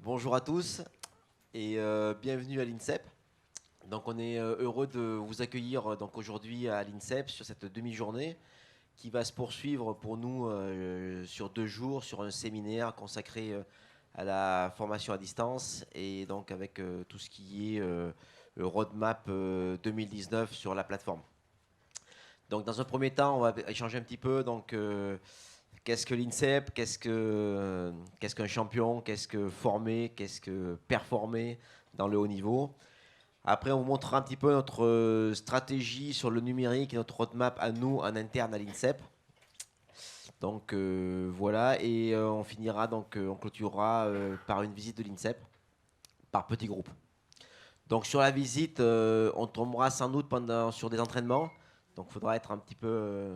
Bonjour à tous et bienvenue à l'INSEP. Donc on est heureux de vous accueillir donc aujourd'hui à l'INSEP sur cette demi-journée qui va se poursuivre pour nous sur 2 jours sur un séminaire consacré à la formation à distance et donc avec tout ce qui est roadmap 2019 sur la plateforme. Donc dans un premier temps, on va échanger un petit peu. Donc qu'est-ce que l'INSEP? Qu'est-ce qu'un champion? Qu'est-ce que former? Qu'est-ce que performer dans le haut niveau? Après, on vous montrera un petit peu notre stratégie sur le numérique et notre roadmap à nous en interne à l'INSEP. Donc voilà, et on finira donc on clôturera par une visite de l'INSEP par petits groupes. Donc sur la visite, on tombera sans doute sur des entraînements. Donc il faudra être un petit peu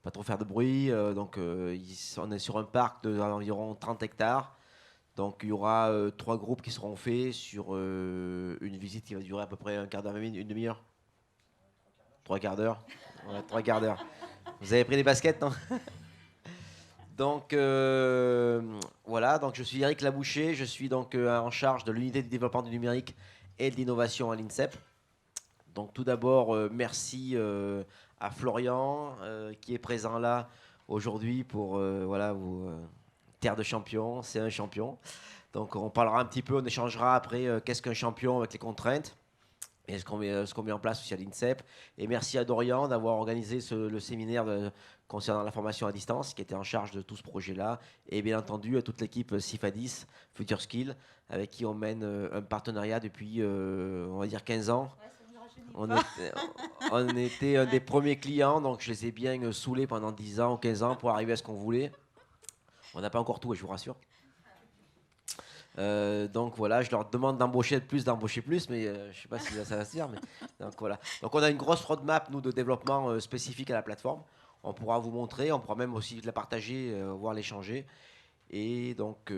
pas trop faire de bruit. On est sur un parc d'environ 30 hectares. Donc il y aura 3 groupes qui seront faits sur une visite qui va durer à peu près un quart d'heure, une demi-heure. 3 quarts d'heure. Ouais, 3 quarts d'heure. Vous avez pris des baskets, non? Donc voilà, donc je suis Eric Laboucher, je suis donc en charge de l'unité de développement du numérique et de l'innovation à l'INSEP. Donc tout d'abord, merci à Florian qui est présent là aujourd'hui pour voilà, vous terre de champion, c'est un champion. Donc on parlera un petit peu, on échangera après qu'est-ce qu'un champion avec les contraintes et ce qu'on met en place aussi à l'INSEP. Et merci à Dorian d'avoir organisé le séminaire concernant la formation à distance, qui était en charge de tout ce projet-là. Et bien entendu à toute l'équipe CIFADIS, Future Skill, avec qui on mène un partenariat depuis, on va dire, 15 ans. On était un des premiers clients, donc je les ai bien saoulés pendant 10 ans ou 15 ans pour arriver à ce qu'on voulait. On n'a pas encore tout, je vous rassure. Donc voilà, je leur demande d'embaucher plus, mais je ne sais pas si ça va se dire. Mais, donc voilà. Donc on a une grosse roadmap, nous, de développement spécifique à la plateforme. On pourra vous montrer, on pourra même aussi la partager, voire l'échanger. Et donc,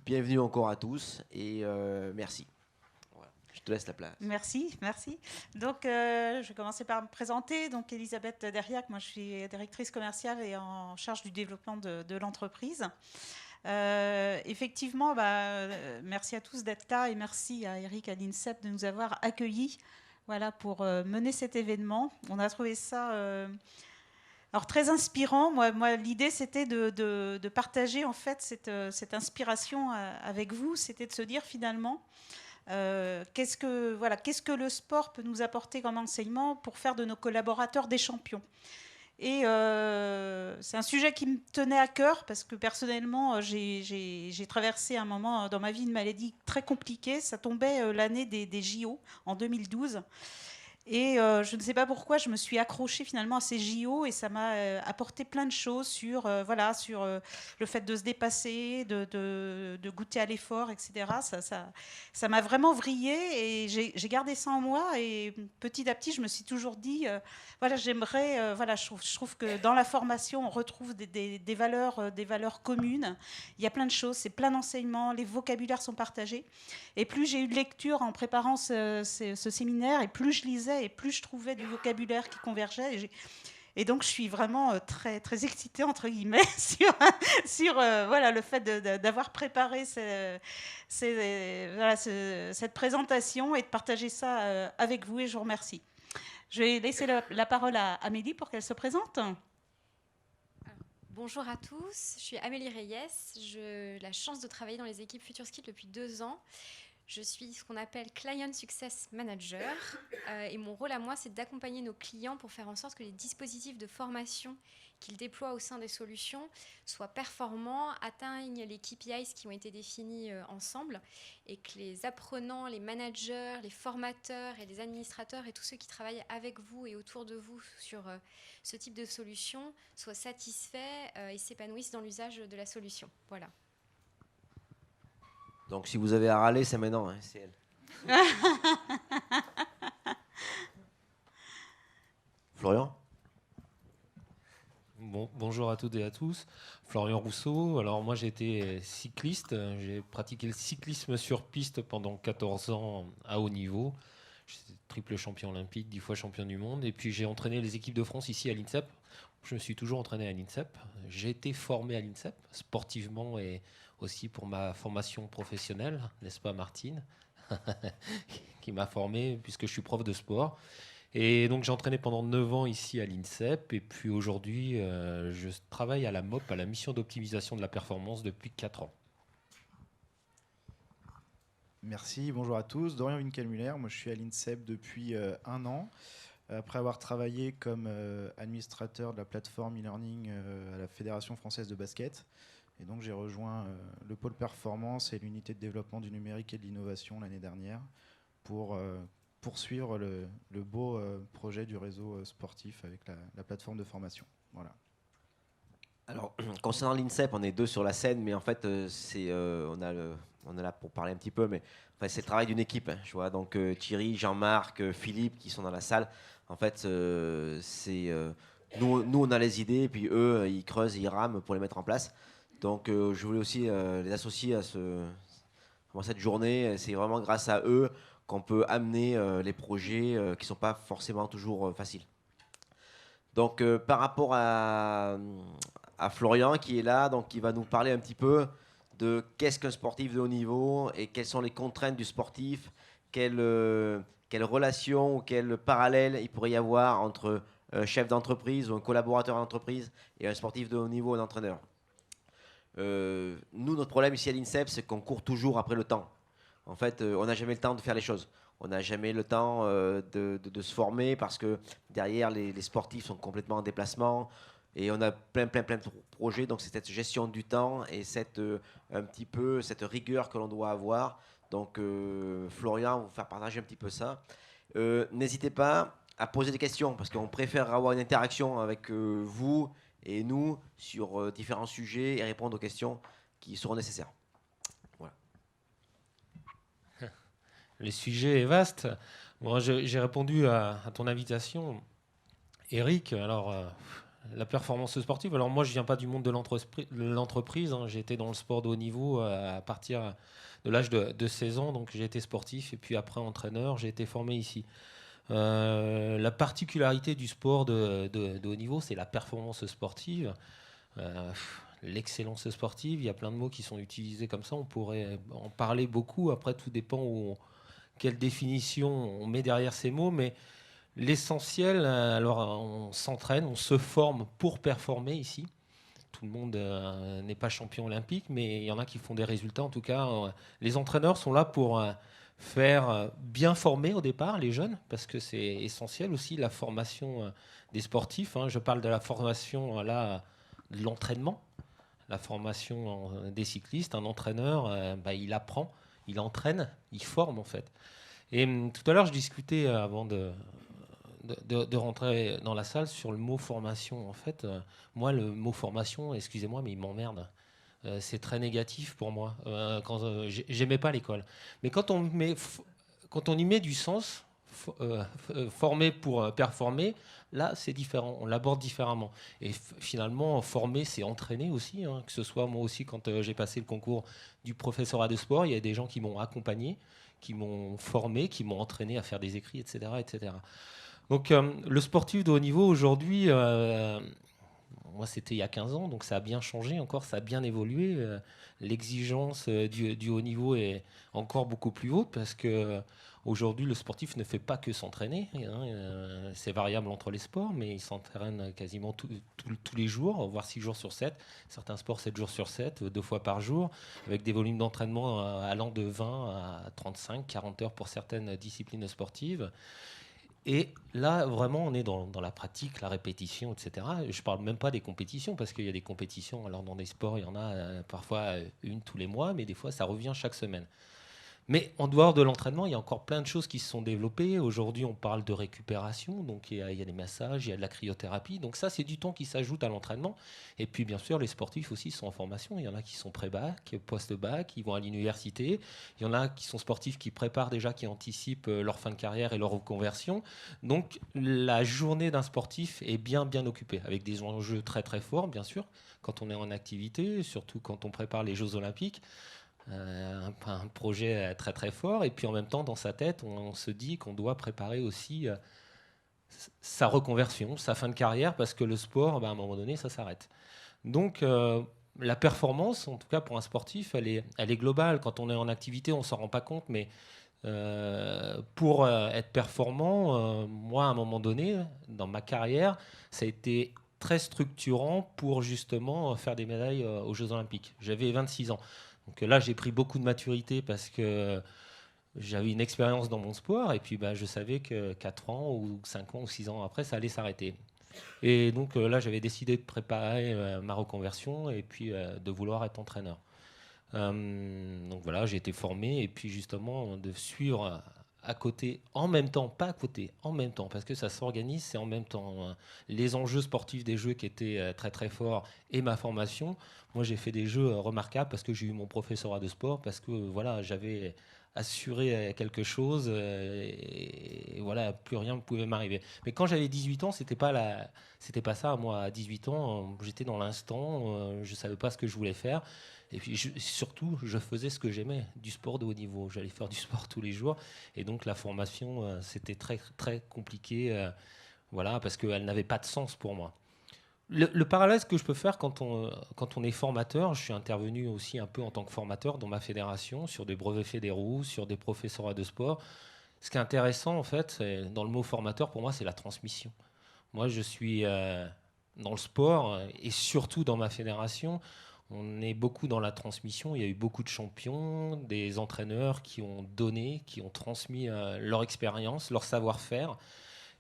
bienvenue encore à tous et merci. Voilà. Je te laisse la place. Merci, merci. Donc, je vais commencer par me présenter. Donc, Elisabeth Derriac, moi, je suis directrice commerciale et en charge du développement de l'entreprise. Effectivement, merci à tous d'être là et merci à Eric à l'INSEP de nous avoir accueillis, voilà, pour mener cet événement. On a trouvé ça alors très inspirant. Moi l'idée, c'était de partager en fait cette inspiration avec vous. C'était de se dire finalement, qu'est-ce que le sport peut nous apporter comme enseignement pour faire de nos collaborateurs des champions. Et c'est un sujet qui me tenait à cœur parce que personnellement, j'ai traversé un moment dans ma vie une maladie très compliquée. Ça tombait l'année des JO en 2012. Et je ne sais pas pourquoi, je me suis accrochée finalement à ces JO et ça m'a apporté plein de choses sur, sur le fait de se dépasser, de goûter à l'effort, etc. Ça m'a vraiment vrillée et j'ai gardé ça en moi. Et petit à petit, je me suis toujours dit, voilà, j'aimerais, je trouve que dans la formation, on retrouve des valeurs communes. Il y a plein de choses, c'est plein d'enseignements, les vocabulaires sont partagés. Et plus j'ai eu de lecture en préparant ce séminaire, et plus je lisais, et plus je trouvais du vocabulaire qui convergeait. Et donc, je suis vraiment très, très excitée, entre guillemets, sur voilà, le fait d'avoir préparé cette présentation et de partager ça avec vous. Et je vous remercie. Je vais laisser la parole à Amélie pour qu'elle se présente. Bonjour à tous, je suis Amélie Reyes. J'ai la chance de travailler dans les équipes Future Skill depuis 2 ans. Je suis ce qu'on appelle Client Success Manager et mon rôle à moi, c'est d'accompagner nos clients pour faire en sorte que les dispositifs de formation qu'ils déploient au sein des solutions soient performants, atteignent les KPIs qui ont été définis ensemble et que les apprenants, les managers, les formateurs et les administrateurs et tous ceux qui travaillent avec vous et autour de vous sur ce type de solution soient satisfaits et s'épanouissent dans l'usage de la solution. Voilà. Donc si vous avez à râler, c'est maintenant, hein, c'est elle. Florian? Bonjour à toutes et à tous. Florian Rousseau. Alors moi j'ai été cycliste. J'ai pratiqué le cyclisme sur piste pendant 14 ans à haut niveau. J'étais triple champion olympique, 10 fois champion du monde. Et puis j'ai entraîné les équipes de France ici à l'INSEP. Je me suis toujours entraîné à l'INSEP. J'ai été formé à l'INSEP, sportivement et aussi pour ma formation professionnelle, n'est-ce pas Martine, qui m'a formé puisque je suis prof de sport. Et donc j'ai entraîné pendant 9 ans ici à l'INSEP, et puis aujourd'hui je travaille à la MOP, à la mission d'optimisation de la performance, depuis 4 ans. Merci, bonjour à tous. Dorian Winkelmuller, moi je suis à l'INSEP depuis 1 an. Après avoir travaillé comme administrateur de la plateforme e-learning à la Fédération française de basket. Et donc j'ai rejoint le pôle performance et l'unité de développement du numérique et de l'innovation l'année dernière pour poursuivre le beau projet du réseau sportif avec la plateforme de formation. Voilà. Alors, concernant l'INSEP, on est 2 sur la scène, mais en fait, on est là pour parler un petit peu, mais enfin, c'est le travail d'une équipe. Hein, je vois donc Thierry, Jean-Marc, Philippe qui sont dans la salle. En fait, nous, on a les idées, et puis eux, ils creusent, ils rament pour les mettre en place. Donc, je voulais aussi les associer à cette journée. C'est vraiment grâce à eux qu'on peut amener les projets qui ne sont pas forcément toujours faciles. Donc, par rapport à Florian qui est là, donc qui va nous parler un petit peu de qu'est-ce qu'un sportif de haut niveau et quelles sont les contraintes du sportif, quelle relation ou quel parallèle il pourrait y avoir entre un chef d'entreprise ou un collaborateur d'entreprise et un sportif de haut niveau, un entraîneur. Nous, notre problème ici à l'INSEP, c'est qu'on court toujours après le temps. En fait, on n'a jamais le temps de faire les choses. On n'a jamais le temps de se former parce que derrière, les sportifs sont complètement en déplacement et on a plein de projets. Donc, c'est cette gestion du temps et un petit peu cette rigueur que l'on doit avoir. Donc, Florian va vous faire partager un petit peu ça. N'hésitez pas à poser des questions parce qu'on préfère avoir une interaction avec vous et nous sur différents sujets et répondre aux questions qui seront nécessaires. Voilà. Le sujet est vaste. Bon, j'ai répondu à ton invitation. Eric, alors la performance sportive, alors moi je ne viens pas du monde de l'entreprise, hein. J'ai été dans le sport de haut niveau à partir de l'âge de 16 ans, donc j'ai été sportif et puis après entraîneur, j'ai été formé ici. La particularité du sport de haut niveau, c'est la performance sportive. L'excellence sportive, il y a plein de mots qui sont utilisés comme ça, on pourrait en parler beaucoup, après tout dépend quelle définition on met derrière ces mots, mais l'essentiel, alors on s'entraîne, on se forme pour performer ici. Tout le monde n'est pas champion olympique, mais il y en a qui font des résultats. En tout cas, les entraîneurs sont là pour faire bien former au départ les jeunes, parce que c'est essentiel aussi la formation des sportifs. Hein. Je parle de la formation là, de l'entraînement, la formation des cyclistes. Un entraîneur, il apprend, il entraîne, il forme en fait. Et tout à l'heure, je discutais avant de rentrer dans la salle sur le mot formation. En fait, moi, le mot formation, excusez-moi, mais il m'emmerde. C'est très négatif pour moi. J'aimais pas l'école. Mais quand on y met du sens, former pour performer, là, c'est différent. On l'aborde différemment. Et finalement, former, c'est entraîner aussi. Hein. Que ce soit moi aussi, quand j'ai passé le concours du professorat de sport, il y a des gens qui m'ont accompagné, qui m'ont formé, qui m'ont entraîné à faire des écrits, etc., etc. Donc, le sportif de haut niveau, aujourd'hui, moi, c'était il y a 15 ans, donc ça a bien changé encore, ça a bien évolué. L'exigence du haut niveau est encore beaucoup plus haute parce qu'aujourd'hui, le sportif ne fait pas que s'entraîner. Hein, c'est variable entre les sports, mais il s'entraîne quasiment tous les jours, voire 6 jours sur 7. Certains sports, 7 jours sur 7, 2 fois par jour, avec des volumes d'entraînement allant de 20 à 35, 40 heures pour certaines disciplines sportives. Et là, vraiment, on est dans la pratique, la répétition, etc. Je ne parle même pas des compétitions, parce qu'il y a des compétitions. Alors, dans des sports, il y en a parfois une tous les mois, mais des fois, ça revient chaque semaine. Mais en dehors de l'entraînement, il y a encore plein de choses qui se sont développées. Aujourd'hui, on parle de récupération, donc il y a des massages, il y a de la cryothérapie. Donc ça, c'est du temps qui s'ajoute à l'entraînement. Et puis, bien sûr, les sportifs aussi sont en formation. Il y en a qui sont pré-bac, post-bac, ils vont à l'université. Il y en a qui sont sportifs qui préparent déjà, qui anticipent leur fin de carrière et leur reconversion. Donc, la journée d'un sportif est bien occupée, avec des enjeux très, très forts, bien sûr, quand on est en activité, surtout quand on prépare les Jeux Olympiques. Un projet très très fort, et puis en même temps dans sa tête on se dit qu'on doit préparer aussi sa reconversion, sa fin de carrière, parce que le sport, à un moment donné, ça s'arrête. Donc la performance, en tout cas pour un sportif, elle est globale. Quand on est en activité, on ne s'en rend pas compte, mais pour être performant, moi, à un moment donné, dans ma carrière, ça a été très structurant pour justement faire des médailles aux Jeux Olympiques. J'avais 26 ans. Donc là, j'ai pris beaucoup de maturité parce que j'avais une expérience dans mon sport et puis je savais que 4 ans ou 5 ans ou 6 ans après, ça allait s'arrêter. Et donc là, j'avais décidé de préparer ma reconversion et puis de vouloir être entraîneur. Donc voilà, j'ai été formé et puis justement de suivre à côté, en même temps, pas à côté, en même temps, parce que ça s'organise, c'est en même temps. Les enjeux sportifs des Jeux qui étaient très très forts et ma formation. Moi, j'ai fait des Jeux remarquables parce que j'ai eu mon professorat de sport, parce que voilà, j'avais assuré quelque chose et voilà, plus rien ne pouvait m'arriver. Mais quand j'avais 18 ans, c'était pas ça. Moi, à 18 ans, j'étais dans l'instant, je savais pas ce que je voulais faire. Et puis surtout, je faisais ce que j'aimais, du sport de haut niveau. J'allais faire du sport tous les jours. Et donc la formation, c'était très, très compliqué, voilà, parce qu'elle n'avait pas de sens pour moi. Le parallèle que je peux faire quand on est formateur, je suis intervenu aussi un peu en tant que formateur dans ma fédération, sur des brevets fédéraux, sur des professorats de sport. Ce qui est intéressant, en fait, dans le mot formateur, pour moi, c'est la transmission. Moi, je suis dans le sport et surtout dans ma fédération. On est beaucoup dans la transmission. Il y a eu beaucoup de champions, des entraîneurs qui ont donné, qui ont transmis leur expérience, leur savoir-faire.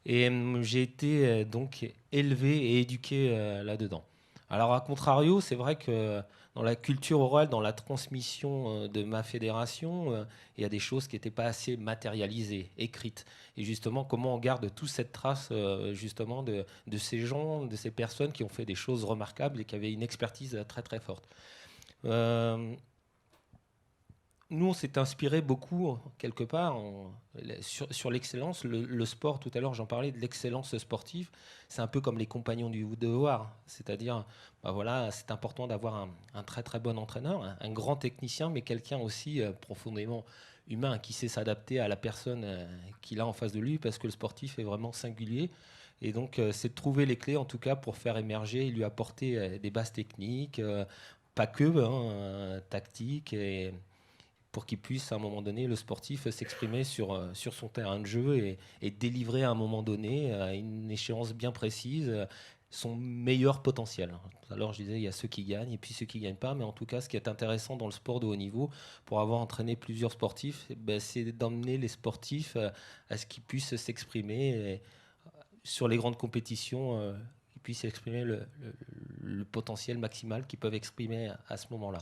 Et j'ai été donc élevé et éduqué là-dedans. Alors, à contrario, c'est vrai que dans la culture orale, dans la transmission de ma fédération, il y a des choses qui n'étaient pas assez matérialisées, écrites. Et justement, comment on garde toute cette trace justement de ces gens, de ces personnes qui ont fait des choses remarquables et qui avaient une expertise très très forte. Nous, on s'est inspiré beaucoup, quelque part, sur l'excellence. Le sport, tout à l'heure, j'en parlais de l'excellence sportive. C'est un peu comme les compagnons du devoir. C'est-à-dire, voilà, c'est important d'avoir un très, très bon entraîneur, un grand technicien, mais quelqu'un aussi profondément humain, qui sait s'adapter à la personne qu'il a en face de lui, parce que le sportif est vraiment singulier. Et donc, c'est de trouver les clés, en tout cas, pour faire émerger et lui apporter des bases techniques, pas que, tactiques, et pour qu'il puisse, à un moment donné, le sportif s'exprimer sur son terrain de jeu et délivrer à un moment donné, à une échéance bien précise, son meilleur potentiel. Tout à l'heure, je disais, il y a ceux qui gagnent et puis ceux qui ne gagnent pas, mais en tout cas, ce qui est intéressant dans le sport de haut niveau, pour avoir entraîné plusieurs sportifs, c'est d'emmener les sportifs à ce qu'ils puissent s'exprimer sur les grandes compétitions, qu'ils puissent exprimer le potentiel maximal qu'ils peuvent exprimer à ce moment-là.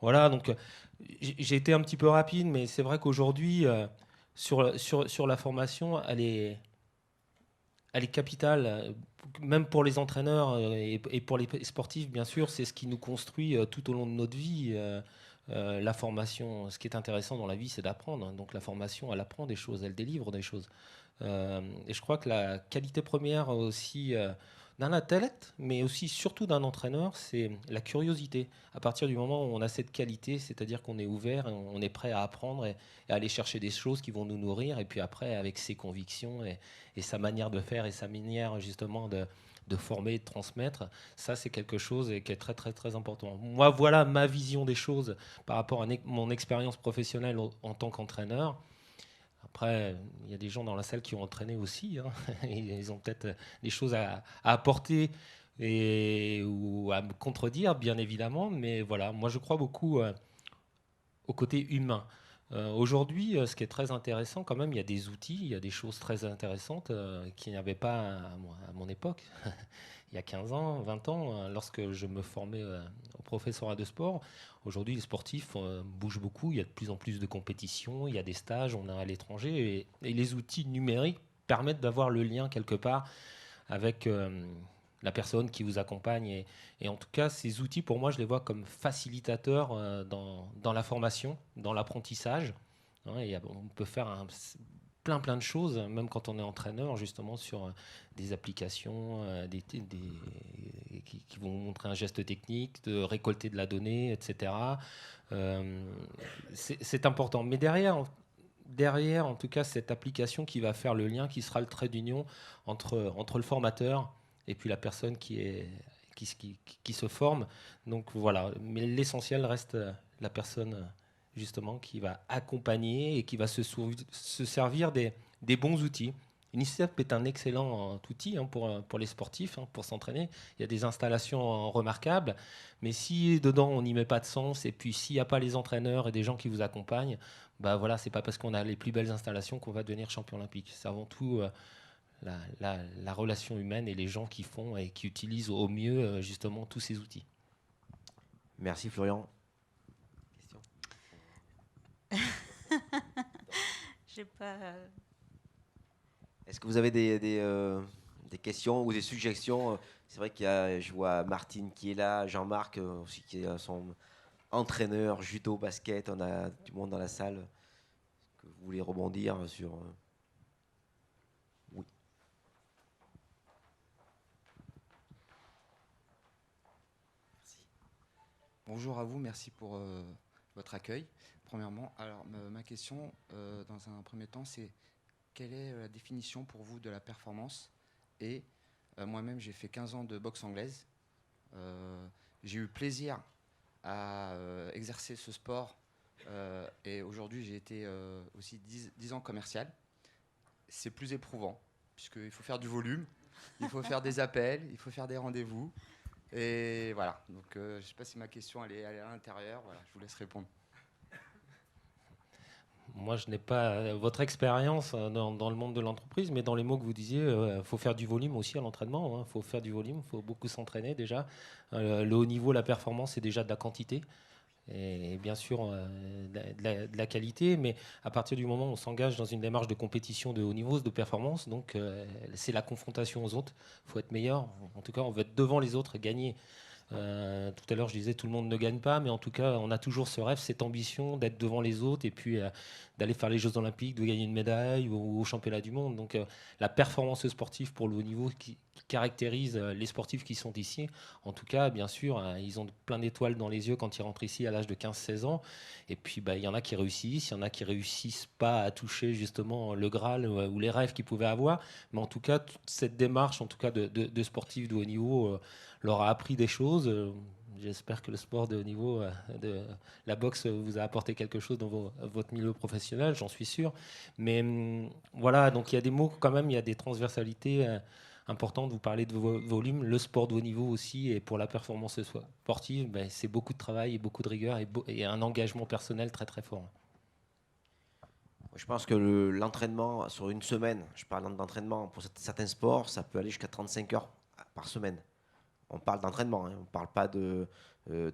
Voilà, donc j'ai été un petit peu rapide, mais c'est vrai qu'aujourd'hui, sur la formation, elle est capitale, même pour les entraîneurs et pour les sportifs, bien sûr, c'est ce qui nous construit tout au long de notre vie. La formation, ce qui est intéressant dans la vie, c'est d'apprendre. Donc la formation, elle apprend des choses, elle délivre des choses. Et je crois que la qualité première aussi d'un athlète, mais aussi surtout d'un entraîneur, c'est la curiosité. À partir du moment où on a cette qualité, c'est-à-dire qu'on est ouvert, on est prêt à apprendre et à aller chercher des choses qui vont nous nourrir, et puis après, avec ses convictions et sa manière de faire et sa manière justement de former, de transmettre, ça c'est quelque chose qui est très très très important. Moi, voilà ma vision des choses par rapport à mon expérience professionnelle en tant qu'entraîneur. Après, il y a des gens dans la salle qui ont entraîné aussi. Hein. Ils ont peut-être des choses à apporter ou à me contredire, bien évidemment. Mais voilà, moi, je crois beaucoup au côté humain. Aujourd'hui, ce qui est très intéressant, quand même, il y a des outils, il y a des choses très intéressantes qu'il n'y avait pas à mon époque. Il y a 15 ans, 20 ans, lorsque je me formais au professorat de sport. Aujourd'hui, les sportifs bougent beaucoup. Il y a de plus en plus de compétitions, il y a des stages, on est à l'étranger. Et les outils numériques permettent d'avoir le lien quelque part avec la personne qui vous accompagne. Et en tout cas, ces outils, pour moi, je les vois comme facilitateurs dans la formation, dans l'apprentissage. Hein, on peut faire plein de choses, même quand on est entraîneur, justement, sur des applications qui vont montrer un geste technique, de récolter de la donnée, etc. C'est important. Mais derrière, en tout cas, cette application qui va faire le lien, qui sera le trait d'union entre le formateur et puis la personne qui est qui se forment. Donc voilà, mais l'essentiel reste la personne justement qui va accompagner et qui va se servir des bons outils. L'INSEP est un excellent outil pour les sportifs, pour s'entraîner. Il y a des installations remarquables, mais si dedans on n'y met pas de sens, et puis s'il n'y a pas les entraîneurs et des gens qui vous accompagnent, bah voilà, c'est pas parce qu'on a les plus belles installations qu'on va devenir champion olympique. C'est avant tout la relation humaine et les gens qui font et qui utilisent au mieux justement tous ces outils. Merci Florian. J'ai pas. Est-ce que vous avez des questions ou des suggestions? C'est vrai je vois Martine qui est là, Jean-Marc aussi qui est son entraîneur, judo, basket. On a du monde dans la salle. Est-ce que vous voulez rebondir sur... Oui. Merci. Bonjour à vous, merci pour votre accueil. Premièrement, alors ma question, dans un premier temps, c'est quelle est la définition pour vous de la performance? Et moi-même, j'ai fait 15 ans de boxe anglaise. J'ai eu plaisir à exercer ce sport. Et aujourd'hui, j'ai été aussi 10 ans commercial. C'est plus éprouvant, puisqu'il faut faire du volume, il faut faire des appels, il faut faire des rendez-vous. Et voilà, donc je ne sais pas si ma question elle est à l'intérieur. Voilà, je vous laisse répondre. Moi, je n'ai pas votre expérience dans le monde de l'entreprise, mais dans les mots que vous disiez, il faut faire du volume aussi à l'entraînement. Il faut faire du volume, il faut beaucoup s'entraîner déjà. Le haut niveau, la performance, c'est déjà de la quantité. Et bien sûr de la qualité, mais à partir du moment où on s'engage dans une démarche de compétition de haut niveau, de performance, donc c'est la confrontation aux autres. Il faut être meilleur. En tout cas, on veut être devant les autres, gagner. Tout à l'heure, je disais tout le monde ne gagne pas, mais en tout cas, on a toujours ce rêve, cette ambition d'être devant les autres et puis d'aller faire les Jeux Olympiques, de gagner une médaille ou au championnat du monde. Donc, la performance sportive pour le haut niveau qui caractérise les sportifs qui sont ici. En tout cas, bien sûr, ils ont plein d'étoiles dans les yeux quand ils rentrent ici à l'âge de 15-16 ans. Et puis, il y en a qui réussissent, il y en a qui réussissent pas à toucher justement le Graal ou les rêves qu'ils pouvaient avoir. Mais en tout cas, toute cette démarche, en tout cas de sportifs de haut niveau, leur a appris des choses. J'espère que le sport de haut niveau, de la boxe, vous a apporté quelque chose dans votre milieu professionnel, j'en suis sûr. Mais voilà, donc il y a des mots quand même, il y a des transversalités importantes. Vous parlez de volume, le sport de haut niveau aussi, et pour la performance sportive, c'est beaucoup de travail et beaucoup de rigueur et un engagement personnel très très fort. Je pense que l'entraînement sur une semaine, je parle d'entraînement pour certains sports, ça peut aller jusqu'à 35 heures par semaine. On parle d'entraînement, on ne parle pas de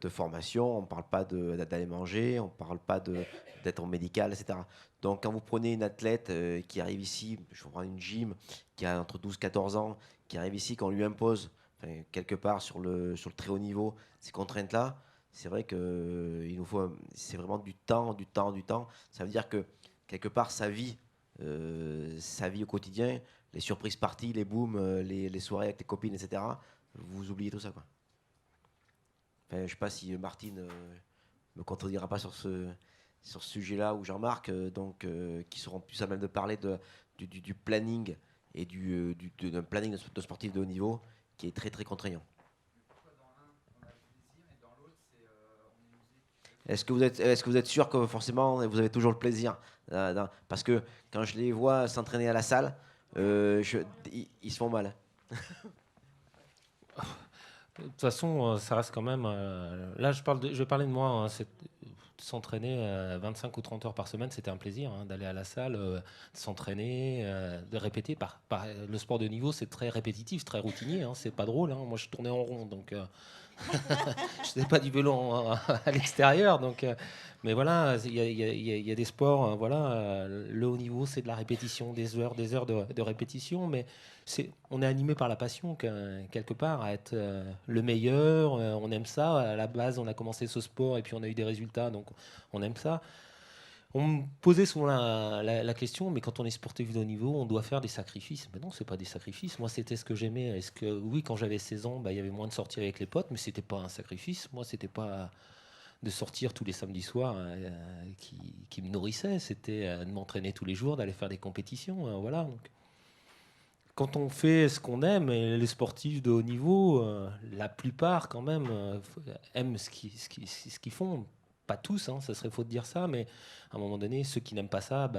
formation, on ne parle pas d'aller manger, on ne parle pas d'être au médical, etc. Donc quand vous prenez une athlète qui arrive ici, je prends une gym, qui a entre 12 et 14 ans, qui arrive ici, qu'on lui impose quelque part sur le très haut niveau ces contraintes-là, c'est vrai que c'est vraiment du temps. Ça veut dire que quelque part sa vie au quotidien, les surprises parties, les booms, les soirées avec les copines, etc., vous oubliez tout ça, quoi. Enfin, je ne sais pas si Martine me contredira pas sur ce sujet-là, ou Jean-Marc, qui seront plus à même de parler du planning et d'un planning de sportif de haut niveau qui est très très contraignant. Est-ce que vous êtes sûr que forcément vous avez toujours le plaisir parce que quand je les vois s'entraîner à la salle, ils se font mal. De toute façon, ça reste quand même. Là, je vais parler de moi. S'entraîner 25 ou 30 heures par semaine, c'était un plaisir d'aller à la salle, de s'entraîner, de répéter. Le sport de niveau, c'est très répétitif, très routinier. C'est pas drôle. Moi, je tournais en rond, donc je faisais pas du vélo à l'extérieur. Mais voilà, il y a des sports. Le haut niveau, c'est de la répétition, des heures de répétition. Mais on est animé par la passion quelque part à être le meilleur. On aime ça. À la base, on a commencé ce sport et puis on a eu des résultats, donc on aime ça. On me posait souvent la question, mais quand on est sportif de haut niveau, on doit faire des sacrifices. Mais non, c'est pas des sacrifices. Moi, c'était ce que j'aimais. Oui, quand j'avais 16 ans, il y avait moins de sorties avec les potes, mais c'était pas un sacrifice. Moi, c'était pas de sortir tous les samedis soirs qui me nourrissait. C'était de m'entraîner tous les jours, d'aller faire des compétitions. Voilà. Donc, quand on fait ce qu'on aime, et les sportifs de haut niveau, la plupart quand même aiment ce qu'ils font. Pas tous, hein, ça serait faux de dire ça, mais à un moment donné, ceux qui n'aiment pas ça,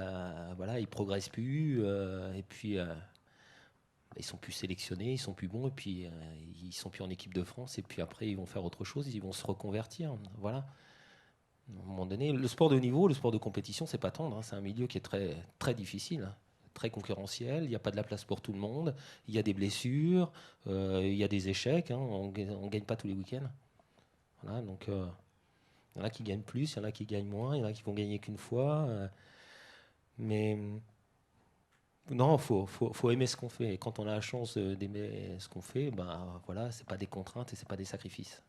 voilà, ils progressent plus, et puis ils sont plus sélectionnés, ils sont plus bons, et puis ils sont plus en équipe de France, et puis après ils vont faire autre chose, ils vont se reconvertir, voilà. À un moment donné, le sport de haut niveau, le sport de compétition, c'est pas tendre, hein, c'est un milieu qui est très, très difficile, hein, très concurrentiel, il n'y a pas de la place pour tout le monde, il y a des blessures, il y a des échecs, hein, on ne gagne pas tous les week-ends. Voilà, donc il y en a qui gagnent plus, il y en a qui gagnent moins, il y en a qui vont gagner qu'une fois, mais non, faut aimer ce qu'on fait. Et quand on a la chance d'aimer ce qu'on fait, voilà, c'est pas des contraintes et c'est pas des sacrifices.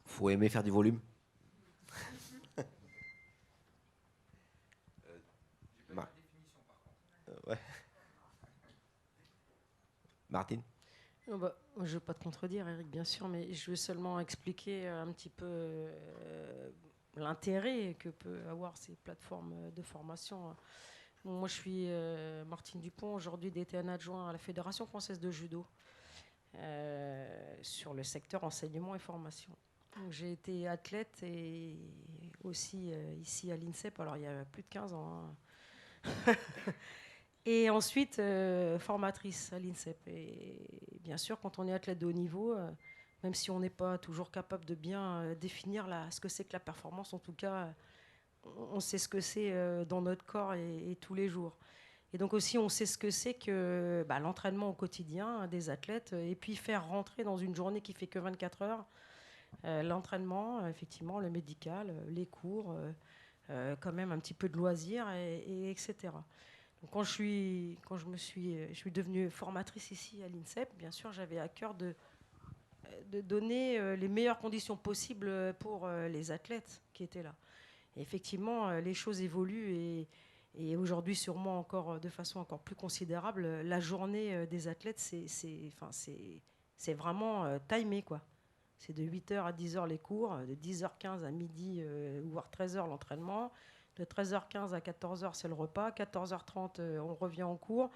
Faut aimer faire du volume. Ouais. Martine. Je ne veux pas te contredire, Eric, bien sûr, mais je veux seulement expliquer un petit peu l'intérêt que peut avoir ces plateformes de formation. Bon, moi, je suis Martine Dupont, aujourd'hui DTN adjoint à la Fédération française de judo sur le secteur enseignement et formation. Donc, j'ai été athlète et aussi ici à l'INSEP, alors il y a plus de 15 ans. Hein. Et ensuite, formatrice à l'INSEP. Et bien sûr, quand on est athlète de haut niveau, même si on n'est pas toujours capable de bien définir ce que c'est que la performance, en tout cas, on sait ce que c'est dans notre corps et tous les jours. Et donc aussi, on sait ce que c'est que l'entraînement au quotidien des athlètes, et puis faire rentrer dans une journée qui fait que 24 heures, l'entraînement, effectivement, le médical, les cours, quand même un petit peu de loisirs, etc. Donc quand je suis devenue formatrice ici à l'INSEP, bien sûr, j'avais à cœur de donner les meilleures conditions possibles pour les athlètes qui étaient là. Et effectivement, les choses évoluent et aujourd'hui, sûrement encore de façon encore plus considérable, la journée des athlètes, c'est vraiment timé, quoi. C'est de 8h à 10h les cours, de 10h15 à midi, voire 13h l'entraînement. De 13h15 à 14h, c'est le repas. 14h30, on revient en cours.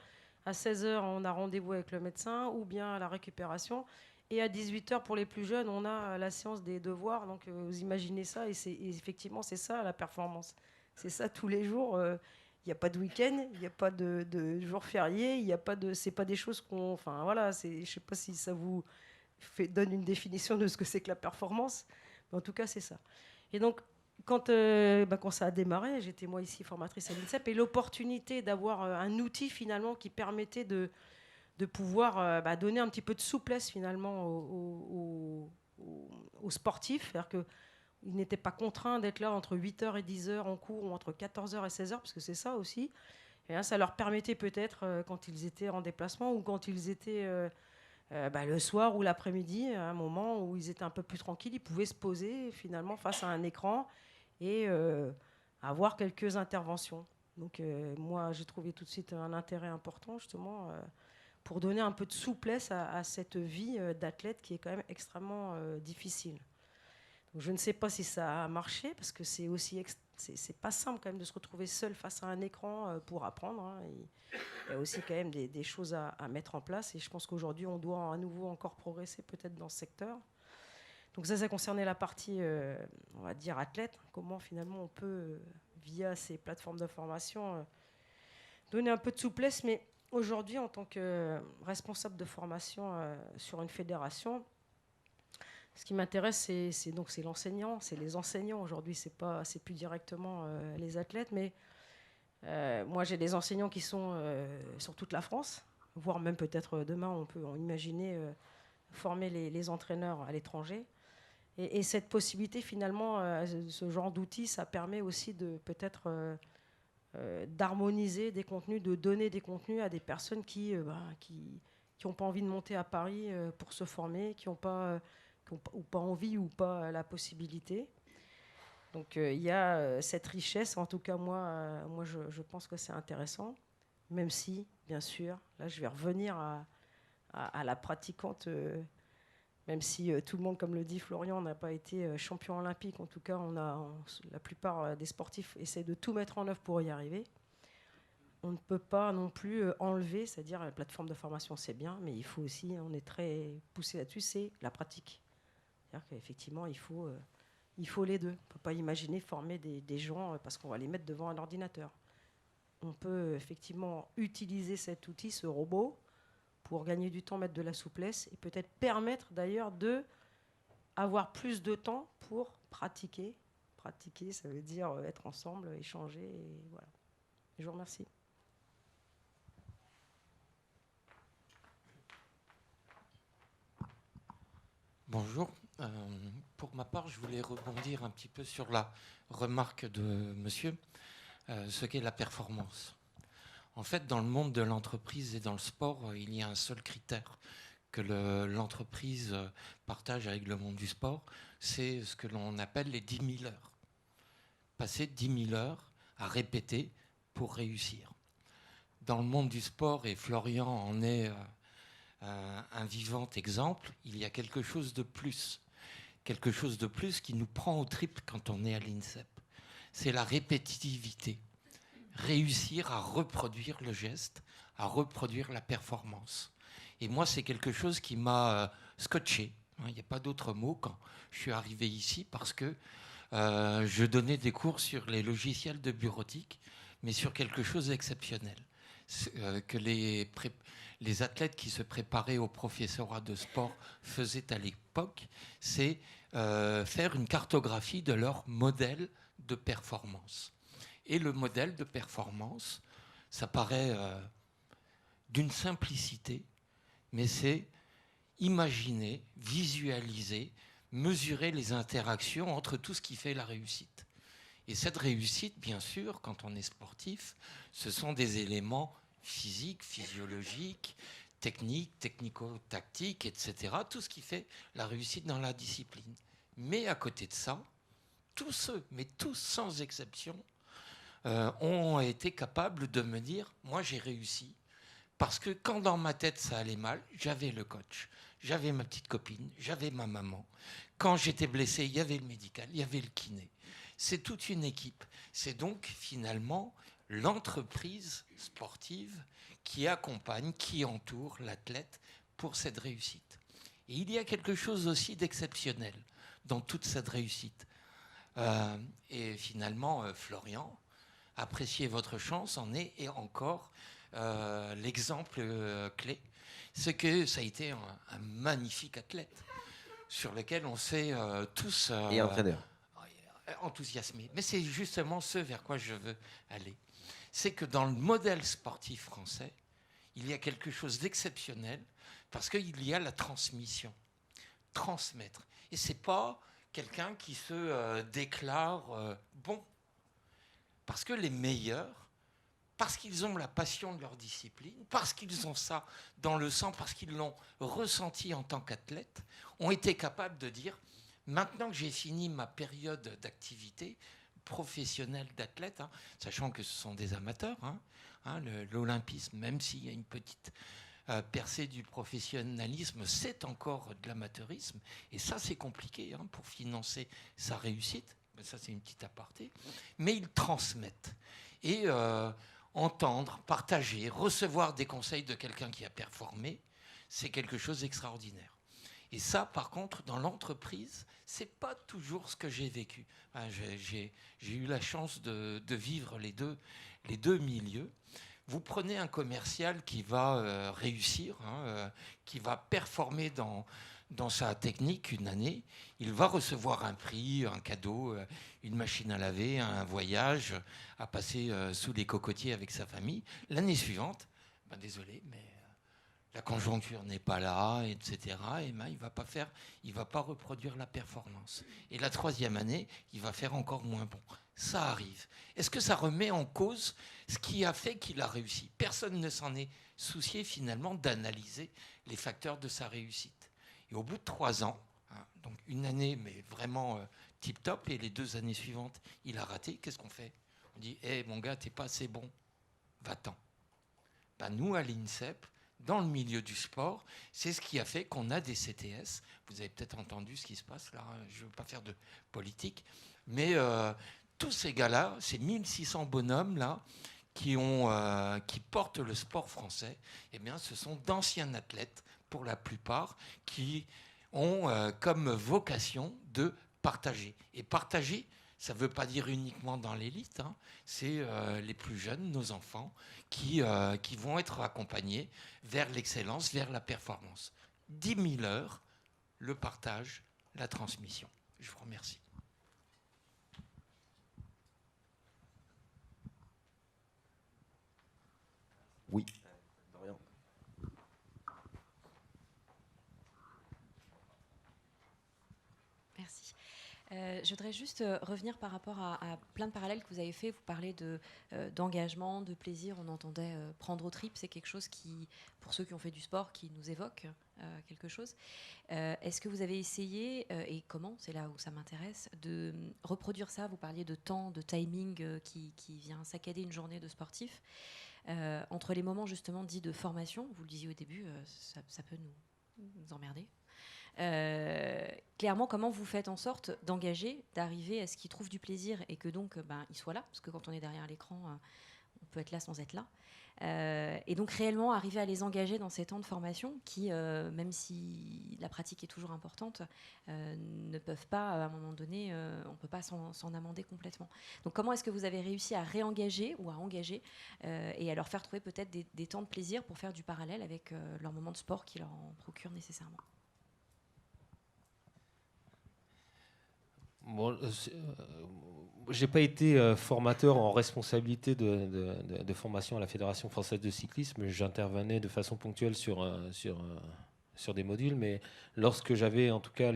À 16h, on a rendez-vous avec le médecin ou bien à la récupération. Et à 18h, pour les plus jeunes, on a la séance des devoirs. Donc, vous imaginez ça. Et effectivement, c'est ça la performance. C'est ça tous les jours. Il n'y a pas de week-end, il n'y a pas de jour férié. Il n'y a pas de. C'est pas des choses qu'on. Enfin, voilà. Je ne sais pas si ça vous donne une définition de ce que c'est que la performance. Mais en tout cas, c'est ça. Et donc, quand ça a démarré, j'étais moi ici formatrice à l'INSEP, et l'opportunité d'avoir un outil finalement qui permettait de pouvoir donner un petit peu de souplesse finalement aux sportifs, c'est-à-dire qu'ils n'étaient pas contraints d'être là entre 8h et 10h en cours ou entre 14h et 16h, parce que c'est ça aussi. Et là, ça leur permettait peut-être, quand ils étaient en déplacement ou quand ils étaient le soir ou l'après-midi, à un moment où ils étaient un peu plus tranquilles, ils pouvaient se poser finalement face à un écran et avoir quelques interventions. Donc moi, j'ai trouvé tout de suite un intérêt important justement pour donner un peu de souplesse à cette vie d'athlète qui est quand même extrêmement difficile. Donc, je ne sais pas si ça a marché parce que c'est aussi c'est pas simple quand même de se retrouver seul face à un écran pour apprendre. Hein. Il y a aussi quand même des choses à mettre en place et je pense qu'aujourd'hui on doit à nouveau encore progresser peut-être dans ce secteur. Donc ça concernait la partie, on va dire, athlète. Comment finalement on peut, via ces plateformes d'information, donner un peu de souplesse. Mais aujourd'hui, en tant que responsable de formation sur une fédération, ce qui m'intéresse, c'est l'enseignant, c'est les enseignants. Aujourd'hui, c'est plus directement les athlètes, mais moi, j'ai des enseignants qui sont sur toute la France, voire même peut-être demain, on peut imaginer former les entraîneurs à l'étranger. Et cette possibilité, finalement, ce genre d'outils, ça permet aussi de peut-être d'harmoniser des contenus, de donner des contenus à des personnes qui n'ont pas envie de monter à Paris pour se former, qui n'ont pas envie ou pas la possibilité. Donc il y a cette richesse, en tout cas moi je pense que c'est intéressant, même si, bien sûr, là je vais revenir à la pratiquante. Même si tout le monde, comme le dit Florian, n'a pas été champion olympique, en tout cas, la plupart des sportifs essaient de tout mettre en œuvre pour y arriver. on ne peut pas non plus enlever, c'est-à-dire la plateforme de formation, c'est bien, mais il faut aussi, on est très poussé là-dessus, c'est la pratique. C'est-à-dire qu'effectivement, il faut les deux. On ne peut pas imaginer former des gens parce qu'on va les mettre devant un ordinateur. On peut effectivement utiliser cet outil, ce robot, pour gagner du temps, mettre de la souplesse et peut-être permettre d'ailleurs d'avoir plus de temps pour pratiquer. Pratiquer, ça veut dire être ensemble, échanger, et voilà. Je vous remercie. Bonjour. Pour ma part, je voulais rebondir un petit peu sur la remarque de monsieur, ce qu'est la performance. En fait, dans le monde de l'entreprise et dans le sport, il y a un seul critère que l'entreprise partage avec le monde du sport, c'est ce que l'on appelle les 10 000 heures. Passer 10 000 heures à répéter pour réussir. Dans le monde du sport, et Florian en est un vivant exemple, il y a quelque chose de plus. Quelque chose de plus qui nous prend au triple quand on est à l'INSEP. C'est la répétitivité. Réussir à reproduire le geste, à reproduire la performance. Et moi, c'est quelque chose qui m'a scotché. Il n'y a pas d'autre mot quand je suis arrivé ici parce que je donnais des cours sur les logiciels de bureautique, mais sur quelque chose d'exceptionnel. Que les athlètes qui se préparaient au professorat de sport faisaient à l'époque, c'est faire une cartographie de leur modèle de performance. Et le modèle de performance, ça paraît d'une simplicité, mais c'est imaginer, visualiser, mesurer les interactions entre tout ce qui fait la réussite. Et cette réussite, bien sûr, quand on est sportif, ce sont des éléments physiques, physiologiques, techniques, technico-tactiques, etc. Tout ce qui fait la réussite dans la discipline. Mais à côté de ça, tous ceux, mais tous sans exception, ont été capables de me dire « moi j'ai réussi ». Parce que quand dans ma tête ça allait mal, j'avais le coach, j'avais ma petite copine, j'avais ma maman. Quand j'étais blessé, il y avait le médical, il y avait le kiné. C'est toute une équipe. C'est donc finalement l'entreprise sportive qui accompagne, qui entoure l'athlète pour cette réussite. Et il y a quelque chose aussi d'exceptionnel dans toute cette réussite. Et finalement, Florian, appréciez votre chance en est et encore l'exemple clé. C'est que ça a été un magnifique athlète sur lequel on s'est tous Et entraîneur. enthousiasmés. Mais c'est justement ce vers quoi je veux aller. C'est que dans le modèle sportif français, il y a quelque chose d'exceptionnel parce qu'il y a la transmission. Transmettre. Et c'est pas quelqu'un qui se déclare bon. Parce que les meilleurs, parce qu'ils ont la passion de leur discipline, parce qu'ils ont ça dans le sang, parce qu'ils l'ont ressenti en tant qu'athlète, ont été capables de dire, maintenant que j'ai fini ma période d'activité professionnelle d'athlète, sachant que ce sont des amateurs, l'olympisme, même s'il y a une petite percée du professionnalisme, c'est encore de l'amateurisme, et ça c'est compliqué pour financer sa réussite. Ça, c'est une petite aparté. Mais ils transmettent. Et entendre, partager, recevoir des conseils de quelqu'un qui a performé, c'est quelque chose d'extraordinaire. Et ça, par contre, dans l'entreprise, c'est pas toujours ce que j'ai vécu. J'ai eu la chance de vivre les deux milieux. Vous prenez un commercial qui va réussir, qui va performer dans sa technique une année, il va recevoir un prix, un cadeau, une machine à laver, un voyage, à passer sous les cocotiers avec sa famille. L'année suivante, désolé, mais la conjoncture n'est pas là, etc. Et il va pas reproduire la performance. Et la troisième année, il va faire encore moins bon. Ça arrive. Est-ce que ça remet en cause ce qui a fait qu'il a réussi ? Personne ne s'en est soucié finalement d'analyser les facteurs de sa réussite. Et au bout de 3 ans, donc une année, mais vraiment tip-top, et les 2 années suivantes, il a raté, qu'est-ce qu'on fait ? On dit, mon gars, t'es pas assez bon, va-t'en. Nous, à l'INSEP, dans le milieu du sport, c'est ce qui a fait qu'on a des CTS. Vous avez peut-être entendu ce qui se passe là, je ne veux pas faire de politique, mais tous ces gars-là, ces 1600 bonhommes là, qui portent le sport français, eh bien, ce sont d'anciens athlètes, pour la plupart, qui ont comme vocation de partager. Et partager, ça ne veut pas dire uniquement dans l'élite, hein, c'est les plus jeunes, nos enfants, qui vont être accompagnés vers l'excellence, vers la performance. 10 000 heures, le partage, la transmission. Je vous remercie. Oui. Dorian. Merci. Je voudrais juste revenir par rapport à plein de parallèles que vous avez fait. Vous parlez d'engagement, de plaisir. On entendait prendre au trip. C'est quelque chose qui, pour ceux qui ont fait du sport, qui nous évoque quelque chose. Est-ce que vous avez essayé, et comment, c'est là où ça m'intéresse, de reproduire ça? Vous parliez de temps, de timing qui vient saccader une journée de sportif. Entre les moments justement dits de formation, vous le disiez au début, ça peut nous emmerder. Clairement, comment vous faites en sorte d'engager, d'arriver à ce qu'ils trouvent du plaisir et que donc ils soient là, parce que quand on est derrière l'écran, on peut être là sans être là. Et donc réellement arriver à les engager dans ces temps de formation qui, même si la pratique est toujours importante, ne peuvent pas, à un moment donné, on ne peut pas s'en amender complètement. Donc comment est-ce que vous avez réussi à réengager ou à engager et à leur faire trouver peut-être des temps de plaisir pour faire du parallèle avec leur moment de sport qui leur en procure nécessairement? Bon, j'ai pas été formateur en responsabilité de formation à la Fédération française de cyclisme. J'intervenais de façon ponctuelle sur des modules, mais lorsque j'avais en tout cas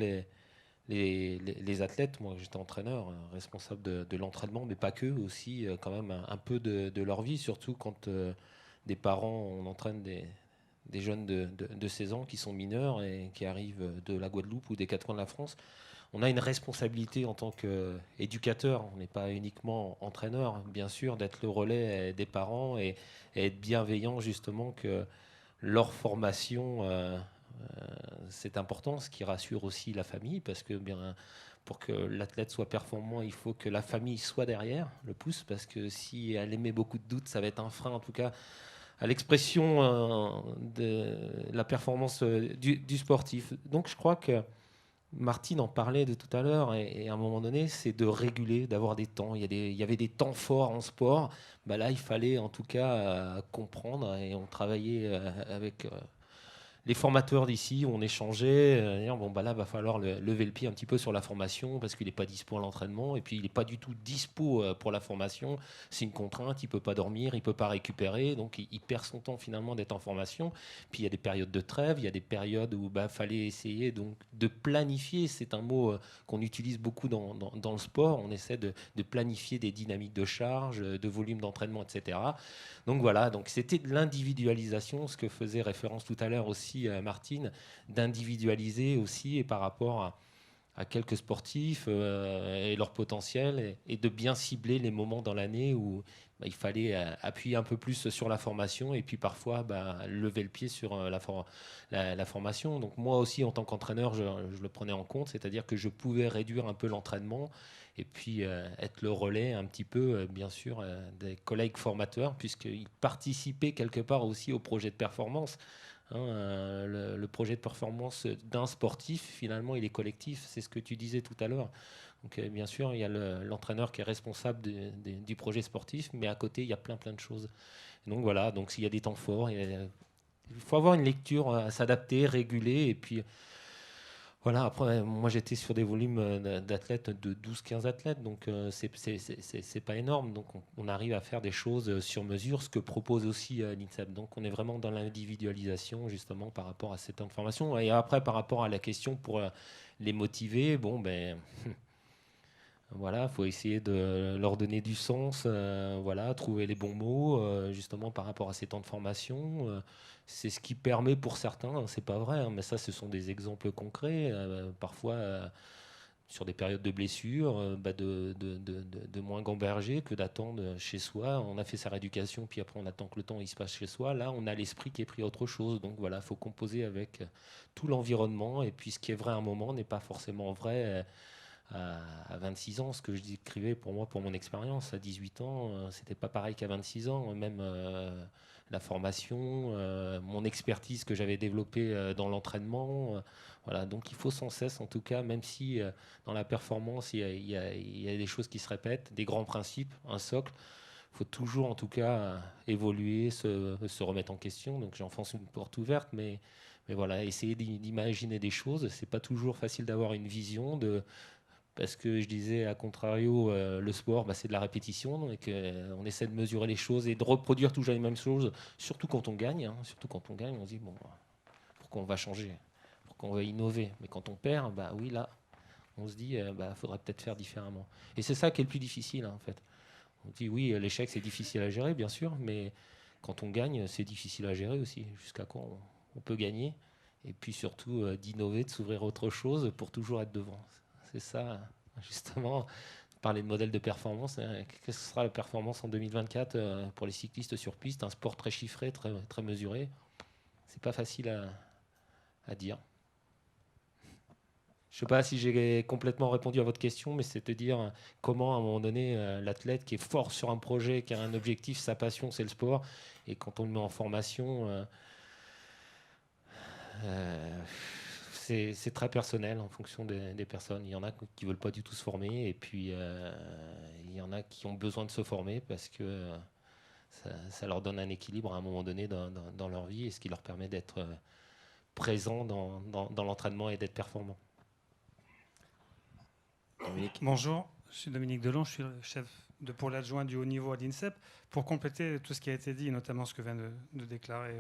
les athlètes, moi j'étais entraîneur, responsable de l'entraînement, mais pas que, aussi quand même un peu de leur vie, surtout quand des parents, on entraîne des jeunes de 16 ans qui sont mineurs et qui arrivent de la Guadeloupe ou des quatre coins de la France. On a une responsabilité en tant qu'éducateur, on n'est pas uniquement entraîneur, bien sûr, d'être le relais des parents et être bienveillant justement que leur formation, c'est important, ce qui rassure aussi la famille, parce que bien, pour que l'athlète soit performant, il faut que la famille soit derrière, le pousse, parce que si elle émet beaucoup de doutes, ça va être un frein en tout cas à l'expression de la performance du sportif. Donc je crois que Martine en parlait de tout à l'heure, et à un moment donné, c'est de réguler, d'avoir des temps. Il y avait des temps forts en sport. Bah là, il fallait en tout cas comprendre, et on travaillait avec les formateurs d'ici, on échangeait, dire, bon bah là va falloir lever le pied un petit peu sur la formation parce qu'il n'est pas dispo à l'entraînement et puis il n'est pas du tout dispo pour la formation. C'est une contrainte, il peut pas dormir, il peut pas récupérer, donc il perd son temps finalement d'être en formation. Puis il y a des périodes de trêve, il y a des périodes où fallait essayer donc de planifier. C'est un mot qu'on utilise beaucoup dans le sport. On essaie de planifier des dynamiques de charge, de volume d'entraînement, etc. Donc voilà, donc c'était de l'individualisation, ce que faisait référence tout à l'heure aussi Martine, d'individualiser aussi et par rapport à quelques sportifs et leur potentiel, et de bien cibler les moments dans l'année où il fallait appuyer un peu plus sur la formation et puis parfois lever le pied sur la formation. Donc moi aussi en tant qu'entraîneur, je le prenais en compte, c'est-à-dire que je pouvais réduire un peu l'entraînement et puis être le relais un petit peu, bien sûr, des collègues formateurs, puisqu'ils participaient quelque part aussi au projet de performance. Le projet de performance d'un sportif, finalement, il est collectif. C'est ce que tu disais tout à l'heure. Donc, bien sûr, il y a l'entraîneur qui est responsable du projet sportif, mais à côté, il y a plein de choses. Donc voilà, donc s'il y a des temps forts, il faut avoir une lecture à s'adapter, réguler, et puis voilà. Après, moi j'étais sur des volumes d'athlètes de 12-15 athlètes, donc c'est pas énorme. Donc on arrive à faire des choses sur mesure, ce que propose aussi l'INSEP. Donc on est vraiment dans l'individualisation justement par rapport à cette information. Et après, par rapport à la question pour les motiver, voilà, faut essayer de leur donner du sens, voilà, trouver les bons mots, justement par rapport à ces temps de formation. C'est ce qui permet pour certains, hein, c'est pas vrai, hein, mais ça, ce sont des exemples concrets. Parfois, sur des périodes de blessures, de moins gamberger que d'attendre chez soi. On a fait sa rééducation, puis après on attend que le temps il se passe chez soi. Là, on a l'esprit qui est pris à autre chose. Donc voilà, il faut composer avec tout l'environnement. Et puis ce qui est vrai à un moment n'est pas forcément vrai à 26 ans, ce que je décrivais pour moi, pour mon expérience. À 18 ans, c'était pas pareil qu'à 26 ans. Même la formation, mon expertise que j'avais développée dans l'entraînement. Voilà. Donc il faut sans cesse, en tout cas, même si dans la performance, il y a des choses qui se répètent, des grands principes, un socle. Il faut toujours, en tout cas, évoluer, se remettre en question. Donc j'enfonce une porte ouverte, mais voilà, essayer d'imaginer des choses. C'est pas toujours facile d'avoir une vision parce que je disais, à contrario, le sport, c'est de la répétition. Donc on essaie de mesurer les choses et de reproduire toujours les mêmes choses, surtout quand on gagne. Surtout quand on gagne, on se dit, bon, pourquoi on va changer? Pourquoi on va innover? Mais quand on perd, oui, là, on se dit, faudrait peut-être faire différemment. Et c'est ça qui est le plus difficile, en fait. On dit, oui, l'échec, c'est difficile à gérer, bien sûr, mais quand on gagne, c'est difficile à gérer aussi. Jusqu'à quand on peut gagner? Et puis surtout, d'innover, de s'ouvrir à autre chose pour toujours être devant. C'est ça, justement, parler de modèle de performance. Qu'est-ce que sera la performance en 2024 pour les cyclistes sur piste? Un sport très chiffré, très, très mesuré. C'est pas facile à dire. Je ne sais pas si j'ai complètement répondu à votre question, mais c'est de dire comment, à un moment donné, l'athlète qui est fort sur un projet, qui a un objectif, sa passion, c'est le sport, et quand on le met en formation, c'est très personnel en fonction des personnes. Il y en a qui ne veulent pas du tout se former, et puis il y en a qui ont besoin de se former parce que ça leur donne un équilibre à un moment donné dans leur vie, et ce qui leur permet d'être présents dans l'entraînement et d'être performants. Dominique. Bonjour, je suis Dominique Delon, je suis le chef de pôle adjoint du haut niveau à l'INSEP. Pour compléter tout ce qui a été dit, notamment ce que vient de déclarer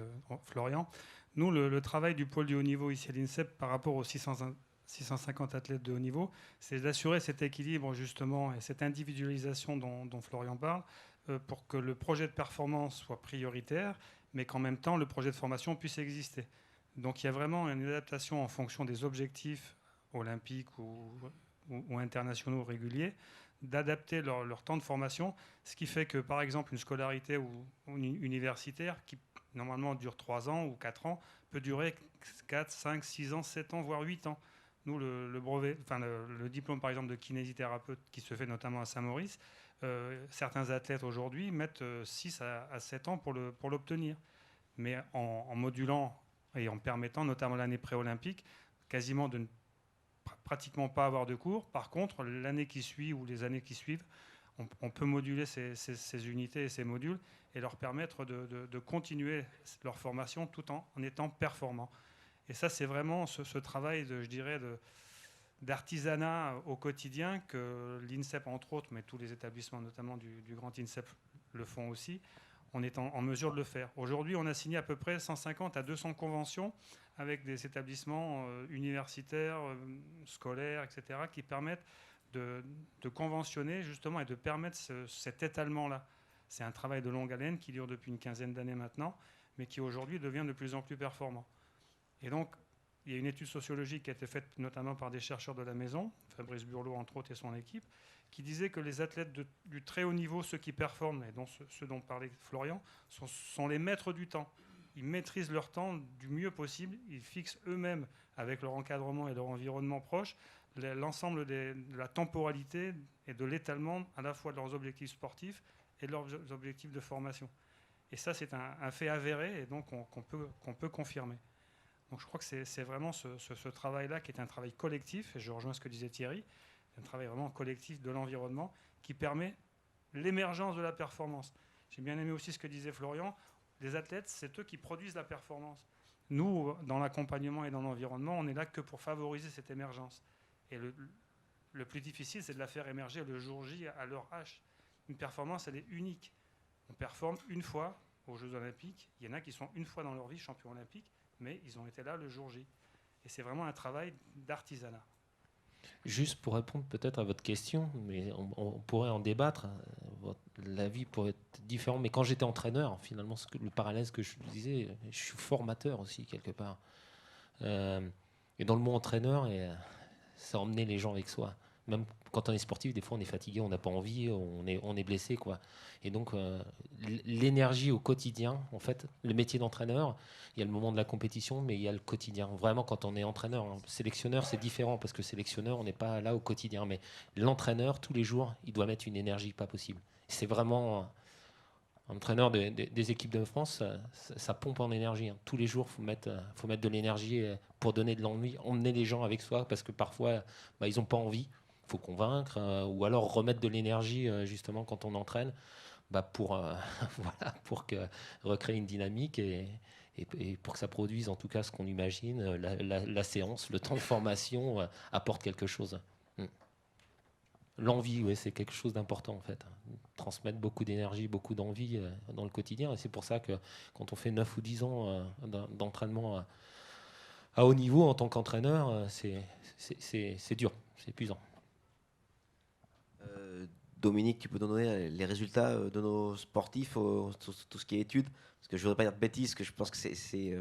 Florian, nous, le travail du pôle du haut niveau ici à l'INSEP par rapport aux 650 athlètes de haut niveau, c'est d'assurer cet équilibre justement et cette individualisation dont Florian parle pour que le projet de performance soit prioritaire, mais qu'en même temps, le projet de formation puisse exister. Donc il y a vraiment une adaptation en fonction des objectifs olympiques ou internationaux réguliers, d'adapter leur temps de formation, ce qui fait que, par exemple, une scolarité ou universitaire qui, normalement, dure 3 ans ou 4 ans, peut durer 4, 5, 6 ans, 7 ans, voire 8 ans. Nous, le diplôme, par exemple, de kinésithérapeute qui se fait notamment à Saint-Maurice, certains athlètes aujourd'hui mettent 6 à 7 ans pour l'obtenir. Mais en modulant et en permettant, notamment l'année pré-olympique, quasiment de ne pratiquement pas avoir de cours. Par contre, l'année qui suit ou les années qui suivent, on peut moduler ces unités et ces modules et leur permettre de continuer leur formation tout en étant performants. Et ça, c'est vraiment ce travail, d'artisanat au quotidien que l'INSEP, entre autres, mais tous les établissements, notamment du grand INSEP, le font aussi. On est en mesure de le faire. Aujourd'hui, on a signé à peu près 150 à 200 conventions avec des établissements universitaires, scolaires, etc., qui permettent de conventionner justement et de permettre cet étalement-là. C'est un travail de longue haleine qui dure depuis une quinzaine d'années maintenant, mais qui aujourd'hui devient de plus en plus performant. Et donc, il y a une étude sociologique qui a été faite notamment par des chercheurs de la maison, Fabrice Burlot entre autres et son équipe, qui disait que les athlètes du très haut niveau, ceux qui performent, et ceux dont parlait Florian, sont les maîtres du temps. Ils maîtrisent leur temps du mieux possible, ils fixent eux-mêmes, avec leur encadrement et leur environnement proche, l'ensemble de la temporalité et de l'étalement à la fois de leurs objectifs sportifs et de leurs objectifs de formation. Et ça, c'est un fait avéré et donc qu'on peut confirmer. Donc je crois que c'est vraiment ce travail-là qui est un travail collectif, et je rejoins ce que disait Thierry, un travail vraiment collectif de l'environnement qui permet l'émergence de la performance. J'ai bien aimé aussi ce que disait Florian, les athlètes, c'est eux qui produisent la performance. Nous, dans l'accompagnement et dans l'environnement, on n'est là que pour favoriser cette émergence. Et le plus difficile, c'est de la faire émerger le jour J à l'heure H. Une performance, elle est unique. On performe une fois aux Jeux Olympiques. Il y en a qui sont une fois dans leur vie champions olympiques, mais ils ont été là le jour J. Et c'est vraiment un travail d'artisanat. Juste pour répondre peut-être à votre question, mais on pourrait en débattre, l'avis pourrait être différent, mais quand j'étais entraîneur, finalement, le parallèle que je disais, je suis formateur aussi quelque part. Et dans le mot entraîneur, ça emmenait les gens avec soi. même quand on est sportif, des fois on est fatigué, on n'a pas envie, on est blessé, quoi. Et donc l'énergie au quotidien, en fait, le métier d'entraîneur, il y a le moment de la compétition, mais il y a le quotidien. Vraiment, quand on est entraîneur, hein, sélectionneur, c'est différent parce que sélectionneur, on n'est pas là au quotidien, mais l'entraîneur, tous les jours, il doit mettre une énergie pas possible. C'est vraiment entraîneur des équipes de France, ça pompe en énergie, hein. Tous les jours, faut mettre de l'énergie pour donner de l'envie, emmener les gens avec soi, parce que parfois, ils n'ont pas envie. Il faut convaincre, ou alors remettre de l'énergie justement quand on entraîne, pour, voilà, pour recréer une dynamique et pour que ça produise en tout cas ce qu'on imagine, la séance, le temps de formation apporte quelque chose. L'envie, oui, c'est quelque chose d'important en fait. Transmettre beaucoup d'énergie, beaucoup d'envie dans le quotidien. Et c'est pour ça que quand on fait 9 ou 10 ans d'entraînement à haut niveau en tant qu'entraîneur, c'est dur, c'est épuisant. Dominique, tu peux donner les résultats de nos sportifs, tout ce qui est études? Parce que je ne voudrais pas dire de bêtises, que je pense que c'est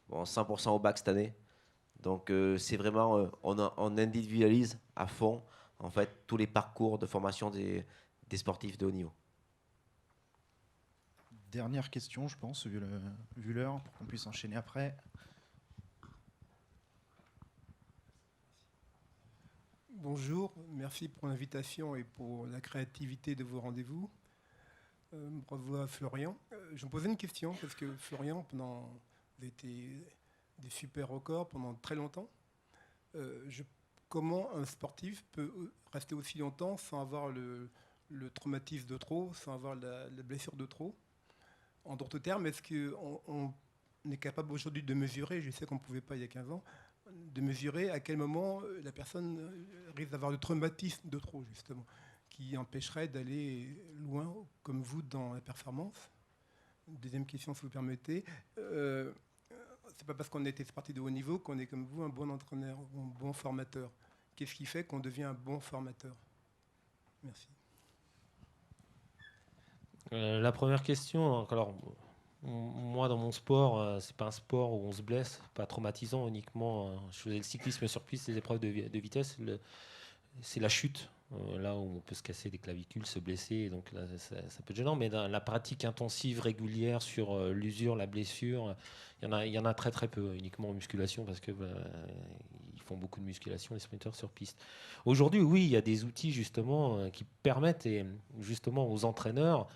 100% au bac cette année. Donc c'est vraiment, on individualise à fond en fait tous les parcours de formation des sportifs de haut niveau. Dernière question, je pense, vu l'heure, pour qu'on puisse enchaîner après. Bonjour, merci pour l'invitation et pour la créativité de vos rendez-vous. Bravo à Florian. Je me posais une question parce que Florian, vous avez été des super records pendant très longtemps. Comment un sportif peut rester aussi longtemps sans avoir le traumatisme de trop, sans avoir la blessure de trop? En d'autres termes, est-ce qu'on est capable aujourd'hui de mesurer, je sais qu'on ne pouvait pas il y a 15 ans, de mesurer à quel moment la personne risque d'avoir le traumatisme de trop, justement, qui empêcherait d'aller loin, comme vous, dans la performance? Deuxième question, si vous permettez. C'est pas parce qu'on a été sportif de haut niveau qu'on est, comme vous, un bon entraîneur, un bon formateur. Qu'est-ce qui fait qu'on devient un bon formateur? Merci. La première question, alors moi dans mon sport, c'est pas un sport où on se blesse, pas traumatisant uniquement. Je faisais le cyclisme sur piste, les épreuves de vitesse, c'est la chute. Là où on peut se casser des clavicules, se blesser, donc là, ça peut être gênant, mais dans la pratique intensive, régulière sur l'usure, la blessure, il y en a très très peu, uniquement en musculation, parce que ils font beaucoup de musculation, les sprinteurs sur piste. Aujourd'hui, oui, il y a des outils justement qui permettent justement aux entraîneurs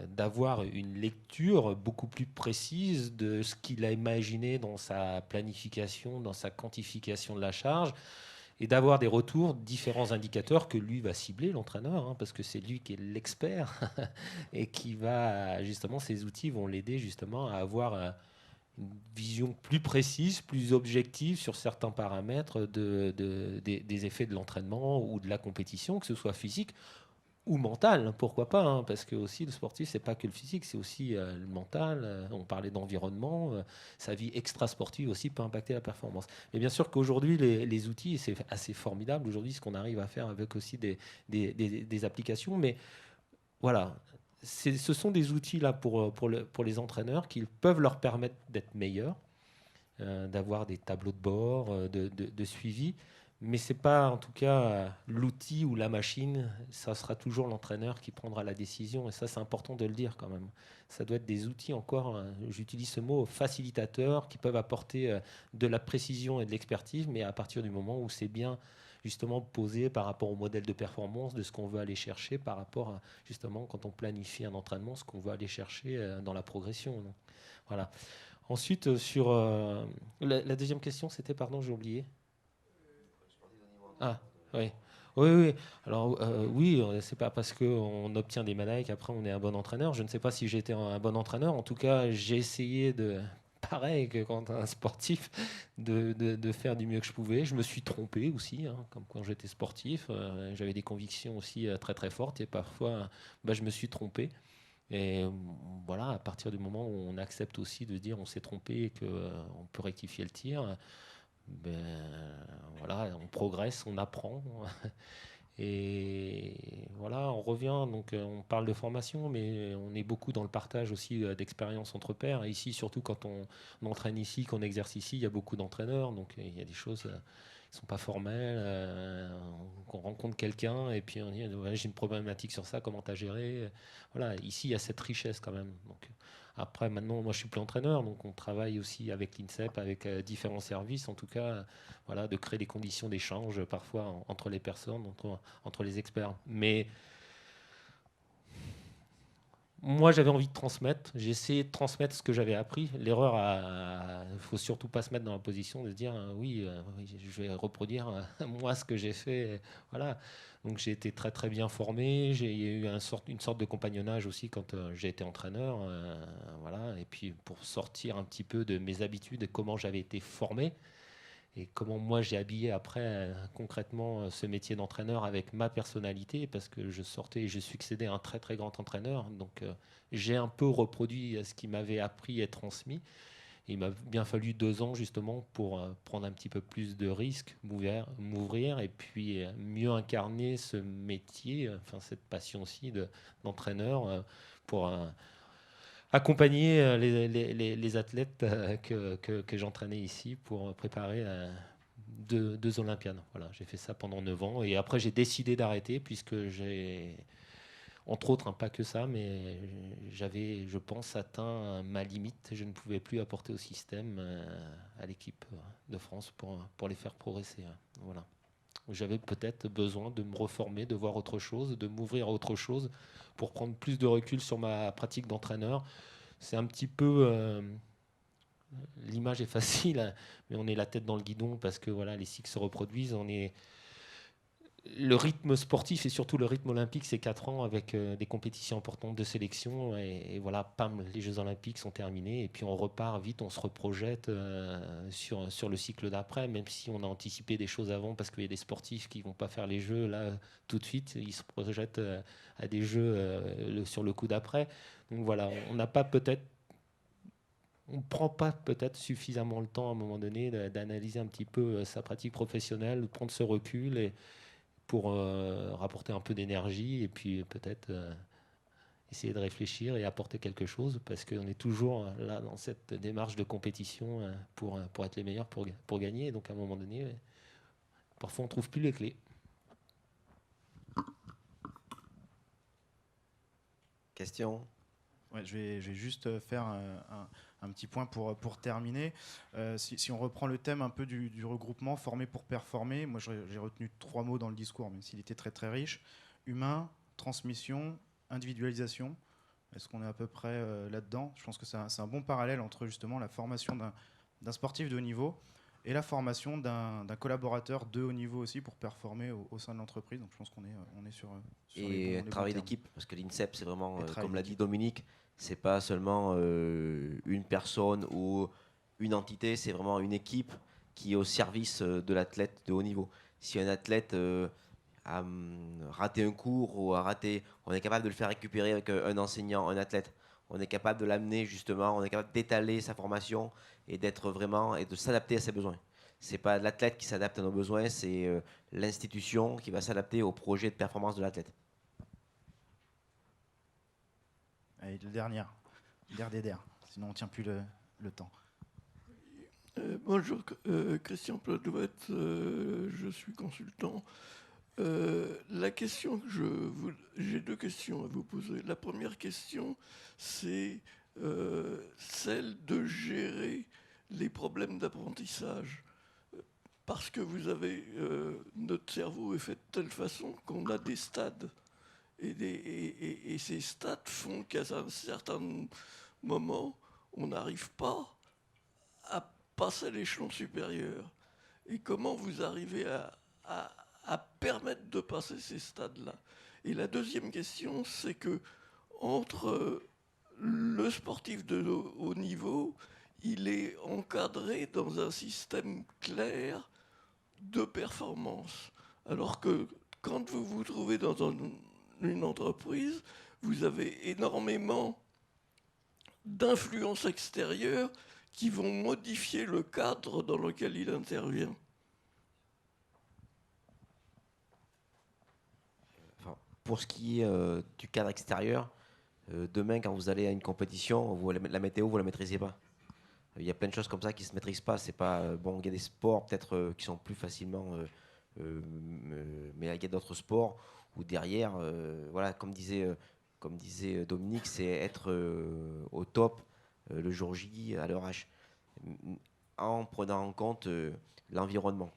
d'avoir une lecture beaucoup plus précise de ce qu'il a imaginé dans sa planification, dans sa quantification de la charge, et d'avoir des retours, différents indicateurs que lui va cibler, l'entraîneur, hein, parce que c'est lui qui est l'expert et qui va, justement, ces outils vont l'aider justement à avoir une vision plus précise, plus objective sur certains paramètres des effets de l'entraînement ou de la compétition, que ce soit physique ou mental, pourquoi pas, hein, parce que aussi le sportif, c'est pas que le physique, c'est aussi le mental. On parlait d'environnement, sa vie extra-sportive aussi peut impacter la performance. Mais bien sûr qu'aujourd'hui, les outils, c'est assez formidable aujourd'hui ce qu'on arrive à faire avec aussi des applications. Mais voilà, ce sont des outils là pour les entraîneurs qui peuvent leur permettre d'être meilleurs, d'avoir des tableaux de bord, de suivi. Mais ce n'est pas, en tout cas, l'outil ou la machine. Ça sera toujours l'entraîneur qui prendra la décision. Et ça, c'est important de le dire quand même. Ça doit être des outils encore, j'utilise ce mot, facilitateurs, qui peuvent apporter de la précision et de l'expertise, mais à partir du moment où c'est bien justement posé par rapport au modèle de performance, de ce qu'on veut aller chercher par rapport à, justement, quand on planifie un entraînement, ce qu'on veut aller chercher dans la progression. Donc, voilà. Ensuite, sur la deuxième question, c'était, pardon, j'ai oublié. Ah, oui. Oui. Alors, oui, c'est pas parce qu'on obtient des médailles qu'après on est un bon entraîneur. Je ne sais pas si j'ai été un bon entraîneur. En tout cas, j'ai essayé pareil que quand un sportif, de faire du mieux que je pouvais. Je me suis trompé aussi, hein, comme quand j'étais sportif. J'avais des convictions aussi très très fortes et parfois, je me suis trompé. Et voilà, à partir du moment où on accepte aussi de dire on s'est trompé et qu'on peut rectifier le tir, voilà, on progresse, on apprend. Et voilà, on revient, donc on parle de formation, mais on est beaucoup dans le partage aussi d'expériences entre pairs. Et ici, surtout quand on entraîne ici, qu'on exerce ici, il y a beaucoup d'entraîneurs, donc il y a des choses sont pas formels. On rencontre quelqu'un et puis on dit ouais, j'ai une problématique sur ça, comment tu as géré. Voilà, ici il y a cette richesse quand même. Donc, après, maintenant, moi je suis plus entraîneur, donc on travaille aussi avec l'INSEP, avec différents services, en tout cas, voilà, de créer des conditions d'échange parfois entre les personnes, entre les experts. Mais moi, j'avais envie de transmettre. J'ai essayé de transmettre ce que j'avais appris. L'erreur, il ne faut surtout pas se mettre dans la position de se dire oui, je vais reproduire moi ce que j'ai fait. Voilà. Donc j'ai été très très bien formé. J'ai eu une sorte de compagnonnage aussi quand j'ai été entraîneur. Voilà. Et puis pour sortir un petit peu de mes habitudes et comment j'avais été formé. Et comment moi j'ai habillé après concrètement ce métier d'entraîneur avec ma personnalité, parce que je sortais et je succédais à un très très grand entraîneur. Donc j'ai un peu reproduit ce qui m'avait appris et transmis. Et il m'a bien fallu 2 ans justement pour prendre un petit peu plus de risques, m'ouvrir et puis mieux incarner ce métier, enfin cette passion aussi d'entraîneur pour accompagner les athlètes que j'entraînais ici pour préparer 2 Olympiades. Voilà, j'ai fait ça pendant 9 ans. Et après, j'ai décidé d'arrêter puisque j'ai, entre autres, pas que ça, mais j'avais, je pense, atteint ma limite. Je ne pouvais plus apporter au système, à l'équipe de France pour les faire progresser. Voilà. J'avais peut-être besoin de me reformer, de voir autre chose, de m'ouvrir à autre chose pour prendre plus de recul sur ma pratique d'entraîneur. C'est un petit peu... l'image est facile, hein, mais on est la tête dans le guidon parce que voilà, les cycles se reproduisent. Le rythme sportif et surtout le rythme olympique, c'est 4 ans avec des compétitions importantes de sélection. Et voilà, pam, les Jeux olympiques sont terminés. Et puis on repart vite, on se reprojette sur le cycle d'après, même si on a anticipé des choses avant parce qu'il y a des sportifs qui ne vont pas faire les Jeux là tout de suite. Ils se projettent à des Jeux sur le coup d'après. Donc voilà, on n'a pas peut-être... On ne prend pas peut-être suffisamment le temps à un moment donné d'analyser un petit peu sa pratique professionnelle, de prendre ce recul et pour rapporter un peu d'énergie et puis peut-être essayer de réfléchir et apporter quelque chose parce qu'on est toujours là dans cette démarche de compétition pour être les meilleurs, pour gagner. Et donc à un moment donné, parfois on ne trouve plus les clés. Question ? Ouais, je vais juste faire un petit point pour terminer. Si on reprend le thème un peu du regroupement, former pour performer, moi j'ai retenu 3 mots dans le discours, même s'il était très très riche. Humain, transmission, individualisation. Est-ce qu'on est à peu près là-dedans ? Je pense que c'est un bon parallèle entre justement la formation d'un sportif de haut niveau et la formation d'un collaborateur de haut niveau aussi pour performer au sein de l'entreprise. Donc je pense qu'on est sur les bons travail termes. d'équipe, parce que l'INSEP, c'est vraiment, Et travail comme l'a dit d'équipe. Dominique, c'est pas seulement une personne ou une entité, c'est vraiment une équipe qui est au service de l'athlète de haut niveau. Si un athlète a raté un cours ou a raté, on est capable de le faire récupérer avec un enseignant, un athlète. On est capable de l'amener justement, on est capable d'étaler sa formation et d'être vraiment et de s'adapter à ses besoins. C'est pas l'athlète qui s'adapte à nos besoins, c'est l'institution qui va s'adapter au projet de performance de l'athlète. Allez, le dernier, sinon on ne tient plus le temps. Bonjour, Christian Pladouette, je suis consultant. La question que j'ai 2 questions à vous poser. La première question, c'est celle de gérer les problèmes d'apprentissage. Parce que notre cerveau est fait de telle façon qu'on a des stades. Et ces stades font qu'à un certain moment, on n'arrive pas à passer à l'échelon supérieur. Et comment vous arrivez à permettre de passer ces stades-là? Et la deuxième question, c'est que entre le sportif de haut niveau, il est encadré dans un système clair de performance. Alors que quand vous vous trouvez dans une entreprise, vous avez énormément d'influences extérieures qui vont modifier le cadre dans lequel il intervient. Enfin, pour ce qui est du cadre extérieur, demain quand vous allez à une compétition, la météo, vous ne la maîtrisez pas. Il y a plein de choses comme ça qui ne se maîtrisent pas. C'est pas bon. Il y a des sports peut-être qui sont plus facilement, mais il y a d'autres sports où derrière, voilà, comme disait Dominique, c'est être au top le jour J à l'heure H, en prenant en compte l'environnement.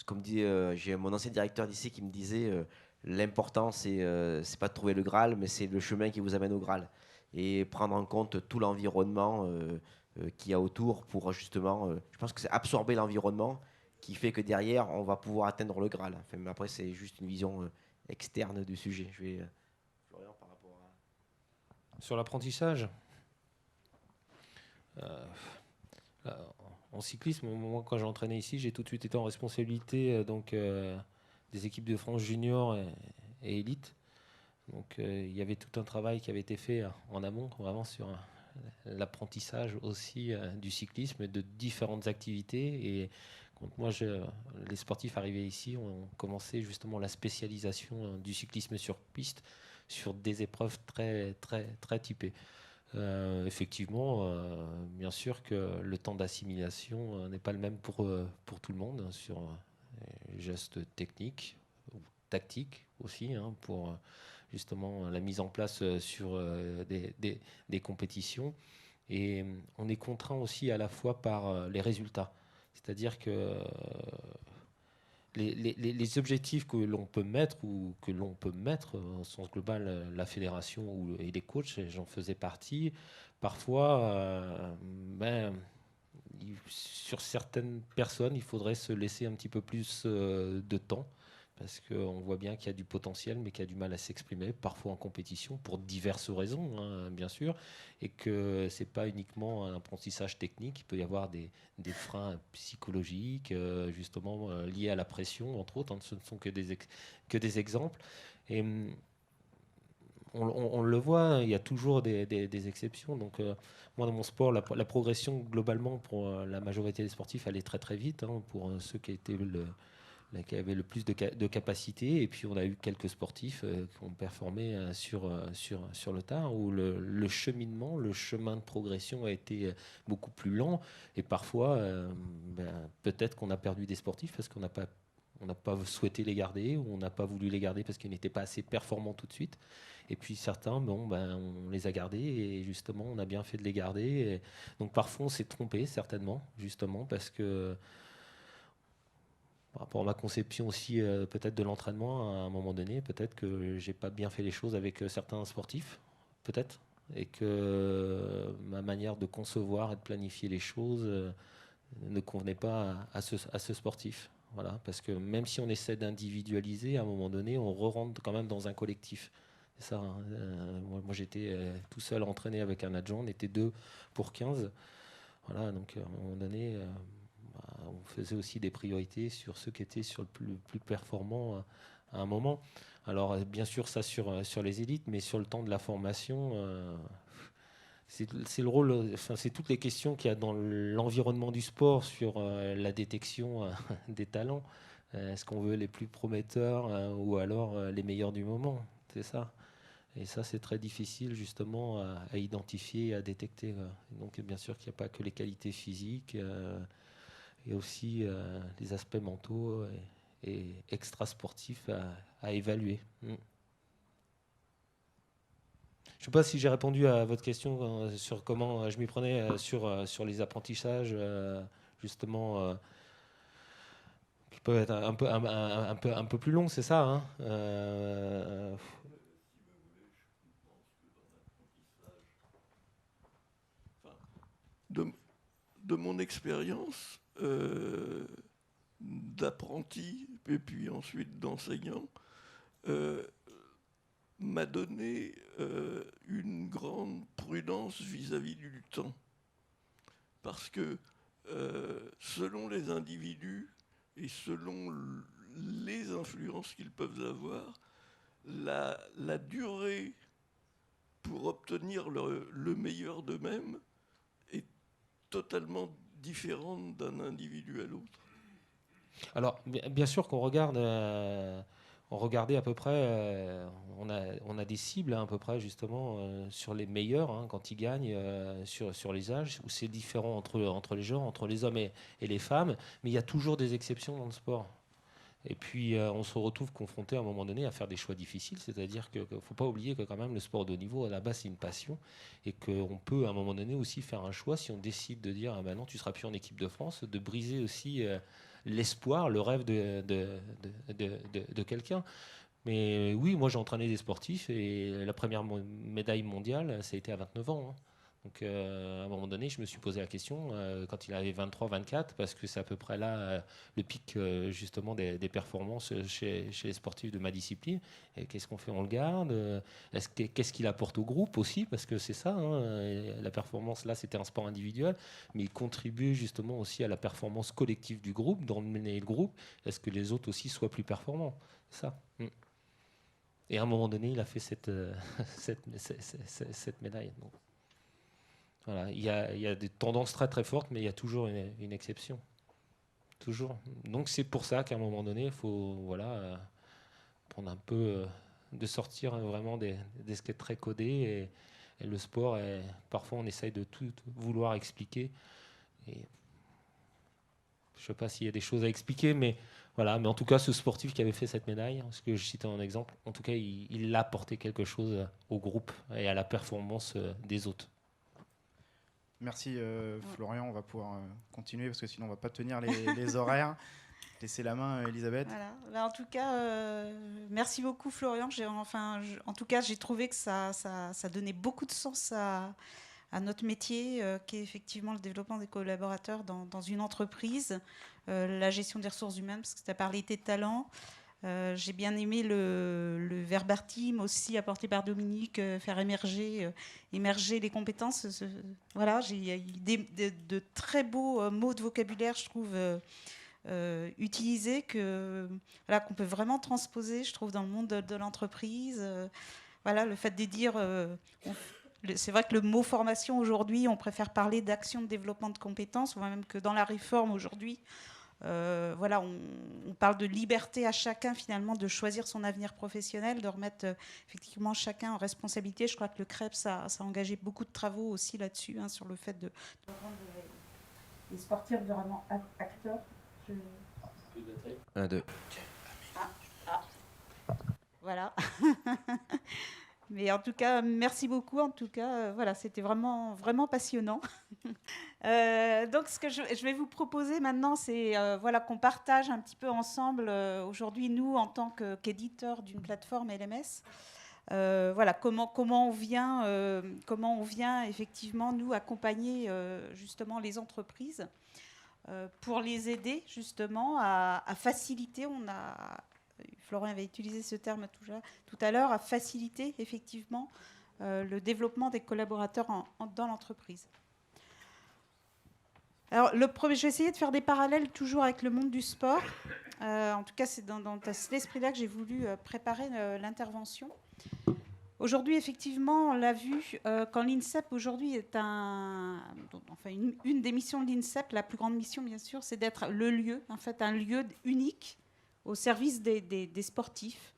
Comme dit, j'ai mon ancien directeur d'ici qui me disait l'important c'est pas de trouver le Graal, mais c'est le chemin qui vous amène au Graal, et prendre en compte tout l'environnement qu'il y a autour pour justement, je pense que c'est absorber l'environnement qui fait que derrière on va pouvoir atteindre le Graal. Enfin, mais après c'est juste une vision externe du sujet. Je vais Florian par rapport à... Sur l'apprentissage, en cyclisme, moi quand j'ai entraîné ici, j'ai tout de suite été en responsabilité des équipes de France junior et élite. Donc il y avait tout un travail qui avait été fait en amont, vraiment sur l'apprentissage aussi du cyclisme et de différentes activités. Et quand les sportifs arrivaient ici, on commençait justement la spécialisation du cyclisme sur piste sur des épreuves très, très, très typées. Effectivement, bien sûr que le temps d'assimilation n'est pas le même pour tout le monde, sur les gestes techniques ou tactiques aussi, pour justement la mise en place sur des compétitions. Et on est contraint aussi à la fois par les résultats. C'est-à-dire que les objectifs que l'on peut mettre au sens global, la fédération et les coachs, j'en faisais partie, parfois, sur certaines personnes, il faudrait se laisser un petit peu plus de temps, parce qu'on voit bien qu'il y a du potentiel, mais qu'il y a du mal à s'exprimer, parfois en compétition, pour diverses raisons, bien sûr, et que ce n'est pas uniquement un apprentissage technique, il peut y avoir des freins psychologiques, justement liés à la pression, entre autres, ce ne sont que des exemples. Et on le voit, il y a toujours des exceptions. Donc, moi, dans mon sport, la progression, globalement, pour la majorité des sportifs, elle est très très vite, pour ceux qui avaient le plus de capacité. Et puis on a eu quelques sportifs qui ont performé sur le tard, où le cheminement, le chemin de progression a été beaucoup plus lent. Et parfois, peut-être qu'on a perdu des sportifs parce qu'on n'a pas souhaité les garder, ou on n'a pas voulu les garder parce qu'ils n'étaient pas assez performants tout de suite. Et puis certains, on les a gardés, et justement on a bien fait de les garder. Et donc parfois on s'est trompé, certainement, justement parce que par rapport à ma conception aussi peut-être de l'entraînement, à un moment donné, peut-être que j'ai pas bien fait les choses avec certains sportifs, peut-être, et que ma manière de concevoir et de planifier les choses ne convenait pas à ce sportif. Voilà, parce que même si on essaie d'individualiser, à un moment donné, on rentre quand même dans un collectif. C'est ça. Moi j'étais tout seul entraîné avec un adjoint, on était 2 pour 15. Voilà, donc à un moment donné... on faisait aussi des priorités sur ceux qui étaient sur le plus performant à un moment. Alors bien sûr ça sur les élites, mais sur le temps de la formation, c'est le rôle, c'est toutes les questions qu'il y a dans l'environnement du sport sur la détection des talents. Est-ce qu'on veut les plus prometteurs ou alors les meilleurs du moment? C'est ça. Et ça, c'est très difficile justement à identifier et à détecter. Donc bien sûr qu'il n'y a pas que les qualités physiques, et aussi les aspects mentaux et extra-sportifs à évaluer. Je ne sais pas si j'ai répondu à votre question sur comment je m'y prenais sur les apprentissages, justement, qui peuvent être un peu plus longs, c'est ça, De mon expérience d'apprenti et puis ensuite d'enseignant, m'a donné une grande prudence vis-à-vis du temps. Parce que selon les individus et selon les influences qu'ils peuvent avoir, la durée pour obtenir le meilleur d'eux-mêmes est totalement différente d'un individu à l'autre. Alors, bien sûr qu'on regarde on regardait à peu près, on a des cibles à peu près justement sur les meilleurs quand ils gagnent, sur les âges, où c'est différent entre les genres, entre les hommes et les femmes, mais il y a toujours des exceptions dans le sport. Et puis on se retrouve confronté à un moment donné à faire des choix difficiles, c'est-à-dire qu'il ne faut pas oublier que quand même le sport de haut niveau, à la base, c'est une passion, et qu'on peut à un moment donné aussi faire un choix si on décide de dire ah ben non, tu ne seras plus en équipe de France, de briser aussi l'espoir, le rêve de quelqu'un. Mais oui, moi j'ai entraîné des sportifs et la première médaille mondiale, ça a été à 29 ans. Donc à un moment donné, je me suis posé la question quand il avait 23, 24, parce que c'est à peu près là le pic justement des performances chez les sportifs de ma discipline. Et qu'est-ce qu'on fait? On le garde? Qu'est-ce qu'il apporte au groupe aussi? Parce que c'est ça, la performance là, c'était un sport individuel, mais il contribue justement aussi à la performance collective du groupe, d'emmener le groupe. Est-ce que les autres aussi soient plus performants? C'est ça. Et à un moment donné, il a fait cette médaille. Donc, voilà, il y a des tendances très très fortes, mais il y a toujours une exception. Toujours. Donc c'est pour ça qu'à un moment donné, il faut prendre un peu de sortir vraiment des skates très codés. Et le sport, parfois on essaye de tout vouloir expliquer. Et je ne sais pas s'il y a des choses à expliquer, mais voilà. Mais en tout cas, ce sportif qui avait fait cette médaille, ce que je citais en exemple, en tout cas, il a apporté quelque chose au groupe et à la performance des autres. Merci Florian, on va pouvoir continuer parce que sinon on ne va pas tenir les horaires. Laissez la main à Elisabeth. Voilà. Là, en tout cas, merci beaucoup Florian. En tout cas, j'ai trouvé que ça donnait beaucoup de sens à notre métier, qui est effectivement le développement des collaborateurs dans une entreprise, la gestion des ressources humaines, parce que tu as parlé de tes talents. J'ai bien aimé le verbatim aussi apporté par Dominique, faire émerger les compétences. Voilà, j'ai eu de très beaux mots de vocabulaire, je trouve, utilisés, qu'on peut vraiment transposer, je trouve, dans le monde de l'entreprise. Voilà, le fait de dire... c'est vrai que le mot formation aujourd'hui, on préfère parler d'action de développement de compétences, ou même que dans la réforme aujourd'hui, on parle de liberté à chacun finalement de choisir son avenir professionnel, de remettre effectivement chacun en responsabilité. Je crois que le CREPS a engagé beaucoup de travaux aussi là-dessus, sur le fait de rendre les sportifs vraiment acteurs. 1, 2. Voilà. Mais en tout cas, merci beaucoup. En tout cas, c'était vraiment, vraiment passionnant. Donc, ce que je vais vous proposer maintenant, c'est qu'on partage un petit peu ensemble, aujourd'hui, nous, en tant qu'éditeurs d'une plateforme LMS, comment on vient effectivement, nous, accompagner justement les entreprises pour les aider justement à faciliter. Florian avait utilisé ce terme tout à l'heure, à faciliter effectivement le développement des collaborateurs dans l'entreprise. Alors, je vais essayer de faire des parallèles toujours avec le monde du sport. En tout cas, c'est dans cet esprit-là que j'ai voulu préparer l'intervention. Aujourd'hui, effectivement, on l'a vu, quand l'INSEP aujourd'hui est une des missions de l'INSEP, la plus grande mission bien sûr, c'est d'être le lieu, en fait, un lieu unique au service des sportifs,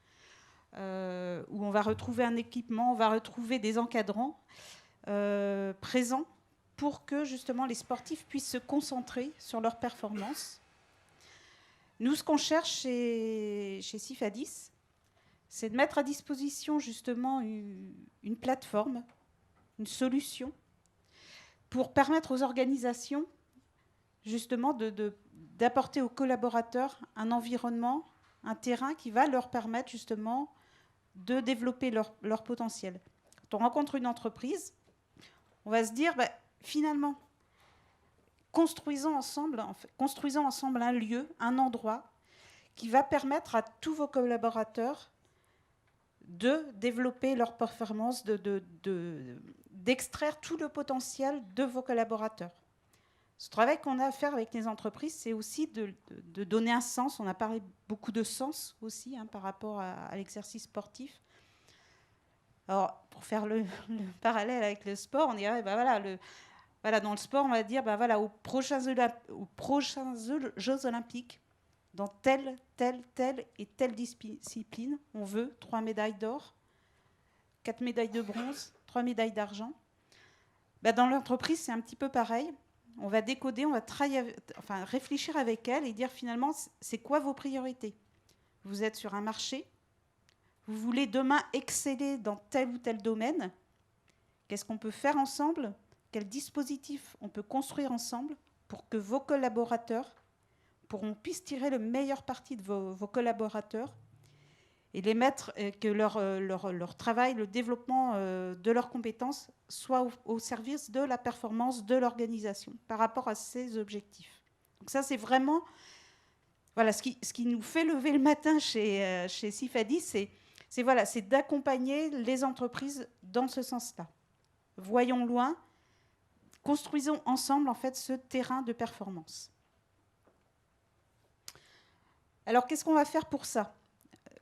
où on va retrouver un équipement, on va retrouver des encadrants présents pour que justement les sportifs puissent se concentrer sur leur performance. Nous, ce qu'on cherche chez Cifadis, c'est de mettre à disposition justement une plateforme, une solution, pour permettre aux organisations justement d'apporter aux collaborateurs un environnement, un terrain qui va leur permettre justement de développer leur potentiel. Quand on rencontre une entreprise, on va se dire, finalement, construisons ensemble un lieu, un endroit qui va permettre à tous vos collaborateurs de développer leur performance, d'extraire tout le potentiel de vos collaborateurs. Ce travail qu'on a à faire avec les entreprises, c'est aussi de donner un sens. On a parlé beaucoup de sens aussi par rapport à l'exercice sportif. Alors, pour faire le parallèle avec le sport, on dirait, dans le sport, on va dire, aux prochains Jeux Olympiques, dans telle et telle discipline, on veut 3 médailles d'or, 4 médailles de bronze, 3 médailles d'argent. Dans l'entreprise, c'est un petit peu pareil. On va décoder, on va réfléchir avec elle et dire finalement, c'est quoi vos priorités? Vous êtes sur un marché, vous voulez demain exceller dans tel ou tel domaine. Qu'est-ce qu'on peut faire ensemble? Quel dispositif on peut construire ensemble pour que vos collaborateurs, pour qu'on puisse tirer le meilleur parti de vos collaborateurs et les mettre, que leur travail, le développement de leurs compétences soit au service de la performance de l'organisation par rapport à ces objectifs. Donc ça, c'est vraiment ce qui nous fait lever le matin chez Cifadis, c'est d'accompagner les entreprises dans ce sens-là. Voyons loin, construisons ensemble en fait ce terrain de performance. Alors, qu'est-ce qu'on va faire pour ça?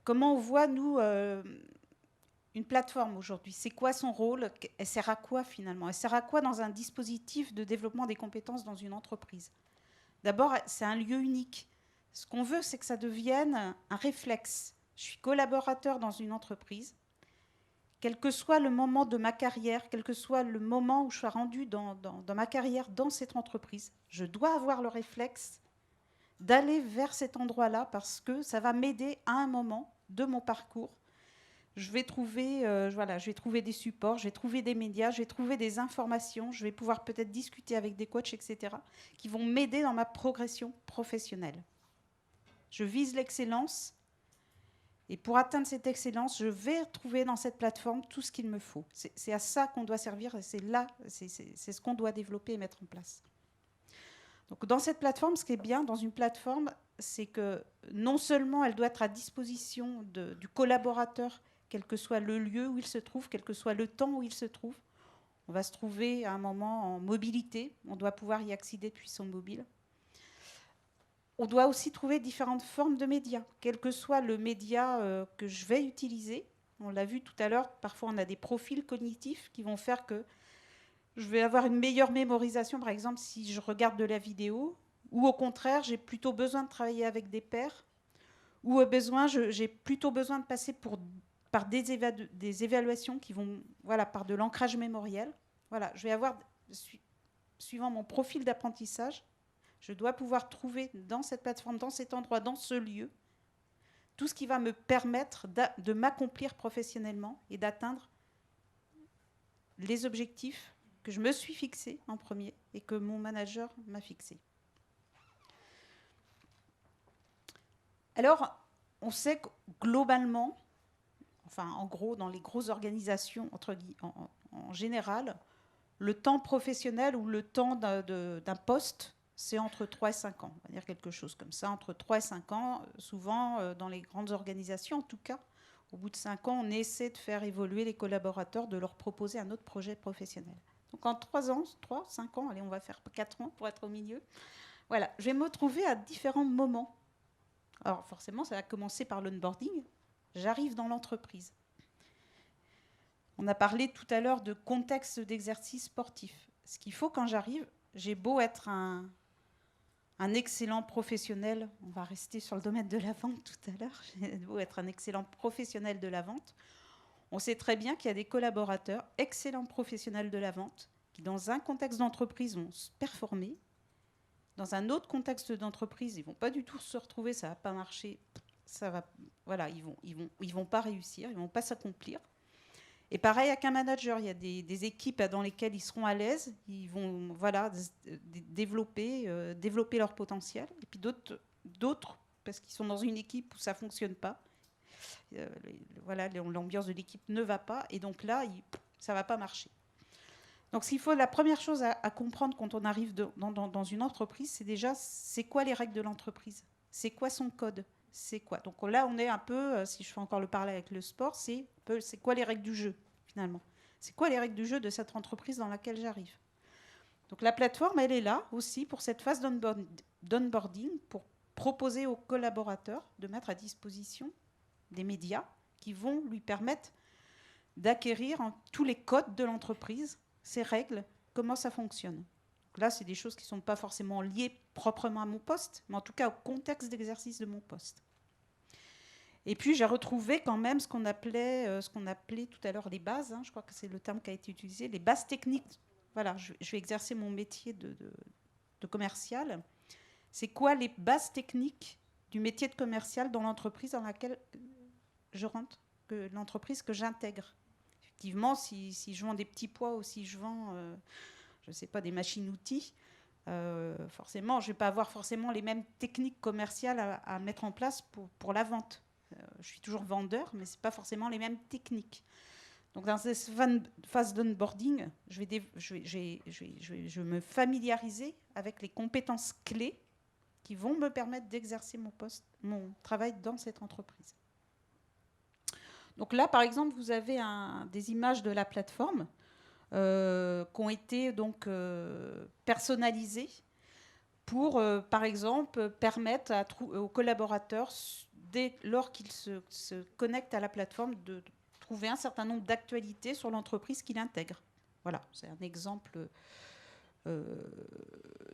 Comment on voit, nous, une plateforme aujourd'hui? C'est quoi son rôle? Elle sert à quoi, finalement? Elle sert à quoi dans un dispositif de développement des compétences dans une entreprise? D'abord, c'est un lieu unique. Ce qu'on veut, c'est que ça devienne un réflexe. Je suis collaborateur dans une entreprise. Quel que soit le moment de ma carrière, quel que soit le moment où je suis rendue dans ma carrière dans cette entreprise, je dois avoir le réflexe d'aller vers cet endroit-là parce que ça va m'aider à un moment de mon parcours. Je vais trouver des supports, je vais trouver des médias, je vais trouver des informations, je vais pouvoir peut-être discuter avec des coachs, etc., qui vont m'aider dans ma progression professionnelle. Je vise l'excellence. Et pour atteindre cette excellence, je vais trouver dans cette plateforme tout ce qu'il me faut. C'est à ça qu'on doit servir et c'est ce qu'on doit développer et mettre en place. Donc dans cette plateforme, ce qui est bien dans une plateforme, c'est que non seulement elle doit être à disposition du collaborateur, quel que soit le lieu où il se trouve, quel que soit le temps où il se trouve. On va se trouver à un moment en mobilité, on doit pouvoir y accéder depuis son mobile. On doit aussi trouver différentes formes de médias, quel que soit le média que je vais utiliser. On l'a vu tout à l'heure, parfois on a des profils cognitifs qui vont faire que je vais avoir une meilleure mémorisation, par exemple, si je regarde de la vidéo, ou au contraire, j'ai plutôt besoin de travailler avec des pairs, ou au besoin, j'ai plutôt besoin de passer par des évaluations qui vont, par de l'ancrage mémoriel. Je vais avoir, suivant mon profil d'apprentissage, je dois pouvoir trouver dans cette plateforme, dans cet endroit, dans ce lieu, tout ce qui va me permettre de m'accomplir professionnellement et d'atteindre les objectifs que je me suis fixés en premier et que mon manager m'a fixés. Alors, on sait que globalement, en gros, dans les grosses organisations, en général, le temps professionnel ou le temps d'un poste, c'est entre 3 et 5 ans. On va dire quelque chose comme ça, entre 3 et 5 ans. Souvent, dans les grandes organisations, en tout cas, au bout de 5 ans, on essaie de faire évoluer les collaborateurs, de leur proposer un autre projet professionnel. Donc en 5 ans, allez, on va faire 4 ans pour être au milieu. Voilà, je vais me retrouver à différents moments. Alors forcément, ça va commencer par l'onboarding. J'arrive dans l'entreprise. On a parlé tout à l'heure de contexte d'exercice sportif. Ce qu'il faut quand j'arrive, j'ai beau être un excellent professionnel, on va rester sur le domaine de la vente tout à l'heure, j'ai beau être un excellent professionnel de la vente, on sait très bien qu'il y a des collaborateurs excellents professionnels de la vente qui, dans un contexte d'entreprise, vont se performer. Dans un autre contexte d'entreprise, ils ne vont pas du tout se retrouver, ça ne va pas marcher, ils vont pas réussir, ils ne vont pas s'accomplir. Et pareil avec un manager, il y a des équipes dans lesquelles ils seront à l'aise, ils vont développer leur potentiel. Et puis d'autres, parce qu'ils sont dans une équipe où ça ne fonctionne pas, l'ambiance de l'équipe ne va pas, et donc là, ça ne va pas marcher. Donc la première chose à comprendre quand on arrive dans une entreprise, c'est déjà, c'est quoi les règles de l'entreprise? C'est quoi son code? C'est quoi? Donc là, on est un peu, si je fais encore le parallèle avec le sport, c'est quoi les règles du jeu, finalement? C'est quoi les règles du jeu de cette entreprise dans laquelle j'arrive? Donc la plateforme, elle est là aussi pour cette phase d'onboarding, pour proposer aux collaborateurs de mettre à disposition des médias qui vont lui permettre d'acquérir tous les codes de l'entreprise, ses règles, comment ça fonctionne. là, c'est des choses qui ne sont pas forcément liées proprement à mon poste, mais en tout cas au contexte d'exercice de mon poste. Et puis, j'ai retrouvé quand même ce qu'on appelait tout à l'heure les bases, je crois que c'est le terme qui a été utilisé, les bases techniques. Voilà, je vais exercer mon métier de commercial. C'est quoi les bases techniques du métier de commercial dans l'entreprise dans laquelle je rentre, l'entreprise que j'intègre? Effectivement, si je vends des petits pois ou si je vends, je ne sais pas, des machines-outils, forcément, je ne vais pas avoir forcément les mêmes techniques commerciales à mettre en place pour la vente. Je suis toujours vendeur, mais ce n'est pas forcément les mêmes techniques. Donc, dans cette phase d'onboarding, je vais me familiariser avec les compétences clés qui vont me permettre d'exercer mon travail dans cette entreprise. Donc là, par exemple, vous avez des images de la plateforme qui ont été donc personnalisées pour, par exemple, permettre aux collaborateurs, lors qu'ils se connectent à la plateforme, de trouver un certain nombre d'actualités sur l'entreprise qu'il intègre. Voilà, c'est un exemple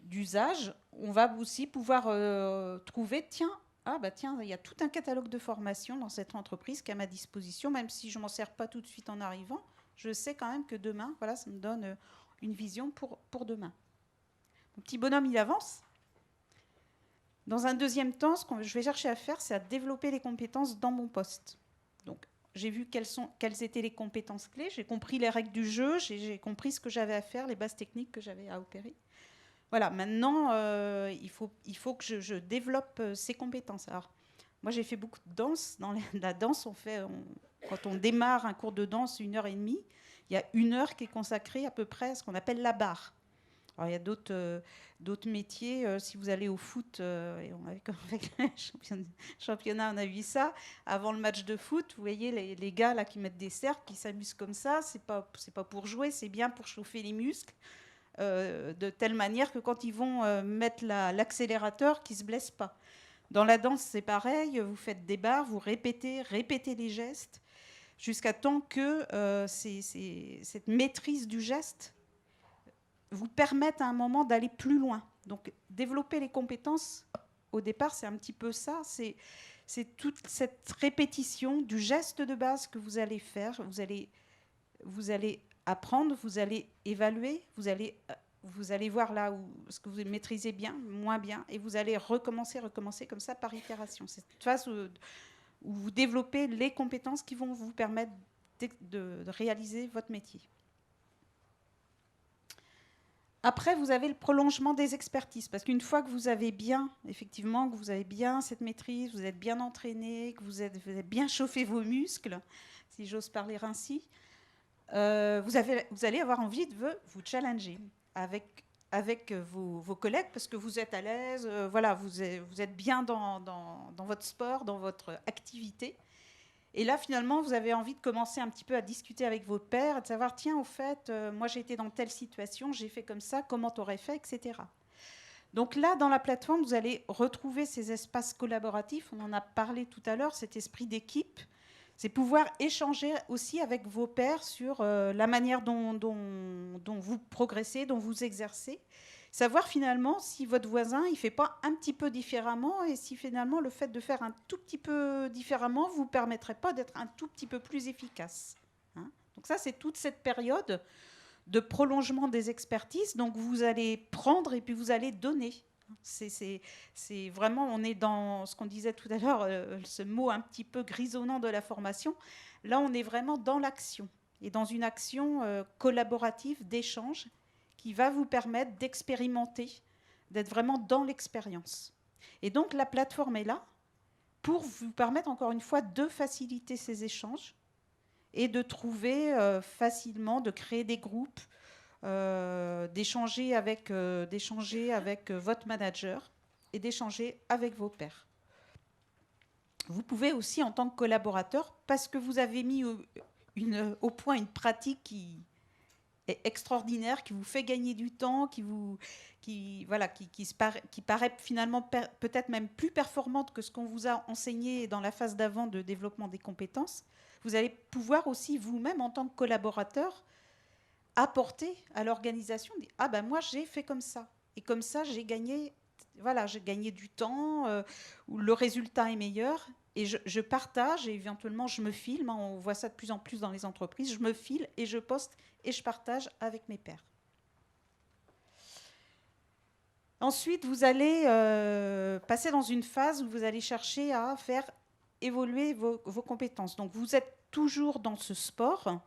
d'usage. On va aussi pouvoir trouver, tiens, il y a tout un catalogue de formations dans cette entreprise qui est à ma disposition, même si je ne m'en sers pas tout de suite en arrivant, je sais quand même que demain, voilà, ça me donne une vision pour demain. Mon petit bonhomme, il avance. Dans un deuxième temps, ce que je vais chercher à faire, c'est à développer les compétences dans mon poste. Donc, j'ai vu quelles étaient les compétences clés, j'ai compris les règles du jeu, j'ai compris ce que j'avais à faire, les bases techniques que j'avais à opérer. Voilà, maintenant, il faut que je développe ces compétences. Alors, moi, j'ai fait beaucoup de danse. Dans la danse, quand on démarre un cours de danse 1h30, il y a 1 heure qui est consacrée à peu près à ce qu'on appelle la barre. Alors, il y a d'autres métiers. Si vous allez au foot, et avec le championnat, on a vu ça. Avant le match de foot, vous voyez les gars là, qui mettent des cercles, qui s'amusent comme ça. C'est pas pour jouer, c'est bien pour chauffer les muscles. De telle manière que quand ils vont mettre l'accélérateur, qu'ils ne se blessent pas. Dans la danse, c'est pareil. Vous faites des barres, vous répétez les gestes, jusqu'à temps que cette maîtrise du geste vous permettent à un moment d'aller plus loin. Donc, développer les compétences, au départ, c'est un petit peu ça. C'est toute cette répétition du geste de base que vous allez faire. Vous allez apprendre, vous allez évaluer, vous allez voir là où ce que vous maîtrisez bien, moins bien, et vous allez recommencer comme ça par itération. C'est cette phase où vous développez les compétences qui vont vous permettre de réaliser votre métier. Après, vous avez le prolongement des expertises, parce qu'une fois que vous avez bien, effectivement, que vous avez bien cette maîtrise, vous êtes bien entraîné, que vous avez bien chauffé vos muscles, si j'ose parler ainsi, vous allez avoir envie de vous challenger avec vos collègues, parce que vous êtes à l'aise, voilà, vous êtes bien dans votre sport, dans votre activité. Et là, finalement, vous avez envie de commencer un petit peu à discuter avec vos pairs, et de savoir, tiens, au fait, moi j'ai été dans telle situation, j'ai fait comme ça, comment tu aurais fait, etc. Donc là, dans la plateforme, vous allez retrouver ces espaces collaboratifs, on en a parlé tout à l'heure, cet esprit d'équipe. C'est pouvoir échanger aussi avec vos pairs sur la manière dont vous progressez, dont vous exercez. Savoir finalement si votre voisin il ne fait pas un petit peu différemment et si finalement le fait de faire un tout petit peu différemment ne vous permettrait pas d'être un tout petit peu plus efficace. Donc ça, c'est toute cette période de prolongement des expertises. Donc vous allez prendre et puis vous allez donner. C'est vraiment, on est dans ce qu'on disait tout à l'heure, ce mot un petit peu grisonnant de la formation. Là, on est vraiment dans l'action et dans une action collaborative, d'échange, qui va vous permettre d'expérimenter, d'être vraiment dans l'expérience. Et donc, la plateforme est là pour vous permettre, encore une fois, de faciliter ces échanges et de trouver facilement, de créer des groupes, d'échanger avec votre manager et d'échanger avec vos pairs. Vous pouvez aussi, en tant que collaborateur, parce que vous avez mis au point une pratique qui est extraordinaire, qui vous fait gagner du temps, qui paraît finalement peut-être même plus performante que ce qu'on vous a enseigné dans la phase d'avant de développement des compétences, vous allez pouvoir aussi vous-même, en tant que collaborateur, apporter à l'organisation. Ah ben moi j'ai fait comme ça. Et comme ça j'ai gagné, voilà, j'ai gagné du temps, où le résultat est meilleur. Et je partage et éventuellement je me filme. Hein, on voit ça de plus en plus dans les entreprises. Je me filme et je poste et je partage avec mes pairs. Ensuite, vous allez passer dans une phase où vous allez chercher à faire évoluer vos compétences. Donc, vous êtes toujours dans ce sport.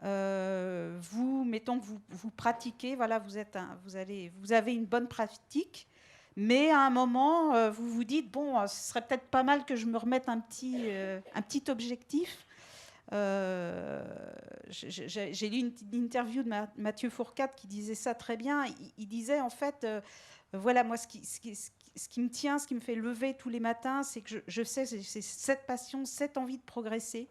Mettons que vous pratiquez, voilà, vous avez une bonne pratique, mais à un moment, vous vous dites, bon, ce serait peut-être pas mal que je me remette un petit objectif. J'ai lu une interview de Mathieu Fourcade qui disait ça très bien. Il disait, en fait, voilà, moi, ce qui me tient, ce qui me fait lever tous les matins, c'est que je sais, c'est cette passion, cette envie de progresser.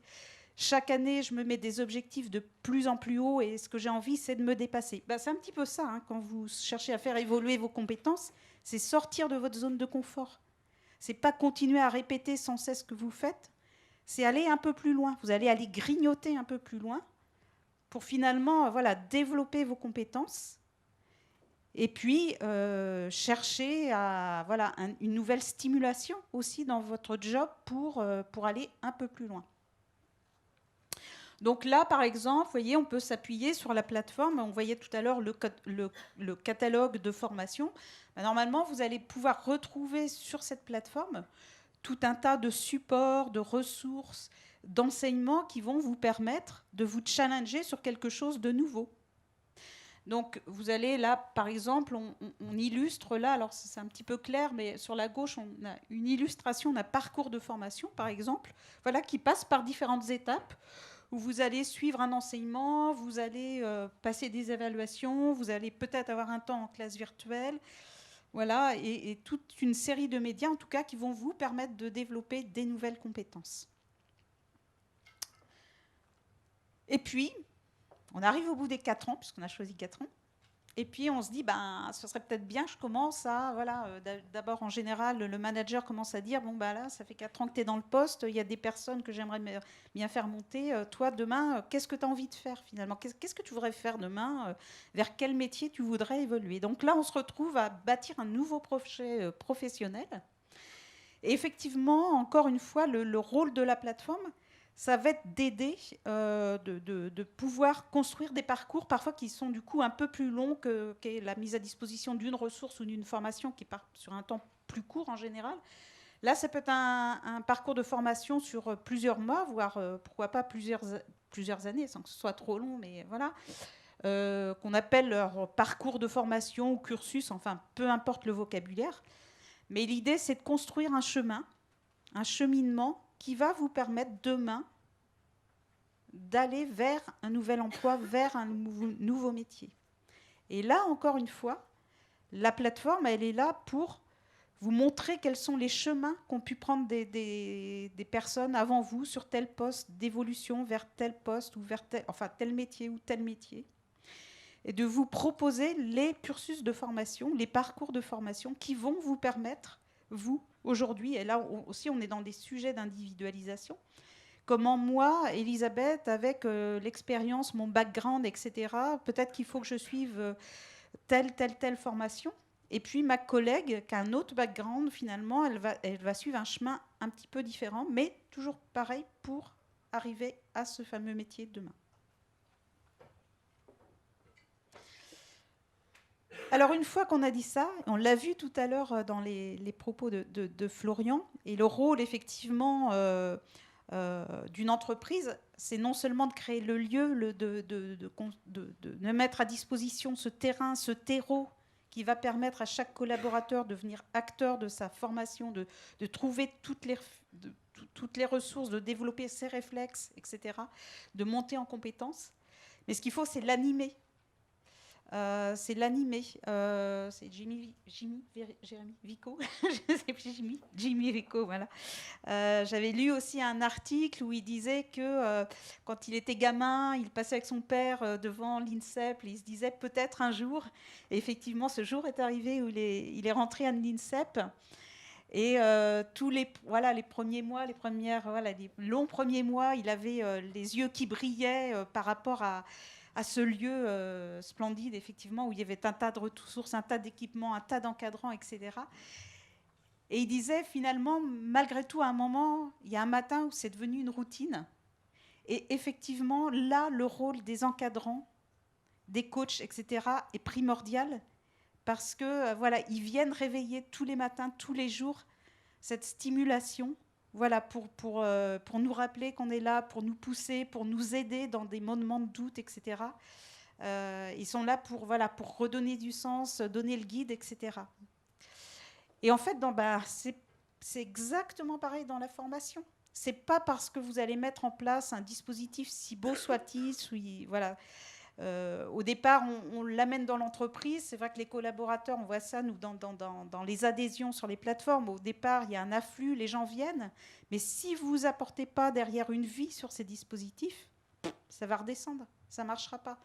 Chaque année, je me mets des objectifs de plus en plus haut et ce que j'ai envie, c'est de me dépasser. Ben, c'est un petit peu ça, hein, quand vous cherchez à faire évoluer vos compétences, c'est sortir de votre zone de confort. C'est pas continuer à répéter sans cesse ce que vous faites, c'est aller un peu plus loin. Vous allez aller grignoter un peu plus loin pour finalement développer vos compétences et puis chercher à, une nouvelle stimulation aussi dans votre job pour aller un peu plus loin. Donc là, par exemple, vous voyez, on peut s'appuyer sur la plateforme. On voyait tout à l'heure le catalogue de formation. Normalement, vous allez pouvoir retrouver sur cette plateforme tout un tas de supports, de ressources, d'enseignements qui vont vous permettre de vous challenger sur quelque chose de nouveau. Donc, vous allez là, par exemple, on illustre là, alors c'est un petit peu clair, mais sur la gauche, on a une illustration d'un parcours de formation, par exemple, voilà, qui passe par différentes étapes, où vous allez suivre un enseignement, vous allez passer des évaluations, vous allez peut-être avoir un temps en classe virtuelle, voilà, et toute une série de médias, en tout cas, qui vont vous permettre de développer des nouvelles compétences. Et puis, on arrive au bout des 4 ans, puisqu'on a choisi 4 ans, et puis on se dit, ce serait peut-être bien que je commence à, d'abord en général, le manager commence à dire, là, ça fait 4 ans que tu es dans le poste, il y a des personnes que j'aimerais bien faire monter, toi, demain, qu'est-ce que tu as envie de faire finalement ? Qu'est-ce que tu voudrais faire demain ? Vers quel métier tu voudrais évoluer ? Donc là, on se retrouve à bâtir un nouveau projet professionnel. Et effectivement, encore une fois, le rôle de la plateforme, ça va être d'aider, de pouvoir construire des parcours parfois qui sont du coup un peu plus longs que la mise à disposition d'une ressource ou d'une formation qui part sur un temps plus court en général. Là, ça peut être un parcours de formation sur plusieurs mois, voire pourquoi pas plusieurs années, sans que ce soit trop long, mais voilà, qu'on appelle leur parcours de formation ou cursus, enfin, peu importe le vocabulaire. Mais l'idée, c'est de construire un chemin, un cheminement qui va vous permettre demain d'aller vers un nouvel emploi, vers un nouveau métier. Et là, encore une fois, la plateforme, elle est là pour vous montrer quels sont les chemins qu'ont pu prendre des personnes avant vous sur tel poste d'évolution vers tel poste ou vers tel métier ou tel métier. Et de vous proposer les cursus de formation, les parcours de formation qui vont vous permettre, vous, aujourd'hui, et là aussi on est dans des sujets d'individualisation, comment moi, Elisabeth, avec l'expérience, mon background, etc., peut-être qu'il faut que je suive telle formation, et puis ma collègue qui a un autre background, finalement, elle va suivre un chemin un petit peu différent, mais toujours pareil pour arriver à ce fameux métier de demain. Alors, une fois qu'on a dit ça, on l'a vu tout à l'heure dans les propos de Florian, et le rôle, effectivement, d'une entreprise, c'est non seulement de créer le lieu, de mettre à disposition ce terrain, ce terreau, qui va permettre à chaque collaborateur de devenir acteur de sa formation, de trouver toutes les ressources, de développer ses réflexes, etc., de monter en compétences. Mais ce qu'il faut, c'est l'animer. C'est Jérémy Vico, je sais plus, Jimmy Vico, voilà. J'avais lu aussi un article où il disait que quand il était gamin, il passait avec son père devant l'INSEP, il se disait peut-être un jour, et effectivement ce jour est arrivé où il est rentré à l'INSEP. Et tous les premiers mois, les longs premiers mois, il avait les yeux qui brillaient par rapport à à ce lieu splendide, effectivement, où il y avait un tas de ressources, un tas d'équipements, un tas d'encadrants, etc. Et il disait, finalement, malgré tout, à un moment, il y a un matin où c'est devenu une routine. Et effectivement, là, le rôle des encadrants, des coachs, etc., est primordial parce que voilà, ils viennent réveiller tous les matins, tous les jours, cette stimulation, voilà, pour nous rappeler qu'on est là, pour nous pousser, pour nous aider dans des moments de doute, etc. Ils sont là pour redonner du sens, donner le guide, etc. Et en fait, c'est exactement pareil dans la formation. C'est pas parce que vous allez mettre en place un dispositif, si beau soit-il, voilà. Au départ, on l'amène dans l'entreprise. C'est vrai que les collaborateurs, on voit ça nous dans les adhésions sur les plateformes. Au départ, il y a un afflux, les gens viennent. Mais si vous n'apportez pas derrière une vie sur ces dispositifs, ça va redescendre. Ça ne marchera pas.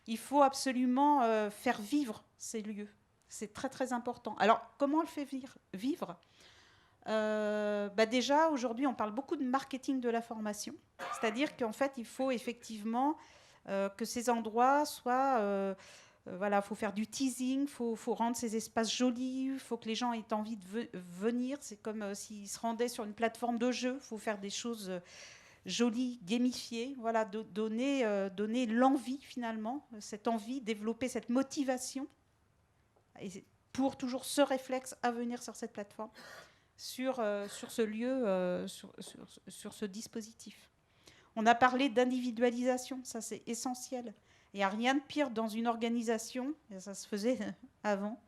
Il faut absolument faire vivre ces lieux. C'est très, très important. Alors, comment on le fait vivre déjà, aujourd'hui, on parle beaucoup de marketing de la formation. C'est-à-dire qu'en fait, il faut effectivement que ces endroits soient... voilà, faut faire du teasing, faut rendre ces espaces jolis, il faut que les gens aient envie de venir. C'est comme s'ils se rendaient sur une plateforme de jeu. Il faut faire des choses jolies, gamifiées. Voilà, donner l'envie, finalement, cette envie, développer cette motivation pour toujours ce réflexe à venir sur cette plateforme, sur ce lieu, sur ce dispositif. On a parlé d'individualisation, ça c'est essentiel. Il n'y a rien de pire dans une organisation, et ça se faisait avant,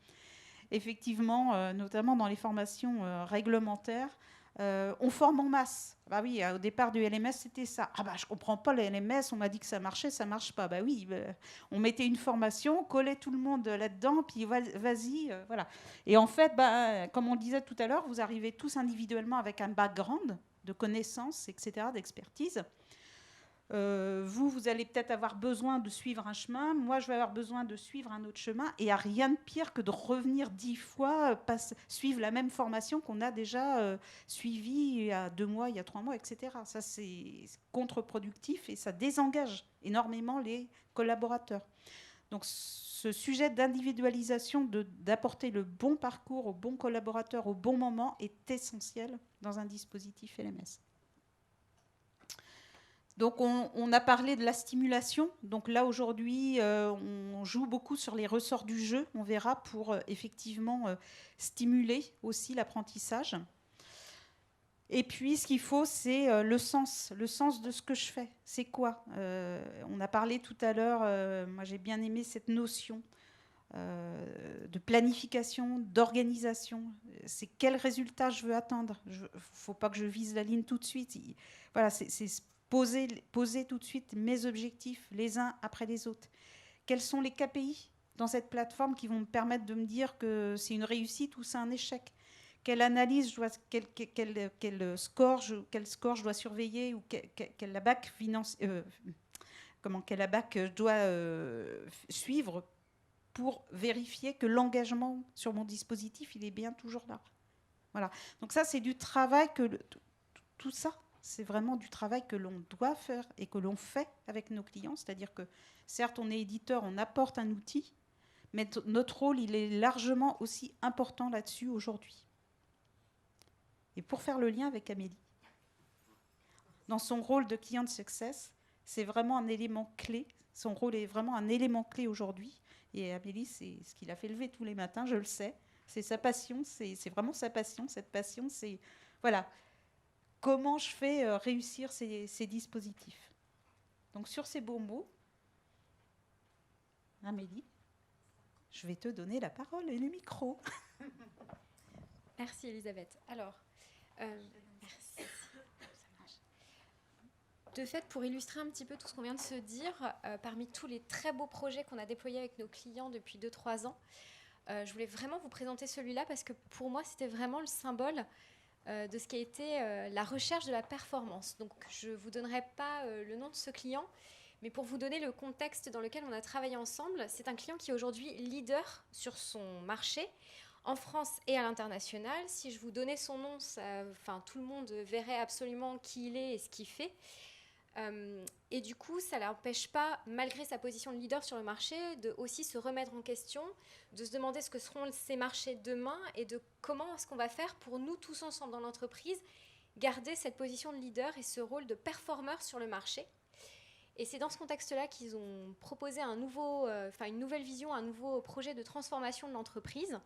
effectivement, notamment dans les formations réglementaires, on forme en masse. Bah oui, au départ du LMS, c'était ça. Ah bah je comprends pas le LMS, on m'a dit que ça marchait, ça marche pas. Bah oui, on mettait une formation, collait tout le monde là-dedans, puis vas-y, voilà. Et en fait, comme on le disait tout à l'heure, vous arrivez tous individuellement avec un background de connaissances, etc., d'expertise. Vous allez peut-être avoir besoin de suivre un chemin, moi je vais avoir besoin de suivre un autre chemin, et il n'y a rien de pire que de revenir 10 fois, suivre la même formation qu'on a déjà suivie il y a 2 mois, il y a 3 mois, etc. Ça c'est contre-productif et ça désengage énormément les collaborateurs. Donc ce sujet d'individualisation, d'apporter le bon parcours au bon collaborateur au bon moment est essentiel dans un dispositif LMS. Donc on a parlé de la stimulation. Donc là aujourd'hui, on joue beaucoup sur les ressorts du jeu, on verra, pour effectivement stimuler aussi l'apprentissage. Et puis ce qu'il faut, c'est le sens de ce que je fais. C'est quoi on a parlé tout à l'heure, moi j'ai bien aimé cette notion de planification, d'organisation. C'est quel résultat je veux atteindre. Il ne faut pas que je vise la ligne tout de suite. Voilà, c'est poser tout de suite mes objectifs les uns après les autres. Quels sont les KPI dans cette plateforme qui vont me permettre de me dire que c'est une réussite ou c'est un échec? Quelle analyse, quel score je dois surveiller ou quel ABAC je dois suivre pour vérifier que l'engagement sur mon dispositif, il est bien toujours là. Voilà. Donc ça, c'est du travail tout ça, c'est vraiment du travail que l'on doit faire et que l'on fait avec nos clients. C'est-à-dire que, certes, on est éditeur, on apporte un outil, mais notre rôle, il est largement aussi important là-dessus aujourd'hui. Et pour faire le lien avec Amélie, dans son rôle de client de success, c'est vraiment un élément clé. Son rôle est vraiment un élément clé aujourd'hui. Et Amélie, c'est ce qui l'a fait lever tous les matins, je le sais. C'est sa passion, c'est vraiment sa passion. Cette passion, c'est... Voilà. Comment je fais réussir ces dispositifs. Donc sur ces beaux mots, Amélie, je vais te donner la parole et le micro. Merci Elisabeth. Alors, merci. De fait, pour illustrer un petit peu tout ce qu'on vient de se dire, parmi tous les très beaux projets qu'on a déployés avec nos clients depuis 2-3 ans, je voulais vraiment vous présenter celui-là parce que pour moi, c'était vraiment le symbole de ce qui a été la recherche de la performance. Donc, je ne vous donnerai pas le nom de ce client, mais pour vous donner le contexte dans lequel on a travaillé ensemble, c'est un client qui est aujourd'hui leader sur son marché, en France et à l'international. Si je vous donnais son nom, tout le monde verrait absolument qui il est et ce qu'il fait. Et du coup, ça ne l'empêche pas, malgré sa position de leader sur le marché, de aussi se remettre en question, de se demander ce que seront ces marchés demain et de comment est-ce qu'on va faire pour nous tous ensemble dans l'entreprise garder cette position de leader et ce rôle de performeur sur le marché. Et c'est dans ce contexte-là qu'ils ont proposé une nouvelle vision, un nouveau projet de transformation de l'entreprise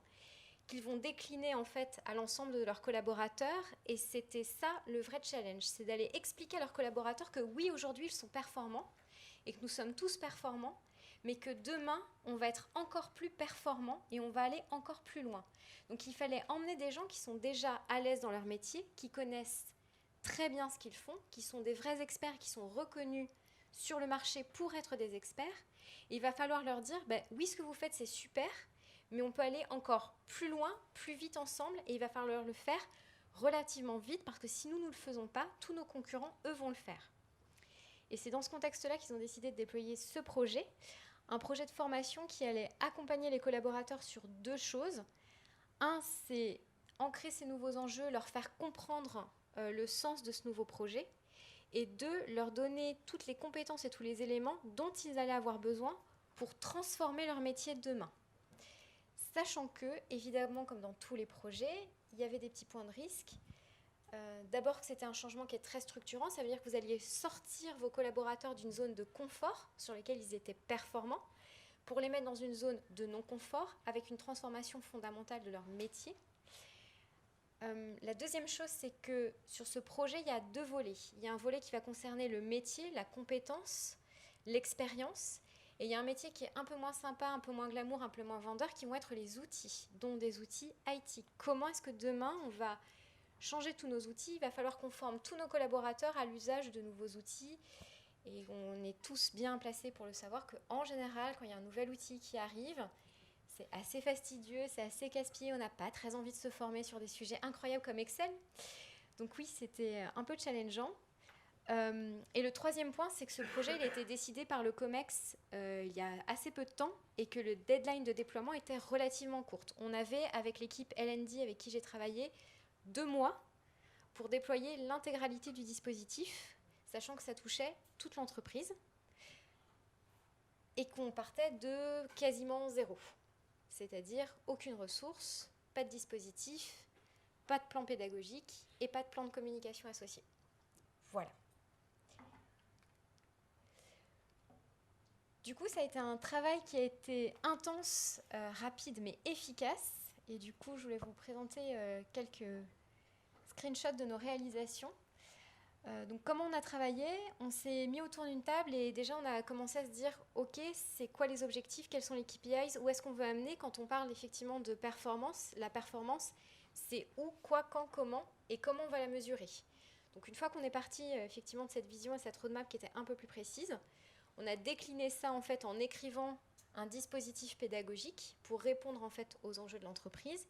qu'ils vont décliner en fait à l'ensemble de leurs collaborateurs. Et c'était ça le vrai challenge, c'est d'aller expliquer à leurs collaborateurs que oui, aujourd'hui, ils sont performants et que nous sommes tous performants, mais que demain, on va être encore plus performants et on va aller encore plus loin. Donc il fallait emmener des gens qui sont déjà à l'aise dans leur métier, qui connaissent très bien ce qu'ils font, qui sont des vrais experts, qui sont reconnus sur le marché pour être des experts. Et il va falloir leur dire, oui, ce que vous faites, c'est super, mais on peut aller encore plus loin, plus vite ensemble, et il va falloir le faire relativement vite, parce que si nous ne le faisons pas, tous nos concurrents, eux, vont le faire. Et c'est dans ce contexte-là qu'ils ont décidé de déployer ce projet, un projet de formation qui allait accompagner les collaborateurs sur 2 choses. Un, c'est ancrer ces nouveaux enjeux, leur faire comprendre le sens de ce nouveau projet, et 2, leur donner toutes les compétences et tous les éléments dont ils allaient avoir besoin pour transformer leur métier de demain. Sachant que, évidemment, comme dans tous les projets, il y avait des petits points de risque. D'abord que c'était un changement qui est très structurant, ça veut dire que vous alliez sortir vos collaborateurs d'une zone de confort sur laquelle ils étaient performants pour les mettre dans une zone de non-confort avec une transformation fondamentale de leur métier. La deuxième chose, c'est que sur ce projet, il y a 2 volets. Il y a un volet qui va concerner le métier, la compétence, l'expérience. Et il y a un métier qui est un peu moins sympa, un peu moins glamour, un peu moins vendeur, qui vont être les outils, dont des outils IT. Comment est-ce que demain, on va changer tous nos outils? Il va falloir qu'on forme tous nos collaborateurs à l'usage de nouveaux outils. Et on est tous bien placés pour le savoir qu'en général, quand il y a un nouvel outil qui arrive, c'est assez fastidieux, c'est assez casse-pied, on n'a pas très envie de se former sur des sujets incroyables comme Excel. Donc oui, c'était un peu challengeant. Et le 3e point, c'est que ce projet il a été décidé par le COMEX il y a assez peu de temps et que le deadline de déploiement était relativement courte. On avait, avec l'équipe L&D avec qui j'ai travaillé, 2 mois pour déployer l'intégralité du dispositif, sachant que ça touchait toute l'entreprise et qu'on partait de quasiment 0. C'est-à-dire aucune ressource, pas de dispositif, pas de plan pédagogique et pas de plan de communication associé. Voilà. Du coup, ça a été un travail qui a été intense, rapide, mais efficace. Et du coup, je voulais vous présenter quelques screenshots de nos réalisations. Donc, comment on a travaillé? On s'est mis autour d'une table et déjà, on a commencé à se dire, OK, c'est quoi les objectifs? Quels sont les KPIs? Où est-ce qu'on veut amener? Quand on parle effectivement de performance, la performance, c'est où, quoi, quand, comment et comment on va la mesurer. Donc, une fois qu'on est parti effectivement de cette vision et cette roadmap qui était un peu plus précise, on a décliné ça en fait en écrivant un dispositif pédagogique pour répondre en fait aux enjeux de l'entreprise.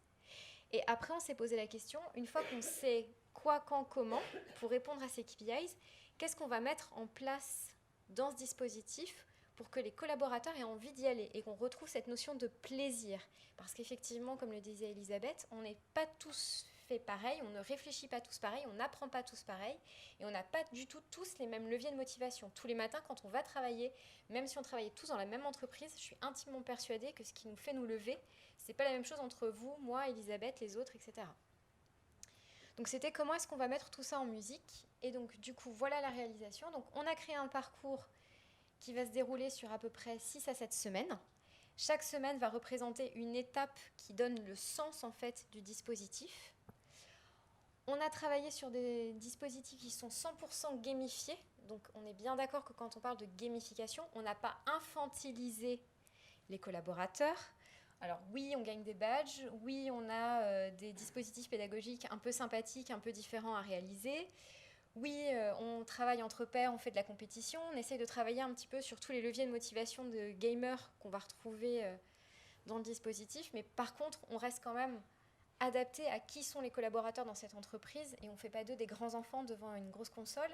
Et après, on s'est posé la question, une fois qu'on sait quoi, quand, comment, pour répondre à ces KPIs, qu'est-ce qu'on va mettre en place dans ce dispositif pour que les collaborateurs aient envie d'y aller et qu'on retrouve cette notion de plaisir. Parce qu'effectivement, comme le disait Elisabeth, on n'est pas tous fait pareil, on ne réfléchit pas tous pareil, on n'apprend pas tous pareil et on n'a pas du tout tous les mêmes leviers de motivation. Tous les matins, quand on va travailler, même si on travaillait tous dans la même entreprise, je suis intimement persuadée que ce qui nous fait nous lever, c'est pas la même chose entre vous, moi, Elisabeth, les autres, etc. Donc c'était comment est-ce qu'on va mettre tout ça en musique. Et donc du coup, voilà la réalisation. Donc on a créé un parcours qui va se dérouler sur à peu près 6 à 7 semaines. Chaque semaine va représenter une étape qui donne le sens en fait du dispositif. On a travaillé sur des dispositifs qui sont 100% gamifiés. Donc on est bien d'accord que quand on parle de gamification, on n'a pas infantilisé les collaborateurs. Alors oui, on gagne des badges, oui, on a des dispositifs pédagogiques un peu sympathiques, un peu différents à réaliser. Oui, on travaille entre pairs, on fait de la compétition, on essaye de travailler un petit peu sur tous les leviers de motivation de gamers qu'on va retrouver dans le dispositif. Mais par contre, on reste quand même adapté à qui sont les collaborateurs dans cette entreprise et on ne fait pas d'eux des grands enfants devant une grosse console.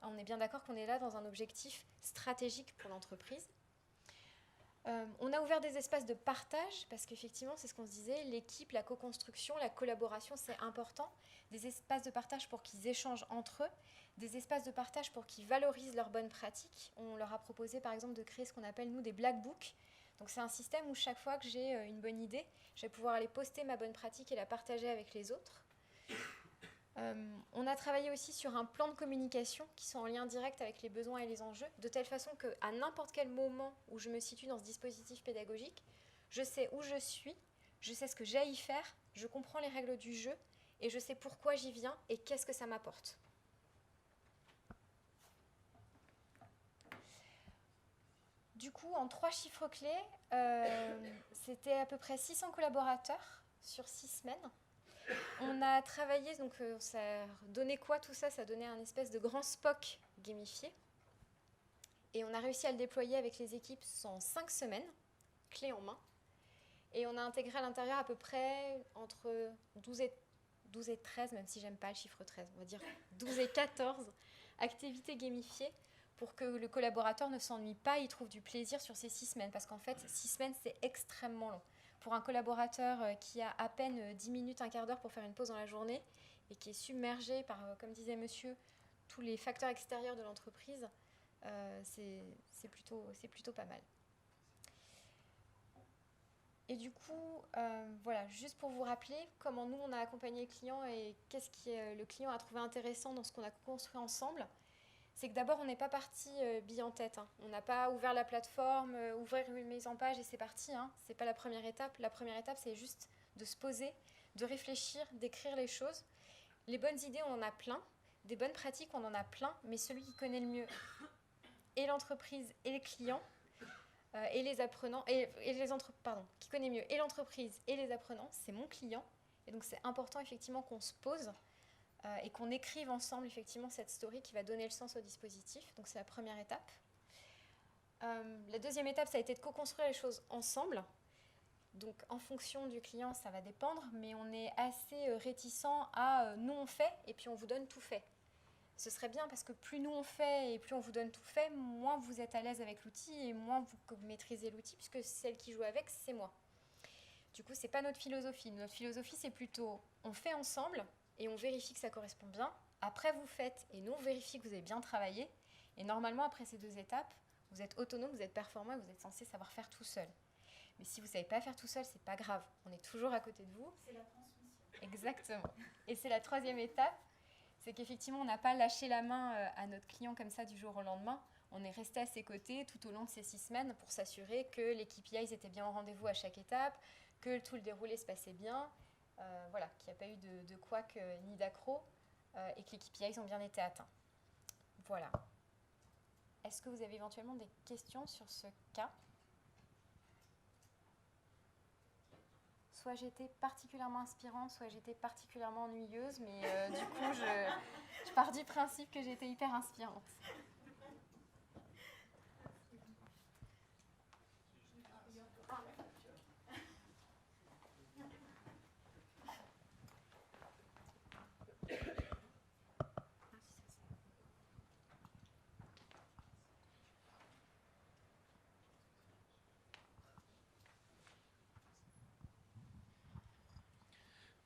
On est bien d'accord qu'on est là dans un objectif stratégique pour l'entreprise. On a ouvert des espaces de partage parce qu'effectivement, c'est ce qu'on se disait, l'équipe, la co-construction, la collaboration, c'est important. Des espaces de partage pour qu'ils échangent entre eux, des espaces de partage pour qu'ils valorisent leurs bonnes pratiques. On leur a proposé par exemple de créer ce qu'on appelle nous des black books. Donc c'est un système où chaque fois que j'ai une bonne idée, je vais pouvoir aller poster ma bonne pratique et la partager avec les autres. On a travaillé aussi sur un plan de communication qui sont en lien direct avec les besoins et les enjeux, de telle façon qu'à n'importe quel moment où je me situe dans ce dispositif pédagogique, je sais où je suis, je sais ce que j'ai à y faire, je comprends les règles du jeu et je sais pourquoi j'y viens et qu'est-ce que ça m'apporte. Du coup, en 3 chiffres clés, c'était à peu près 600 collaborateurs sur 6 semaines. On a travaillé, donc ça donnait quoi tout ça? Ça donnait un espèce de grand Spock gamifié. Et on a réussi à le déployer avec les équipes en 5 semaines, clé en main. Et on a intégré à l'intérieur à peu près entre 12 et 13, même si j'aime pas le chiffre 13, on va dire 12 et 14 activités gamifiées pour que le collaborateur ne s'ennuie pas, il trouve du plaisir sur ces 6 semaines. Parce qu'en fait, 6 semaines, c'est extrêmement long. Pour un collaborateur qui a à peine 10 minutes, un quart d'heure pour faire une pause dans la journée et qui est submergé par, comme disait monsieur, tous les facteurs extérieurs de l'entreprise, c'est plutôt pas mal. Et du coup, voilà, juste pour vous rappeler comment nous, on a accompagné le client et qu'est-ce que le client a trouvé intéressant dans ce qu'on a construit ensemble, c'est que d'abord, on n'est pas parti bille en tête. Hein. On n'a pas ouvert la plateforme, ouvrir une mise en page et c'est parti. Hein. Ce n'est pas la première étape. La première étape, c'est juste de se poser, de réfléchir, d'écrire les choses. Les bonnes idées, on en a plein. Des bonnes pratiques, on en a plein. Mais celui qui connaît le mieux et l'entreprise et les clients et les apprenants, qui connaît mieux et l'entreprise et les apprenants, c'est mon client. Et donc, c'est important effectivement qu'on se pose et qu'on écrive ensemble effectivement cette story qui va donner le sens au dispositif. Donc c'est la première étape. La deuxième étape, ça a été de co-construire les choses ensemble. Donc en fonction du client, ça va dépendre, mais on est assez réticent à nous on fait et puis on vous donne tout fait. Ce serait bien parce que plus nous on fait et plus on vous donne tout fait, moins vous êtes à l'aise avec l'outil et moins vous maîtrisez l'outil, puisque celle qui joue avec, c'est moi. Du coup, c'est pas notre philosophie. Notre philosophie, c'est plutôt on fait ensemble et on vérifie que ça correspond bien. Après, vous faites et nous, on vérifie que vous avez bien travaillé. Et normalement, après ces 2 étapes, vous êtes autonome, vous êtes performant et vous êtes censé savoir faire tout seul. Mais si vous ne savez pas faire tout seul, c'est pas grave. On est toujours à côté de vous. C'est la transmission. Exactement. Et c'est la 3e étape, c'est qu'effectivement, on n'a pas lâché la main à notre client comme ça du jour au lendemain. On est resté à ses côtés tout au long de ces 6 semaines pour s'assurer que les KPIs étaient bien au rendez-vous à chaque étape, que tout le déroulé se passait bien. Voilà, qu'il n'y a pas eu de couac ni d'accro et que les KPIs ont bien été atteints. Voilà. Est-ce que vous avez éventuellement des questions sur ce cas? Soit j'étais particulièrement inspirante, soit j'étais particulièrement ennuyeuse, mais du coup, je pars du principe que j'étais hyper inspirante.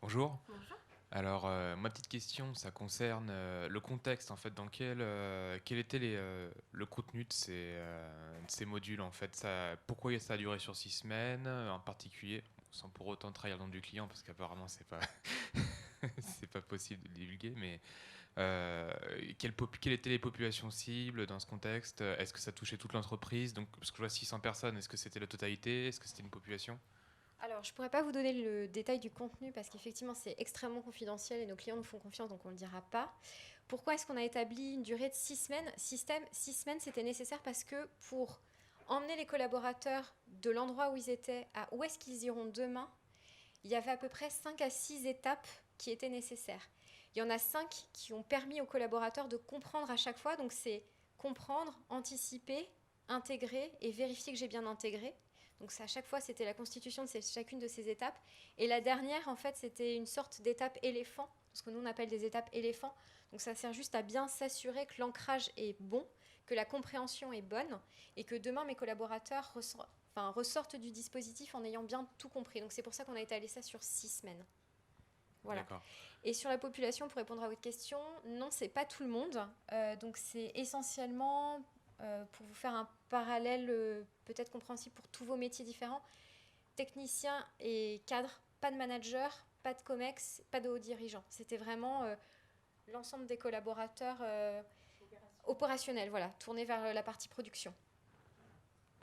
Bonjour. Bonjour. Alors, ma petite question, ça concerne le contexte, en fait, dans quel était le contenu de ces modules, en fait. Pourquoi ça a duré sur 6 semaines, en particulier, sans pour autant trahir le nom du client, parce qu'apparemment, c'est pas, c'est pas possible de le divulguer, mais quelles étaient les populations cibles dans ce contexte? Est-ce que ça touchait toute l'entreprise? Donc, parce que je vois 600 personnes, est-ce que c'était la totalité? Est-ce que c'était une population? Alors, je ne pourrais pas vous donner le détail du contenu parce qu'effectivement, c'est extrêmement confidentiel et nos clients nous font confiance, donc on ne le dira pas. Pourquoi est-ce qu'on a établi une durée de 6 semaines? 6 semaines, c'était nécessaire parce que pour emmener les collaborateurs de l'endroit où ils étaient à où est-ce qu'ils iront demain, il y avait à peu près 5 à 6 étapes qui étaient nécessaires. Il y en a 5 qui ont permis aux collaborateurs de comprendre à chaque fois. Donc, c'est comprendre, anticiper, intégrer et vérifier que j'ai bien intégré. Donc à chaque fois, c'était la constitution de chacune de ces étapes. Et la dernière, en fait, c'était une sorte d'étape éléphant, ce que nous on appelle des étapes éléphants. Donc ça sert juste à bien s'assurer que l'ancrage est bon, que la compréhension est bonne, et que demain, mes collaborateurs ressortent du dispositif en ayant bien tout compris. Donc c'est pour ça qu'on a étalé ça sur 6 semaines. Voilà. D'accord. Et sur la population, pour répondre à votre question, non, c'est pas tout le monde. Donc c'est essentiellement, pour vous faire un parallèle peut-être compréhensible pour tous vos métiers différents, techniciens et cadres, pas de manager, pas de comex, pas de haut dirigeants. C'était vraiment l'ensemble des collaborateurs opérationnels, voilà, tournés vers la partie production.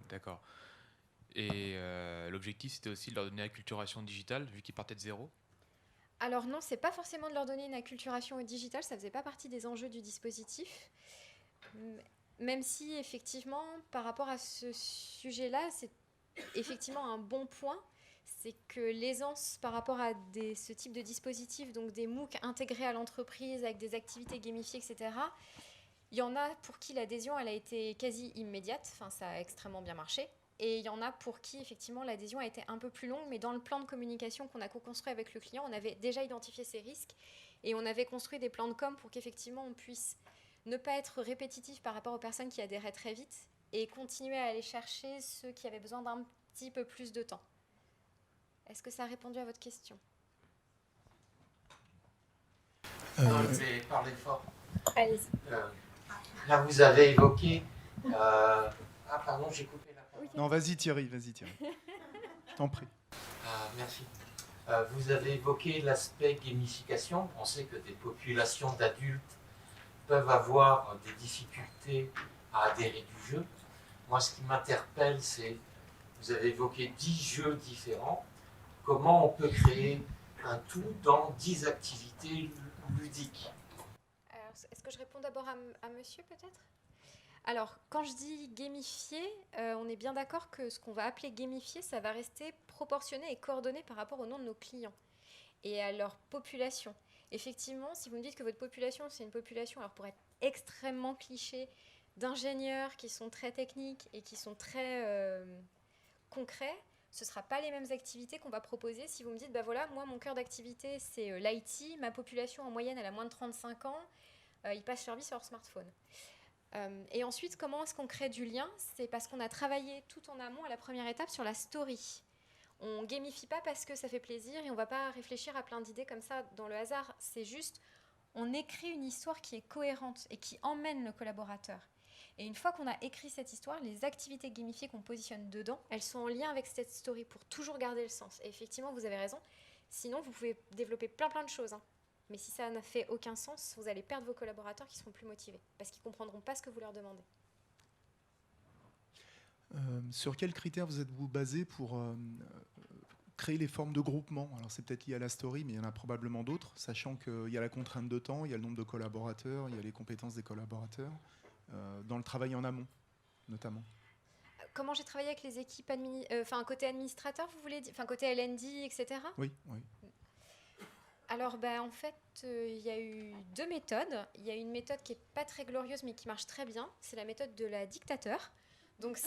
D'accord. Et l'objectif, c'était aussi de leur donner l'acculturation digitale, vu qu'ils partaient de zéro. Alors non, c'est pas forcément de leur donner une acculturation au digital, ça faisait pas partie des enjeux du dispositif. Même si effectivement, par rapport à ce sujet-là, c'est effectivement un bon point, c'est que l'aisance par rapport à ce type de dispositif, donc des MOOC intégrés à l'entreprise avec des activités gamifiées, etc., il y en a pour qui l'adhésion elle a été quasi immédiate, enfin ça a extrêmement bien marché. Et il y en a pour qui, effectivement, l'adhésion a été un peu plus longue, mais dans le plan de communication qu'on a co-construit avec le client, on avait déjà identifié ces risques et on avait construit des plans de com pour qu'effectivement, on puisse ne pas être répétitif par rapport aux personnes qui adhéraient très vite et continuer à aller chercher ceux qui avaient besoin d'un petit peu plus de temps. Est-ce que ça a répondu à votre question? Non, je vais parler fort. Allez-y. Là, vous avez évoqué... Ah, pardon, j'ai coupé la parole. Non, vas-y Thierry, vas-y Thierry. T'en prie. Merci. Vous avez évoqué l'aspect gamification. On sait que des populations d'adultes peuvent avoir des difficultés à adhérer du jeu. Moi, ce qui m'interpelle, c'est, vous avez évoqué 10 jeux différents. Comment on peut créer un tout dans 10 activités ludiques? Alors, est-ce que je réponds d'abord à monsieur, peut-être? Alors, quand je dis gamifier, on est bien d'accord que ce qu'on va appeler gamifier, ça va rester proportionné et coordonné par rapport au nom de nos clients et à leur population. Effectivement, si vous me dites que votre population, c'est une population, alors pour être extrêmement cliché, d'ingénieurs qui sont très techniques et qui sont très concrets, ce ne sera pas les mêmes activités qu'on va proposer. Si vous me dites, bah voilà, moi, mon cœur d'activité, c'est l'IT, ma population en moyenne, elle a moins de 35 ans, ils passent leur vie sur leur smartphone. Et ensuite, comment est-ce qu'on crée du lien? C'est parce qu'on a travaillé tout en amont à la première étape sur la story. On gamifie pas parce que ça fait plaisir et on va pas réfléchir à plein d'idées comme ça dans le hasard. C'est juste, on écrit une histoire qui est cohérente et qui emmène le collaborateur. Et une fois qu'on a écrit cette histoire, les activités gamifiées qu'on positionne dedans, elles sont en lien avec cette story pour toujours garder le sens. Et effectivement, vous avez raison. Sinon, vous pouvez développer plein de choses, hein. Mais si ça n'a fait aucun sens, vous allez perdre vos collaborateurs qui seront plus motivés parce qu'ils ne comprendront pas ce que vous leur demandez. Sur quels critères vous êtes-vous basé pour créer les formes de groupement? Alors c'est peut-être lié à la story, mais il y en a probablement d'autres, sachant qu'il y a la contrainte de temps, il y a le nombre de collaborateurs, il y a les compétences des collaborateurs, dans le travail en amont, notamment. Comment j'ai travaillé avec les équipes, côté administrateur, vous voulez dire, côté L&D, etc. Oui, oui. Alors, en fait, il y a eu 2 méthodes. Il y a une méthode qui n'est pas très glorieuse, mais qui marche très bien. C'est la méthode de la dictateur. Donc,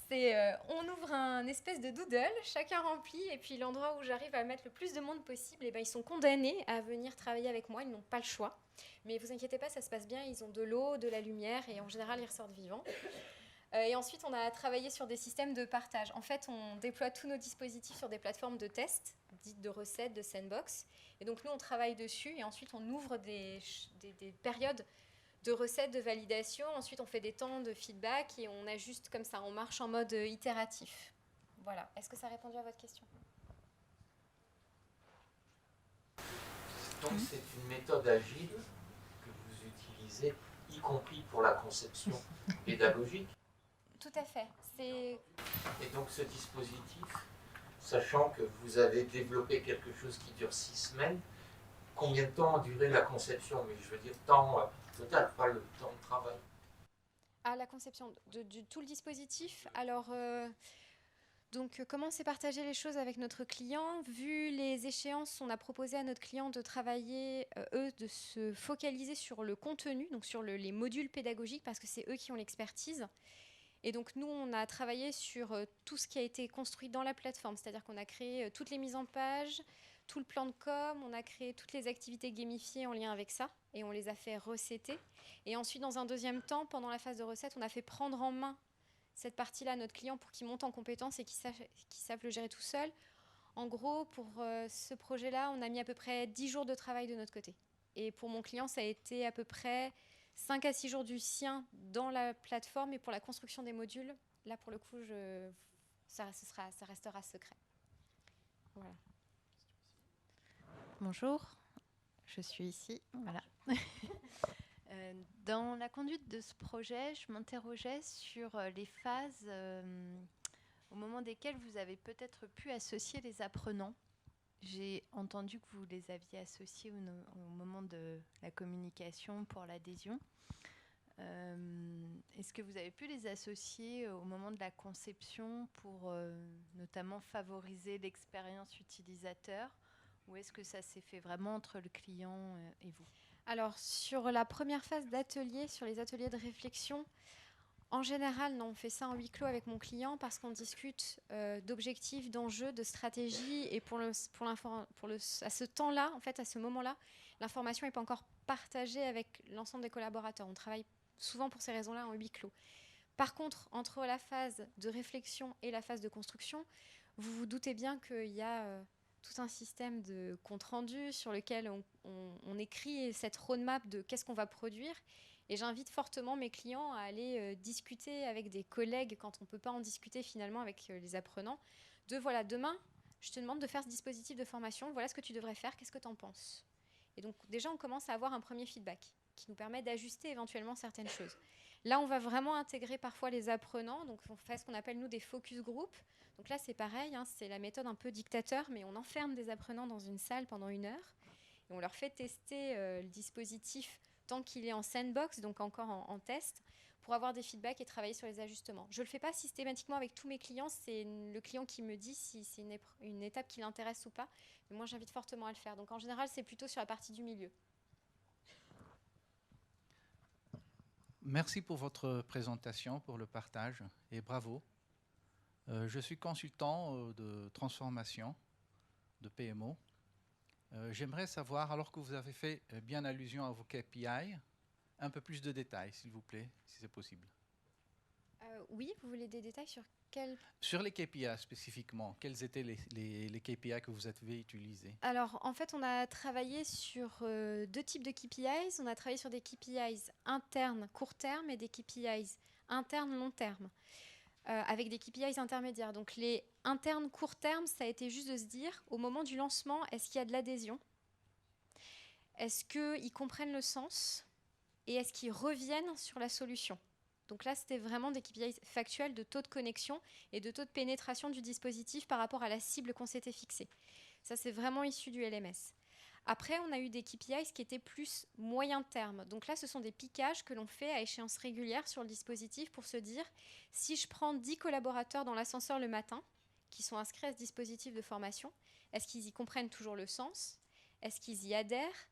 on ouvre un espèce de doodle, chacun remplit, et puis l'endroit où j'arrive à mettre le plus de monde possible, ils sont condamnés à venir travailler avec moi. Ils n'ont pas le choix. Mais vous inquiétez pas, ça se passe bien. Ils ont de l'eau, de la lumière, et en général, ils ressortent vivants. Et ensuite, on a travaillé sur des systèmes de partage. En fait, on déploie tous nos dispositifs sur des plateformes de test, dites de recettes, de sandbox. Et donc, nous, on travaille dessus et ensuite, on ouvre des périodes de recettes, de validation. Ensuite, on fait des temps de feedback et on ajuste comme ça. On marche en mode itératif. Voilà. Est-ce que ça a répondu à votre question? Donc, c'est une méthode agile que vous utilisez, y compris pour la conception pédagogique? Tout à fait. Et donc ce dispositif, sachant que vous avez développé quelque chose qui dure 6 semaines, combien de temps a duré la conception? Mais je veux dire temps total, pas le temps de travail. À la conception de tout le dispositif. Alors, donc comment s'est partagé les choses avec notre client? Vu les échéances, on a proposé à notre client de travailler, de se focaliser sur le contenu, donc sur les modules pédagogiques, parce que c'est eux qui ont l'expertise. Et donc, nous, on a travaillé sur tout ce qui a été construit dans la plateforme, c'est-à-dire qu'on a créé toutes les mises en page, tout le plan de com, on a créé toutes les activités gamifiées en lien avec ça, et on les a fait recetter. Et ensuite, dans un deuxième temps, pendant la phase de recette, on a fait prendre en main cette partie-là à notre client pour qu'il monte en compétence et qu'il sache le gérer tout seul. En gros, pour ce projet-là, on a mis à peu près 10 jours de travail de notre côté. Et pour mon client, ça a été à peu près 5 à 6 jours du sien dans la plateforme. Et pour la construction des modules, là, pour le coup, ça restera secret. Voilà. Bonjour, je suis ici. Voilà. Dans la conduite de ce projet, je m'interrogeais sur les phases au moment desquelles vous avez peut-être pu associer les apprenants. J'ai entendu que vous les aviez associés au moment de la communication pour l'adhésion. Est-ce que vous avez pu les associer au moment de la conception pour notamment favoriser l'expérience utilisateur, ou est-ce que ça s'est fait vraiment entre le client et vous ? Alors, sur la première phase d'atelier, sur les ateliers de réflexion, en général, non, on fait ça en huis clos avec mon client parce qu'on discute d'objectifs, d'enjeux, de stratégies. Et à ce temps-là, en fait, à ce moment-là, l'information n'est pas encore partagée avec l'ensemble des collaborateurs. On travaille souvent pour ces raisons-là en huis clos. Par contre, entre la phase de réflexion et la phase de construction, vous vous doutez bien qu'il y a tout un système de compte-rendu sur lequel on écrit cette roadmap de qu'est-ce qu'on va produire. Et j'invite fortement mes clients à aller discuter avec des collègues quand on ne peut pas en discuter finalement avec les apprenants. Voilà, demain, je te demande de faire ce dispositif de formation. Voilà ce que tu devrais faire. Qu'est-ce que tu en penses ? Et donc déjà, on commence à avoir un premier feedback qui nous permet d'ajuster éventuellement certaines choses. Là, on va vraiment intégrer parfois les apprenants. Donc, on fait ce qu'on appelle, nous, des focus group. Donc là, c'est pareil, hein, c'est la méthode un peu dictateur, mais on enferme des apprenants dans une salle pendant 1 heure et on leur fait tester le dispositif tant qu'il est en sandbox, donc encore en test, pour avoir des feedbacks et travailler sur les ajustements. Je ne le fais pas systématiquement avec tous mes clients, c'est le client qui me dit si c'est une étape qui l'intéresse ou pas, mais moi j'invite fortement à le faire. Donc en général, c'est plutôt sur la partie du milieu. Merci pour votre présentation, pour le partage, et bravo. Je suis consultant de transformation de PMO. J'aimerais savoir, alors que vous avez fait bien allusion à vos KPI, un peu plus de détails, s'il vous plaît, si c'est possible. Oui, vous voulez des détails sur quel... Sur les KPI spécifiquement, quels étaient les KPI que vous avez utilisés? Alors, en fait, on a travaillé sur 2 types de KPIs. On a travaillé sur des KPIs internes court terme et des KPIs internes long terme, avec des KPIs intermédiaires. Donc, les internes court terme, ça a été juste de se dire, au moment du lancement, est-ce qu'il y a de l'adhésion? Est-ce qu'ils comprennent le sens? Et est-ce qu'ils reviennent sur la solution? Donc là, c'était vraiment des KPIs factuels de taux de connexion et de taux de pénétration du dispositif par rapport à la cible qu'on s'était fixée. Ça, c'est vraiment issu du LMS. Après, on a eu des KPIs qui étaient plus moyen terme. Donc là, ce sont des piquages que l'on fait à échéance régulière sur le dispositif pour se dire, si je prends 10 collaborateurs dans l'ascenseur le matin, qui sont inscrits à ce dispositif de formation, est-ce qu'ils y comprennent toujours le sens? Est-ce qu'ils y adhèrent?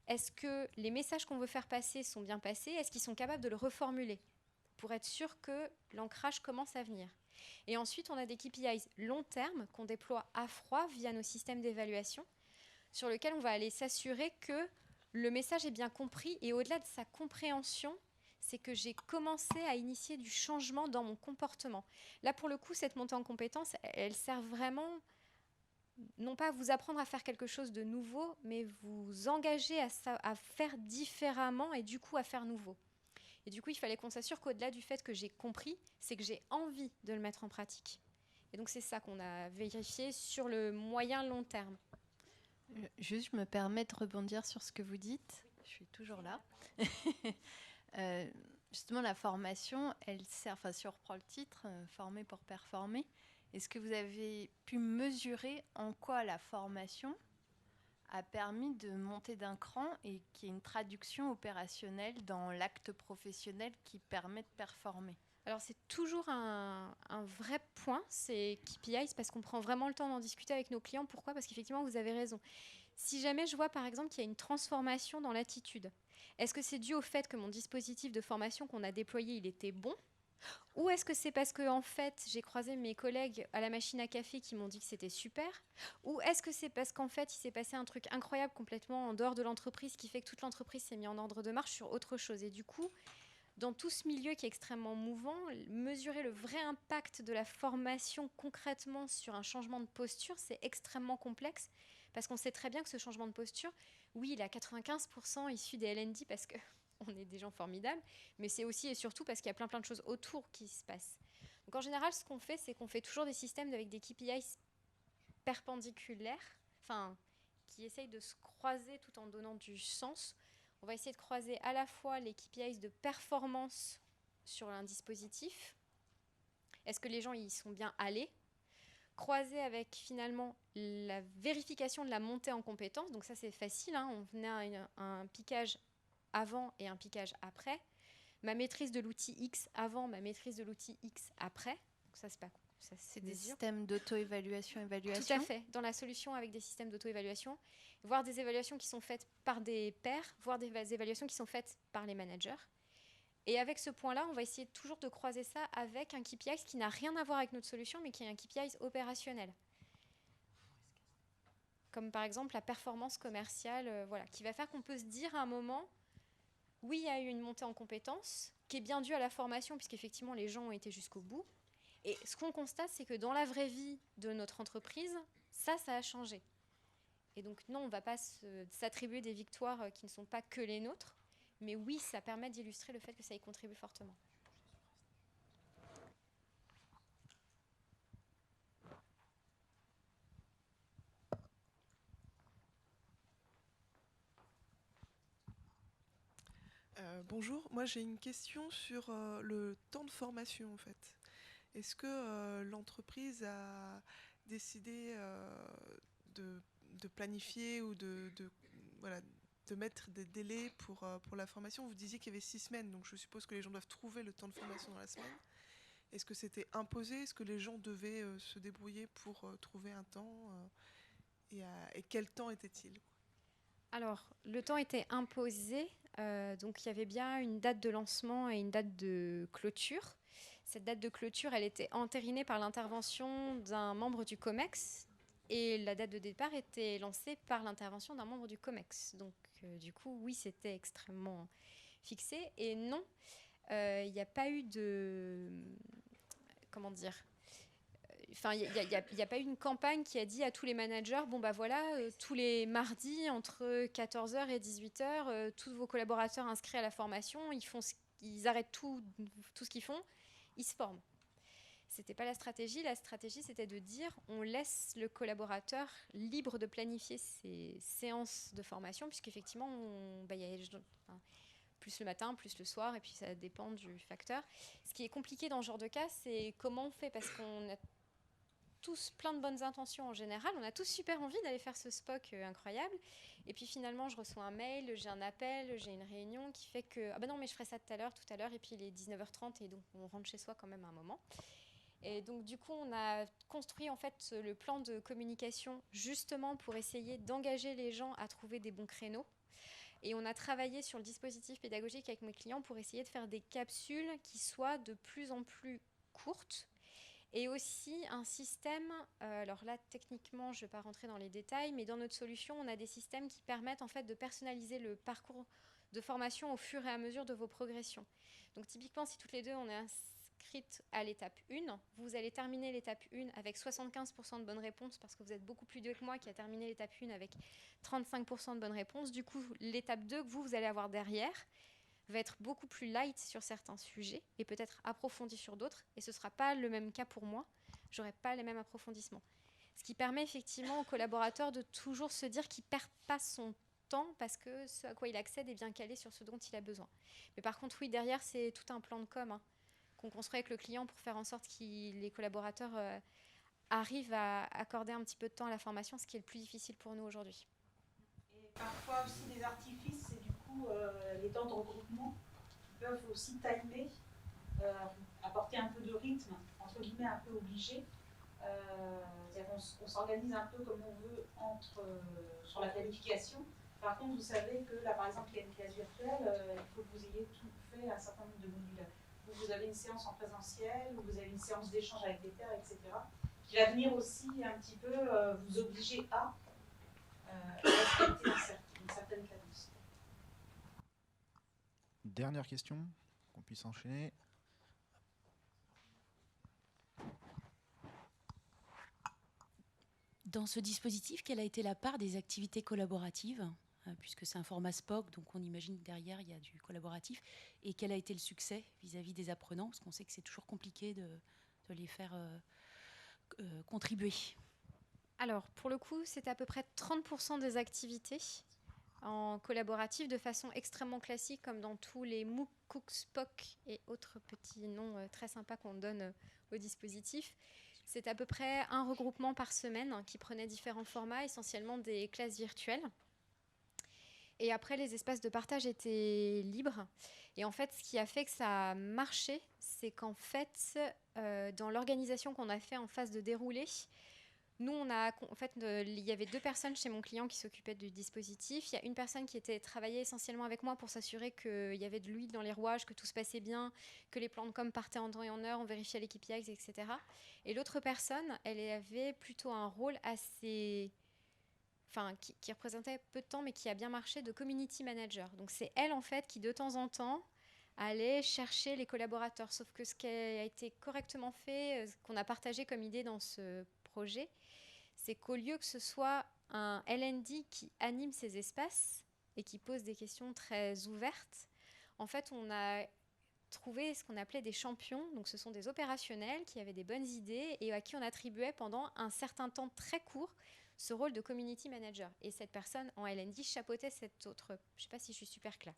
Est-ce que les messages qu'on veut faire passer sont bien passés? Est-ce qu'ils sont capables de le reformuler pour être sûr que l'ancrage commence à venir? Et ensuite, on a des KPIs long terme qu'on déploie à froid via nos systèmes d'évaluation, sur lesquels on va aller s'assurer que le message est bien compris. Et au-delà de sa compréhension, c'est que j'ai commencé à initier du changement dans mon comportement. Là, pour le coup, cette montée en compétences, elle sert vraiment, non pas à vous apprendre à faire quelque chose de nouveau, mais vous engager à faire différemment et du coup à faire nouveau. Et du coup, il fallait qu'on s'assure qu'au-delà du fait que j'ai compris, c'est que j'ai envie de le mettre en pratique. Et donc, c'est ça qu'on a vérifié sur le moyen-long terme. Juste, je me permets de rebondir sur ce que vous dites. Je suis toujours là. Justement, la formation, elle sert, enfin, si on reprend le titre, former pour performer, est-ce que vous avez pu mesurer en quoi la formation a permis de monter d'un cran et qu'il y ait une traduction opérationnelle dans l'acte professionnel qui permet de performer? Alors, c'est toujours un vrai point, ces KPIs, parce qu'on prend vraiment le temps d'en discuter avec nos clients. Pourquoi? Parce qu'effectivement, vous avez raison. Si jamais je vois, par exemple, qu'il y a une transformation dans l'attitude, est-ce que c'est dû au fait que mon dispositif de formation qu'on a déployé, il était bon? Ou est-ce que c'est parce que, en fait, j'ai croisé mes collègues à la machine à café qui m'ont dit que c'était super? Ou est-ce que c'est parce qu'en fait, il s'est passé un truc incroyable complètement en dehors de l'entreprise qui fait que toute l'entreprise s'est mise en ordre de marche sur autre chose? Et du coup, dans tout ce milieu qui est extrêmement mouvant, mesurer le vrai impact de la formation concrètement sur un changement de posture, c'est extrêmement complexe parce qu'on sait très bien que ce changement de posture, oui, il est à 95% issu des L&D parce qu'on est des gens formidables, mais c'est aussi et surtout parce qu'il y a plein de choses autour qui se passent. Donc en général, ce qu'on fait, c'est qu'on fait toujours des systèmes avec des KPIs perpendiculaires, enfin, qui essayent de se croiser tout en donnant du sens. On va essayer de croiser à la fois les KPIs de performance sur un dispositif. Est-ce que les gens y sont bien allés? Croiser avec finalement la vérification de la montée en compétences. Donc ça c'est facile, hein. On venait à un piquage avant et un piquage après. Ma maîtrise de l'outil X avant, ma maîtrise de l'outil X après. Donc ça c'est pas cool. C'est des systèmes d'auto-évaluation, évaluation. Tout à fait, dans la solution avec des systèmes d'auto-évaluation, voire des évaluations qui sont faites par des pairs, voire des évaluations qui sont faites par les managers. Et avec ce point-là, on va essayer toujours de croiser ça avec un KPI qui n'a rien à voir avec notre solution, mais qui est un KPI opérationnel. Comme par exemple la performance commerciale, voilà, qui va faire qu'on peut se dire à un moment, oui, il y a eu une montée en compétences, qui est bien due à la formation, puisqu'effectivement les gens ont été jusqu'au bout. Et ce qu'on constate, c'est que dans la vraie vie de notre entreprise, ça a changé. Et donc non, on ne va pas s'attribuer des victoires qui ne sont pas que les nôtres, mais oui, ça permet d'illustrer le fait que ça y contribue fortement. Bonjour, moi j'ai une question sur le temps de formation en fait. Est-ce que l'entreprise a décidé de planifier ou voilà, de mettre des délais pour la formation? Vous disiez qu'il y avait 6 semaines, donc je suppose que les gens doivent trouver le temps de formation dans la semaine. Est-ce que c'était imposé? Est-ce que les gens devaient se débrouiller pour trouver un temps et quel temps était-il? Alors, le temps était imposé, donc il y avait bien une date de lancement et une date de clôture. Cette date de clôture, elle était entérinée par l'intervention d'un membre du COMEX et la date de départ était lancée par l'intervention d'un membre du COMEX. Donc, du coup, oui, c'était extrêmement fixé. Et non, il n'y a pas eu de... Comment dire ? Enfin, il n'y a pas eu une campagne qui a dit à tous les managers, bon bah voilà, tous les mardis entre 14h et 18h, tous vos collaborateurs inscrits à la formation, ils arrêtent tout ce qu'ils font, ils se forment. C'était pas la stratégie. La stratégie, c'était de dire, on laisse le collaborateur libre de planifier ses séances de formation, puisqu'effectivement, y a plus le matin, plus le soir, et puis ça dépend du facteur. Ce qui est compliqué dans ce genre de cas, c'est comment on fait, parce qu'on a tous plein de bonnes intentions en général, on a tous super envie d'aller faire ce SPOC incroyable, et puis finalement je reçois un mail, j'ai un appel, j'ai une réunion qui fait que ah ben non mais je ferai ça tout à l'heure, et puis il est 19h30 et donc on rentre chez soi quand même à un moment. Et donc du coup on a construit en fait le plan de communication justement pour essayer d'engager les gens à trouver des bons créneaux. Et on a travaillé sur le dispositif pédagogique avec mes clients pour essayer de faire des capsules qui soient de plus en plus courtes. Et aussi un système, alors là techniquement je ne vais pas rentrer dans les détails, mais dans notre solution on a des systèmes qui permettent en fait de personnaliser le parcours de formation au fur et à mesure de vos progressions. Donc typiquement si toutes les deux on est inscrites à l'étape 1, vous allez terminer l'étape 1 avec 75% de bonnes réponses parce que vous êtes beaucoup plus doué que moi qui a terminé l'étape 1 avec 35% de bonnes réponses. Du coup l'étape 2 que vous allez avoir derrière va être beaucoup plus light sur certains sujets et peut-être approfondi sur d'autres. Et ce ne sera pas le même cas pour moi. Je n'aurai pas les mêmes approfondissements. Ce qui permet effectivement aux collaborateurs de toujours se dire qu'il ne perd pas son temps parce que ce à quoi il accède est bien calé sur ce dont il a besoin. Mais par contre, oui, derrière, c'est tout un plan de com qu'on construit avec le client pour faire en sorte que les collaborateurs arrivent à accorder un petit peu de temps à la formation, ce qui est le plus difficile pour nous aujourd'hui. Et parfois aussi des artifices, c'est du coup les temps de regroupement qui peuvent aussi timer, apporter un peu de rythme, entre guillemets un peu obligé. C'est-à-dire on s'organise un peu comme on veut sur la planification. Par contre, vous savez que là, par exemple, il y a une classe virtuelle, il faut que vous ayez tout fait un certain nombre de modules. Vous avez une séance en présentiel, ou vous avez une séance d'échange avec des pairs, etc. Qui va venir aussi un petit peu vous obliger à respecter une certaine cadence. Dernière question qu'on puisse enchaîner. Dans ce dispositif, quelle a été la part des activités collaboratives, puisque c'est un format SPOC, donc on imagine que derrière il y a du collaboratif, et quel a été le succès vis-à-vis des apprenants, parce qu'on sait que c'est toujours compliqué de les faire contribuer. Alors, pour le coup, c'était à peu près 30% des activités en collaboratif de façon extrêmement classique, comme dans tous les MOOC, Cook, SPOC et autres petits noms très sympas qu'on donne au dispositif. C'est à peu près un regroupement par semaine qui prenait différents formats, essentiellement des classes virtuelles. Et après, les espaces de partage étaient libres. Et en fait, ce qui a fait que ça a marché, c'est qu'en fait, dans l'organisation qu'on a fait en phase de déroulé, nous, il y avait 2 personnes chez mon client qui s'occupaient du dispositif. Il y a une personne qui travaillait essentiellement avec moi pour s'assurer qu'il y avait de l'huile dans les rouages, que tout se passait bien, que les plans de com partaient en temps et en heure, on vérifiait les KPIs, etc. Et l'autre personne, elle avait plutôt un rôle assez... qui représentait peu de temps, mais qui a bien marché, de community manager. Donc c'est elle, en fait, qui de temps en temps allait chercher les collaborateurs. Sauf que ce qui a été correctement fait, ce qu'on a partagé comme idée dans ce projet, c'est qu'au lieu que ce soit un L&D qui anime ces espaces et qui pose des questions très ouvertes, en fait, on a trouvé ce qu'on appelait des champions. Donc, ce sont des opérationnels qui avaient des bonnes idées et à qui on attribuait pendant un certain temps très court ce rôle de community manager. Et cette personne en L&D chapeautait cette autre... Je ne sais pas si je suis super claire.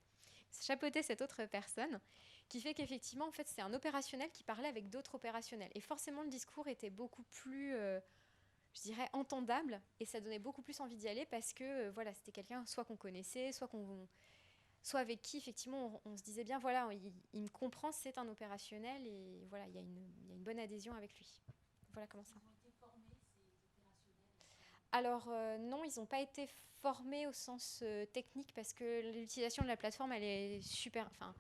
Chapeautait cette autre personne, qui fait qu'effectivement, en fait, c'est un opérationnel qui parlait avec d'autres opérationnels. Et forcément, le discours était beaucoup plus, je dirais, entendable, et ça donnait beaucoup plus envie d'y aller parce que, voilà, c'était quelqu'un soit qu'on connaissait, soit avec qui, effectivement, on se disait bien, voilà, il me comprend, c'est un opérationnel, et voilà, il y a une bonne adhésion avec lui. Voilà comment ça. Alors non, ils n'ont pas été formés au sens technique parce que l'utilisation de la plateforme, elle est super... Enfin,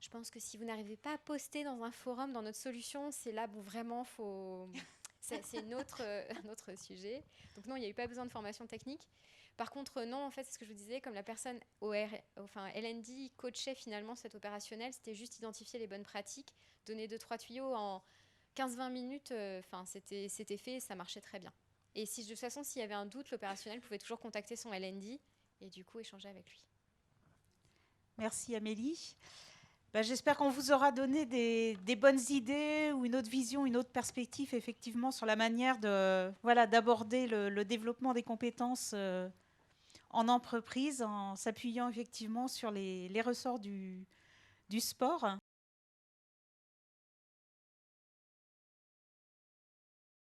je pense que si vous n'arrivez pas à poster dans un forum, dans notre solution, c'est là où vraiment faut... C'est un autre sujet. Donc non, il n'y a eu pas besoin de formation technique. Par contre, non, en fait, c'est ce que je vous disais, comme la personne L&D coachait finalement cet opérationnel, c'était juste identifier les bonnes pratiques, donner 2-3 tuyaux en 15-20 minutes, c'était fait et ça marchait très bien. Et si, de toute façon, s'il y avait un doute, l'opérationnel pouvait toujours contacter son L&D et du coup échanger avec lui. Merci Amélie. J'espère qu'on vous aura donné des bonnes idées ou une autre vision, une autre perspective effectivement sur la manière d'aborder le développement des compétences en entreprise en s'appuyant effectivement sur les ressorts du sport.